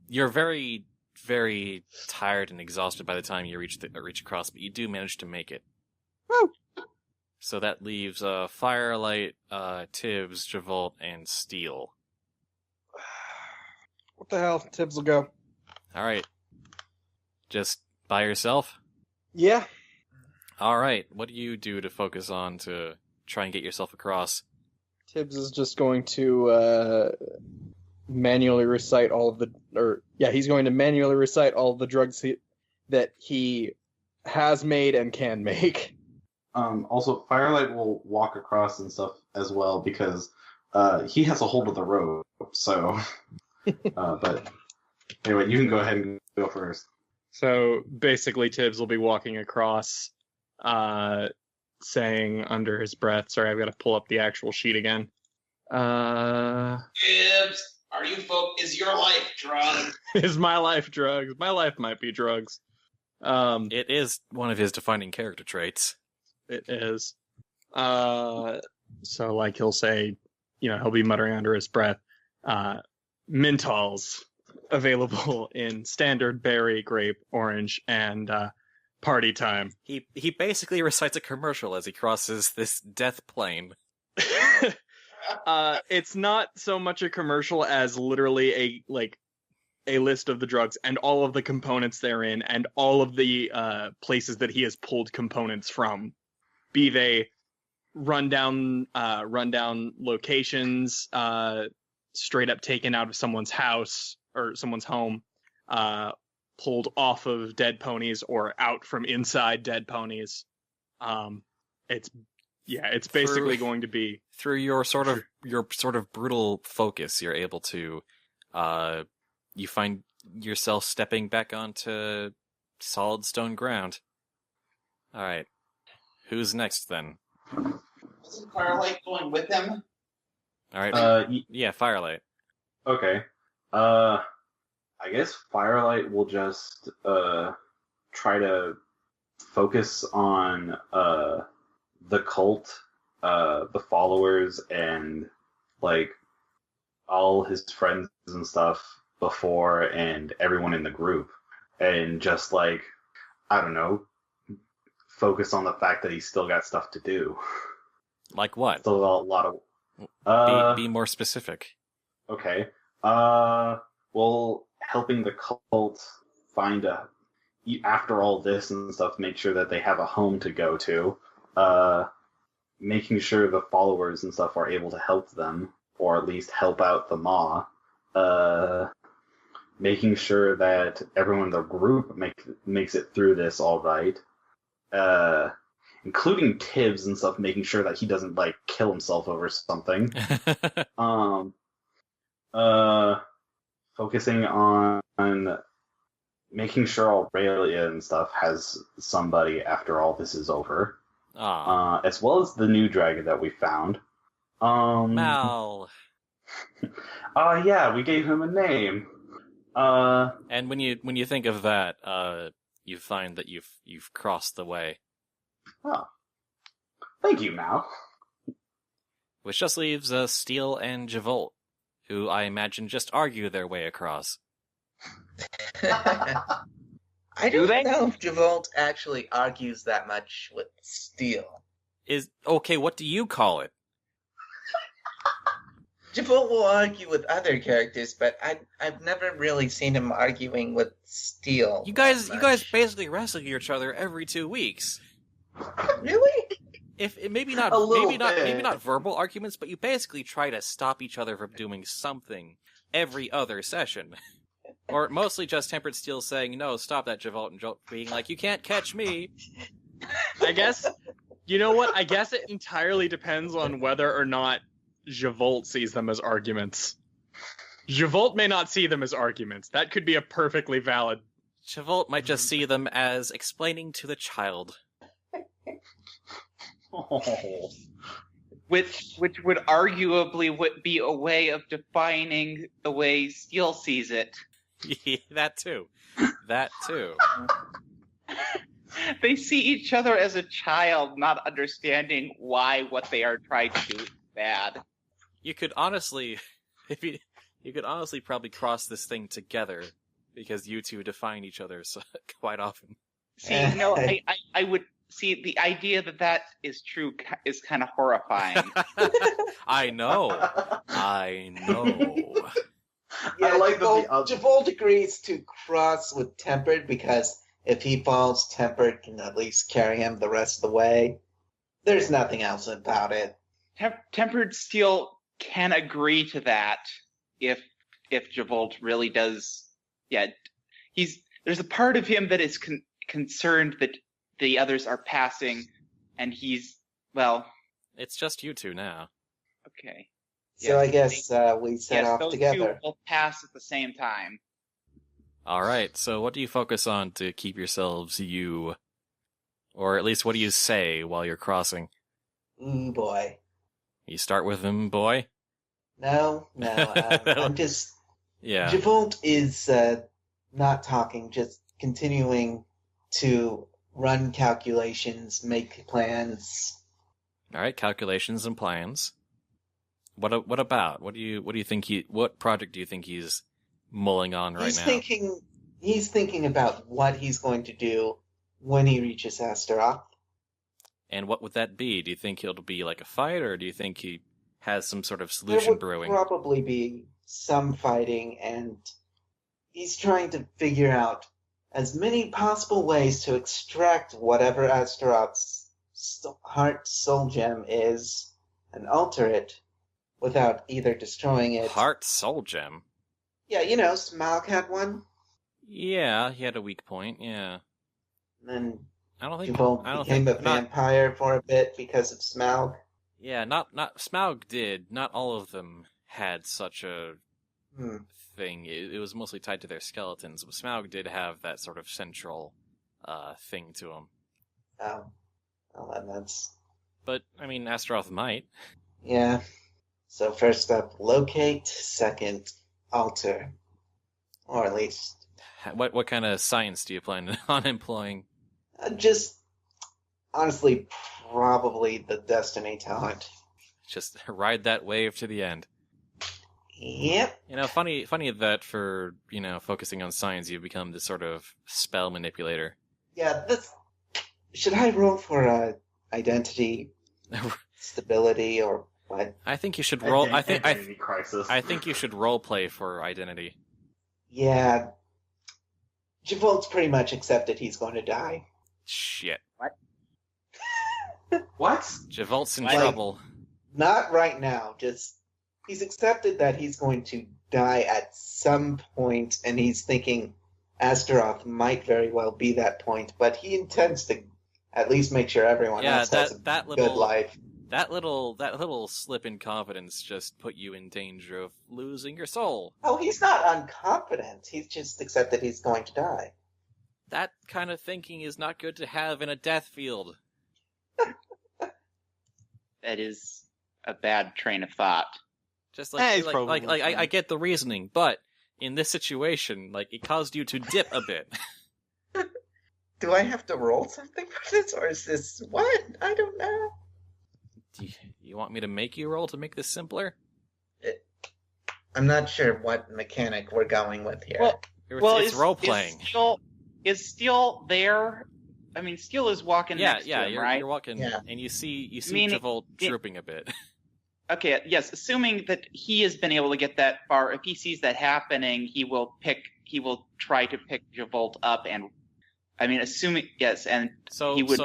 You're very, very tired and exhausted by the time you reach across, but you do manage to make it. Woo! So that leaves Firelight, Tibbs, Javolt, and Steel. What the hell? Tibbs will go. All right. Just By yourself? Yeah. All right. What do you do to focus on to try and get yourself across? Tibbs is just going to manually recite all of the, he's going to manually recite all of the drugs that he has made and can make. Also, Firelight will walk across and stuff as well because he has a hold of the rope. So, but anyway, you can go ahead and go first. So basically, Tibbs will be walking across, saying under his breath, sorry, I've got to pull up the actual sheet again. Gibbs, is your life drugs? Is my life drugs? My life might be drugs. It is one of his defining character traits. It is. So like he'll say, he'll be muttering under his breath, Mentols available in standard berry, grape, orange, and party time. He basically recites a commercial as he crosses this death plane. It's not so much a commercial as literally a list of the drugs and all of the components therein and all of the places that he has pulled components from, be they rundown locations, straight up taken out of someone's house or someone's home, pulled off of dead ponies or out from inside dead ponies. It's basically going to be through your sort of brutal focus. You're able to, you find yourself stepping back onto solid stone ground. All right, who's next then? Isn't Firelight going with him? All right, yeah, Firelight. Okay. I guess Firelight will just try to focus on the cult, the followers, and like all his friends and stuff before, and everyone in the group, and just like, I don't know, focus on the fact that he's still got stuff to do. Like what? Still got a lot of. Be more specific. Okay. Well, helping the cult find after all this and stuff, make sure that they have a home to go to. Making sure the followers and stuff are able to help them, or at least help out the Maw. Making sure that everyone in the group makes it through this all right. Including Tibbs and stuff, making sure that he doesn't like kill himself over something. Focusing on making sure Aurelia and stuff has somebody after all this is over. As well as the new dragon that we found. Mal. Yeah, we gave him a name. And when you think of that, you find that you've crossed the way. Oh. Thank you, Mal. Which just leaves Steel and Javolt, who I imagine just argue their way across. I don't know if Javolt actually argues that much with Steel. Okay, what do you call it? Javolt will argue with other characters, but I've never really seen him arguing with Steel. You guys basically wrestle each other every 2 weeks. Really? If maybe not verbal arguments, but you basically try to stop each other from doing something every other session. Or mostly just Tempered Steel saying, no, stop that, Javolt, and Jolt being like, you can't catch me. I guess, you know what? I guess it entirely depends on whether or not Javolt sees them as arguments. Javolt may not see them as arguments. That could be a perfectly valid... Javolt might just see them as explaining to the child. Oh. Which would arguably be a way of defining the way Steel sees it. Yeah, that too. They see each other as a child, not understanding why what they are trying to do is bad. You could honestly probably cross this thing together, because you two define each other so, quite often. See, no, I would see the idea that is true is kind of horrifying. I know. Yeah, Javolt agrees to cross with Tempered because if he falls, Tempered can at least carry him the rest of the way. There's nothing else about it. Tempered Steel can agree to that if Javolt really does. Yeah, there's a part of him that is concerned that the others are passing, and it's just you two now. Okay. So I guess we set off those together. two will pass at the same time. All right. So what do you focus on to keep yourselves you, or at least what do you say while you're crossing? Boy. You start with him, boy. No. I'm just. Yeah. Javolt is not talking, just continuing to run calculations, make plans. All right, calculations and plans. What about? What do you think what project do you think he's mulling on right now? He's thinking about what he's going to do when he reaches Astaroth. And what would that be? Do you think it'll be like a fight, or do you think he has some sort of solution brewing? There would probably be some fighting, and he's trying to figure out as many possible ways to extract whatever Astaroth's heart soul gem is and alter it without either destroying it. Heart soul gem? Yeah, Smaug had one. Yeah, he had a weak point, yeah. And then Javolt became a vampire for a bit because of Smaug. Yeah, not Smaug did. Not all of them had such a thing. It was mostly tied to their skeletons, but Smaug did have that sort of central thing to him. Oh. Well, then that's... But, I mean, Astaroth might. Yeah. So first up, locate. Second, alter. Or at least... What kind of science do you plan on employing? Just, honestly, probably the Destiny talent. Just ride that wave to the end. Yep. Funny that for, focusing on science, you've become this sort of spell manipulator. Yeah, should I roll for identity, stability, or what? I think you should roll. Identity crisis. I think you should role play for identity. Yeah. Javolt's pretty much accepted he's going to die. Shit. What? Javolt's in trouble. Not right now. Just he's accepted that he's going to die at some point, and he's thinking Astaroth might very well be that point. But he intends to at least make sure everyone else has a good life. That little slip in confidence just put you in danger of losing your soul. Oh, he's not unconfident. He's just accepted he's going to die. That kind of thinking is not good to have in a death field. That is a bad train of thought. Just I get the reasoning, but in this situation, it caused you to dip a bit. Do I have to roll something for this, or is this what? I don't know. Do you want me to make you roll to make this simpler? I'm not sure what mechanic we're going with here. It's role playing. Is Steel there? I mean, Steel is walking next to him, right? You're walking, and you see Javolt drooping a bit. Okay, yes. Assuming that he has been able to get that far, if he sees that happening, he will try to pick Javolt up, and I mean, assuming yes, and so he would.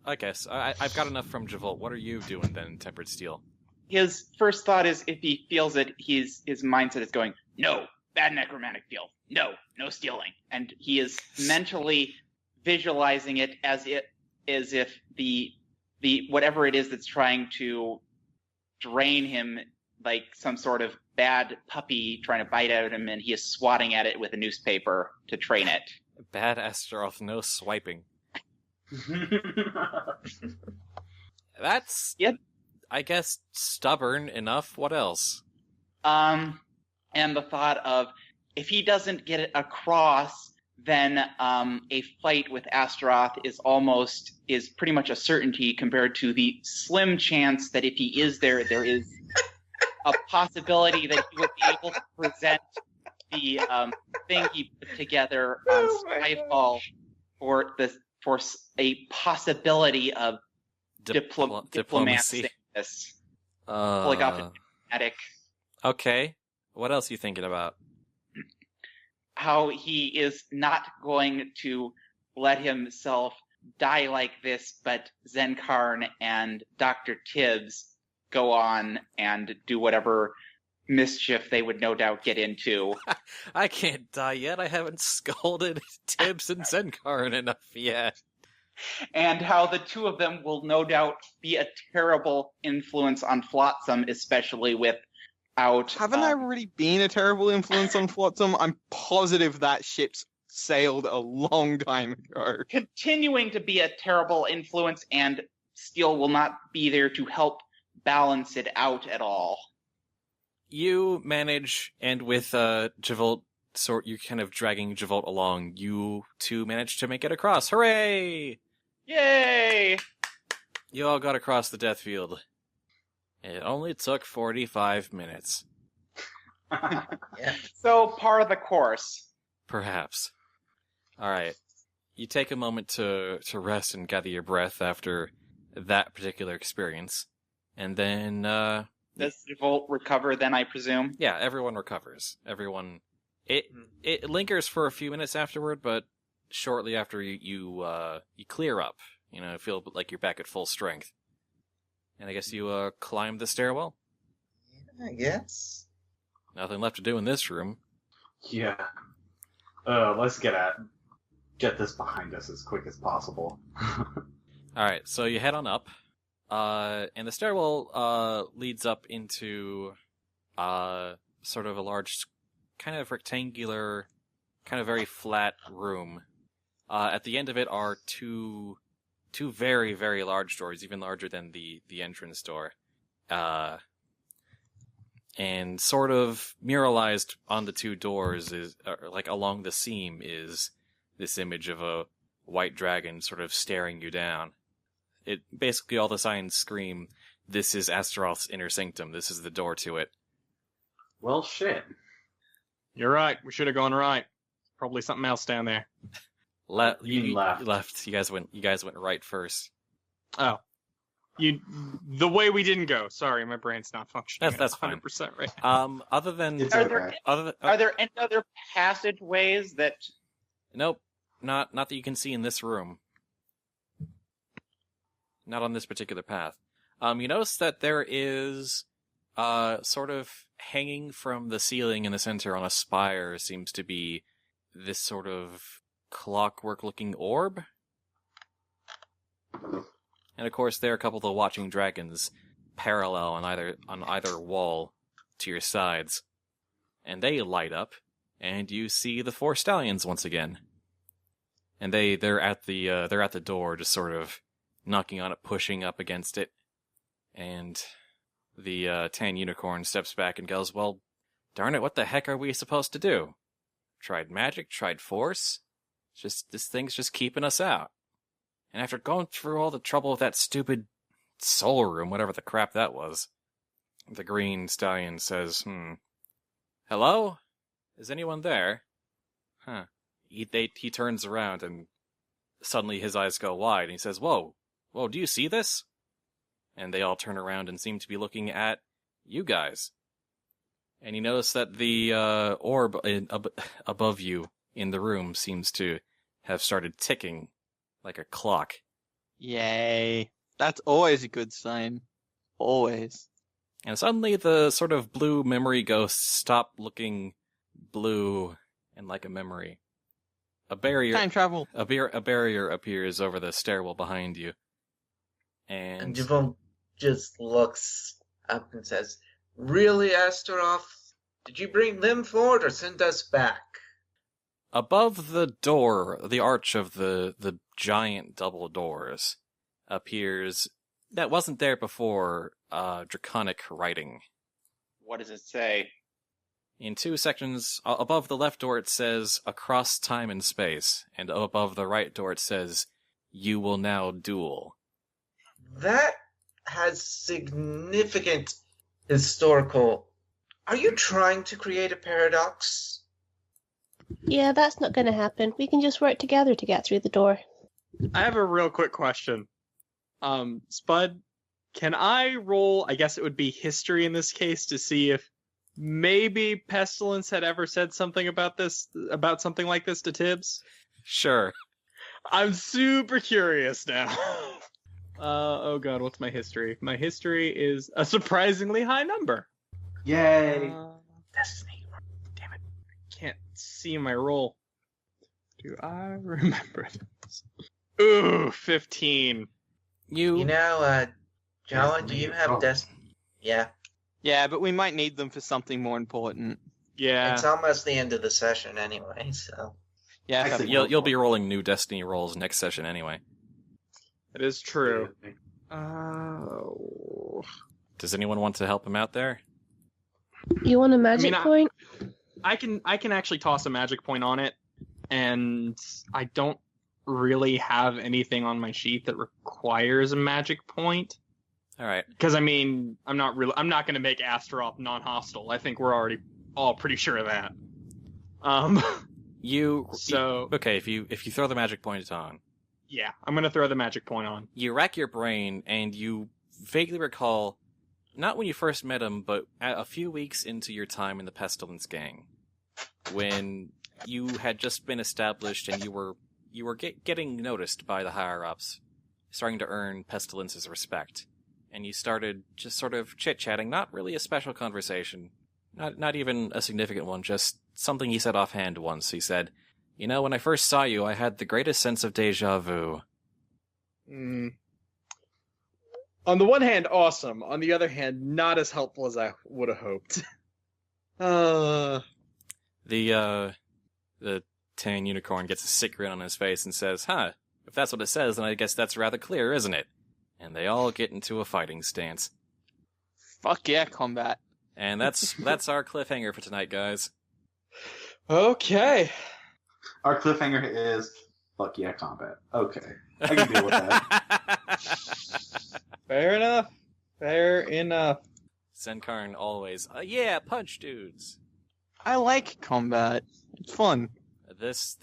I guess I've got enough from Javolt. What are you doing then, Tempered Steel? His first thought is if he feels it, his mindset is going, no, bad necromantic field, no stealing, and he is mentally visualizing it as if the whatever it is that's trying to drain him, like some sort of bad puppy trying to bite at him, and he is swatting at it with a newspaper to train it. Bad Astaroth, no swiping. That's, I guess, stubborn enough. What else? And the thought of, if he doesn't get it across, then a fight with Astaroth is pretty much a certainty compared to the slim chance that if he is there is a possibility that he would be able to present the thing he put together on Skyfall for a possibility of diplomacy. Pulling off a diplomatic. Okay. What else are you thinking about? how he is not going to let himself die like this, but Zenkarn and Dr. Tibbs go on and do whatever mischief they would no doubt get into. I can't die yet. I haven't scolded Tibbs and Zenkarn enough yet. And how the two of them will no doubt be a terrible influence on Flotsam, especially without... Haven't I already been a terrible influence on Flotsam? I'm positive that ship's sailed a long time ago. Continuing to be a terrible influence, and Steel will not be there to help balance it out at all. You manage, and with Javolt, you're kind of dragging Javolt along, you two manage to make it across. Hooray! Yay! You all got across the death field. It only took 45 minutes. Yeah. So, par of the course. Perhaps. Alright. You take a moment to rest and gather your breath after that particular experience. And then, Does Javolt recover then, I presume? yeah, everyone recovers. Everyone... It lingers for a few minutes afterward, but shortly after you clear up. You know, feel like you're back at full strength. And I guess you climb the stairwell? I guess. Nothing left to do in this room. Yeah. Let's get this behind us as quick as possible. Alright, so you head on up. And the stairwell leads up into sort of a large, kind of rectangular, kind of very flat room. At the end of it are two very, very large doors, even larger than the entrance door. And sort of muralized on the two doors is, like along the seam, is this image of a white dragon sort of staring you down. It basically, all the signs scream, this is Astaroth's inner sanctum. This is the door to it. Well, shit. You're right. We should have gone right. Probably something else down there. You left. Left. You guys went right first. Oh. The way we didn't go. Sorry, my brain's not functioning. That's fine. 100% right. Other than It's okay. Are there any other passageways that... Nope. Not that you can see in this room. Not on this particular path. You notice that there is sort of hanging from the ceiling in the center on a spire seems to be this sort of clockwork-looking orb. And of course, there are a couple of the watching dragons parallel on either wall to your sides, and they light up, and you see the four stallions once again. And they're at the door, just sort of knocking on it, pushing up against it, and the tan unicorn steps back and goes, "Well, darn it, what the heck are we supposed to do? Tried magic, tried force. Just this thing's just keeping us out. And after going through all the trouble with that stupid soul room, whatever the crap that was," the green stallion says, "Hello? Is anyone there?" Huh. He turns around and suddenly his eyes go wide and he says, Whoa, do you see this?" And they all turn around and seem to be looking at you guys. And you notice that the orb above you in the room seems to have started ticking like a clock. Yay. That's always a good sign. Always. And suddenly the sort of blue memory ghosts stop looking blue and like a memory. A barrier. Time travel. A barrier appears over the stairwell behind you. And Javon just looks up and says, "Really, Astaroth? Did you bring them forward or send us back?" Above the door, the arch of the giant double doors, appears, that wasn't there before, draconic writing. What does it say? In two sections, above the left door it says, "Across time and space," and above the right door it says, "You will now duel." That has significant historical... Are you trying to create a paradox? Yeah, that's not going to happen. We can just work together to get through the door. I have a real quick question. Spud, can I roll, I guess it would be history in this case, to see if maybe Pestilence had ever said something about something like this to Tibbs? Sure. I'm super curious now. Oh god, what's my history? My history is a surprisingly high number. Yay! Destiny. Damn it. I can't see my roll. Do I remember this? Ooh, 15. You know, John, do you have Yeah. Yeah, but we might need them for something more important. Yeah. It's almost the end of the session anyway, so. Yeah, Actually, You'll be rolling new Destiny rolls next session anyway. That is true. Does anyone want to help him out there? You want a magic point? I can actually toss a magic point on it, and I don't really have anything on my sheet that requires a magic point. All right. Because I'm not going to make Astaroth non-hostile. I think we're already all pretty sure of that. Okay, if you throw the magic point on. Yeah, I'm going to throw the magic point on. You rack your brain and you vaguely recall, not when you first met him, but a few weeks into your time in the Pestilence gang, when you had just been established and you were getting noticed by the higher-ups, starting to earn Pestilence's respect. And you started just sort of chit-chatting, not really a special conversation, not even a significant one, just something he said offhand once. He said, "You know, when I first saw you, I had the greatest sense of déjà vu." On the one hand, awesome. On the other hand, not as helpful as I would have hoped. The tan unicorn gets a sick grin on his face and says, "Huh, if that's what it says, then I guess that's rather clear, isn't it?" And they all get into a fighting stance. Fuck yeah, combat. And that's our cliffhanger for tonight, guys. Okay. Our cliffhanger is fuck yeah combat. Okay. I can deal with that. Fair enough. Fair enough. Zenkarn always, yeah, punch dudes. I like combat. It's fun. This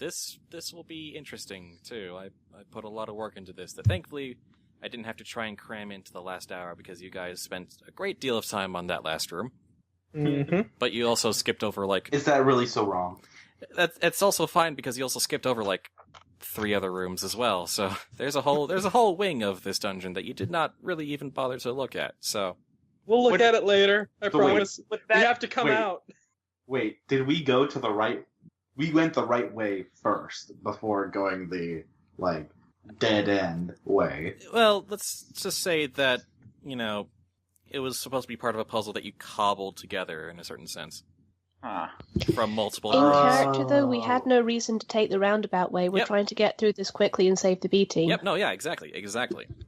will be interesting too. I put a lot of work into this. That thankfully I didn't have to try and cram into the last hour because you guys spent a great deal of time on that last room. Mm-hmm. But you also skipped over Is that really so wrong? It's also fine because you also skipped over 3 other rooms as well. So there's a whole wing of this dungeon that you did not really even bother to look at. So we'll look at it later. I promise. With We that, have to come out. Wait, did we go to the right? We went the right way first before going the dead end way. well, let's just say that it was supposed to be part of a puzzle that you cobbled together in a certain sense from multiple. In character, though, we had no reason to take the roundabout way. We're trying to get through this quickly and save the B team. Yep. No. Yeah. Exactly.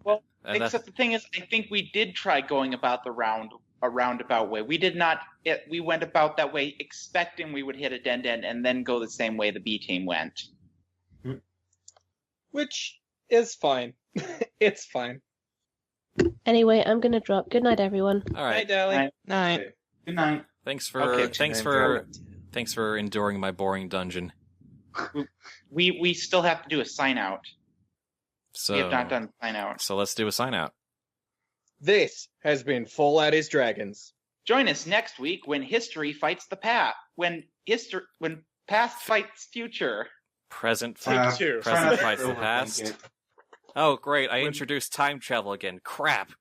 Well, And except the thing is, I think we did try going about a roundabout way. We did not. We went about that way expecting we would hit a dead end and then go the same way the B team went. Which is fine. It's fine. Anyway, I'm gonna drop. Good night, everyone. All right. Night, darling. Night. Okay. Good night. Thanks for Okay, thanks for enduring my boring dungeon. We still have to do a sign out. So We have not done sign out. So let's do a sign out. This has been Full at His Dragons. Join us next week when history fights the past. When past fights future. Present Take two. Present fights the past. Oh, great! I introduced time travel again. Crap.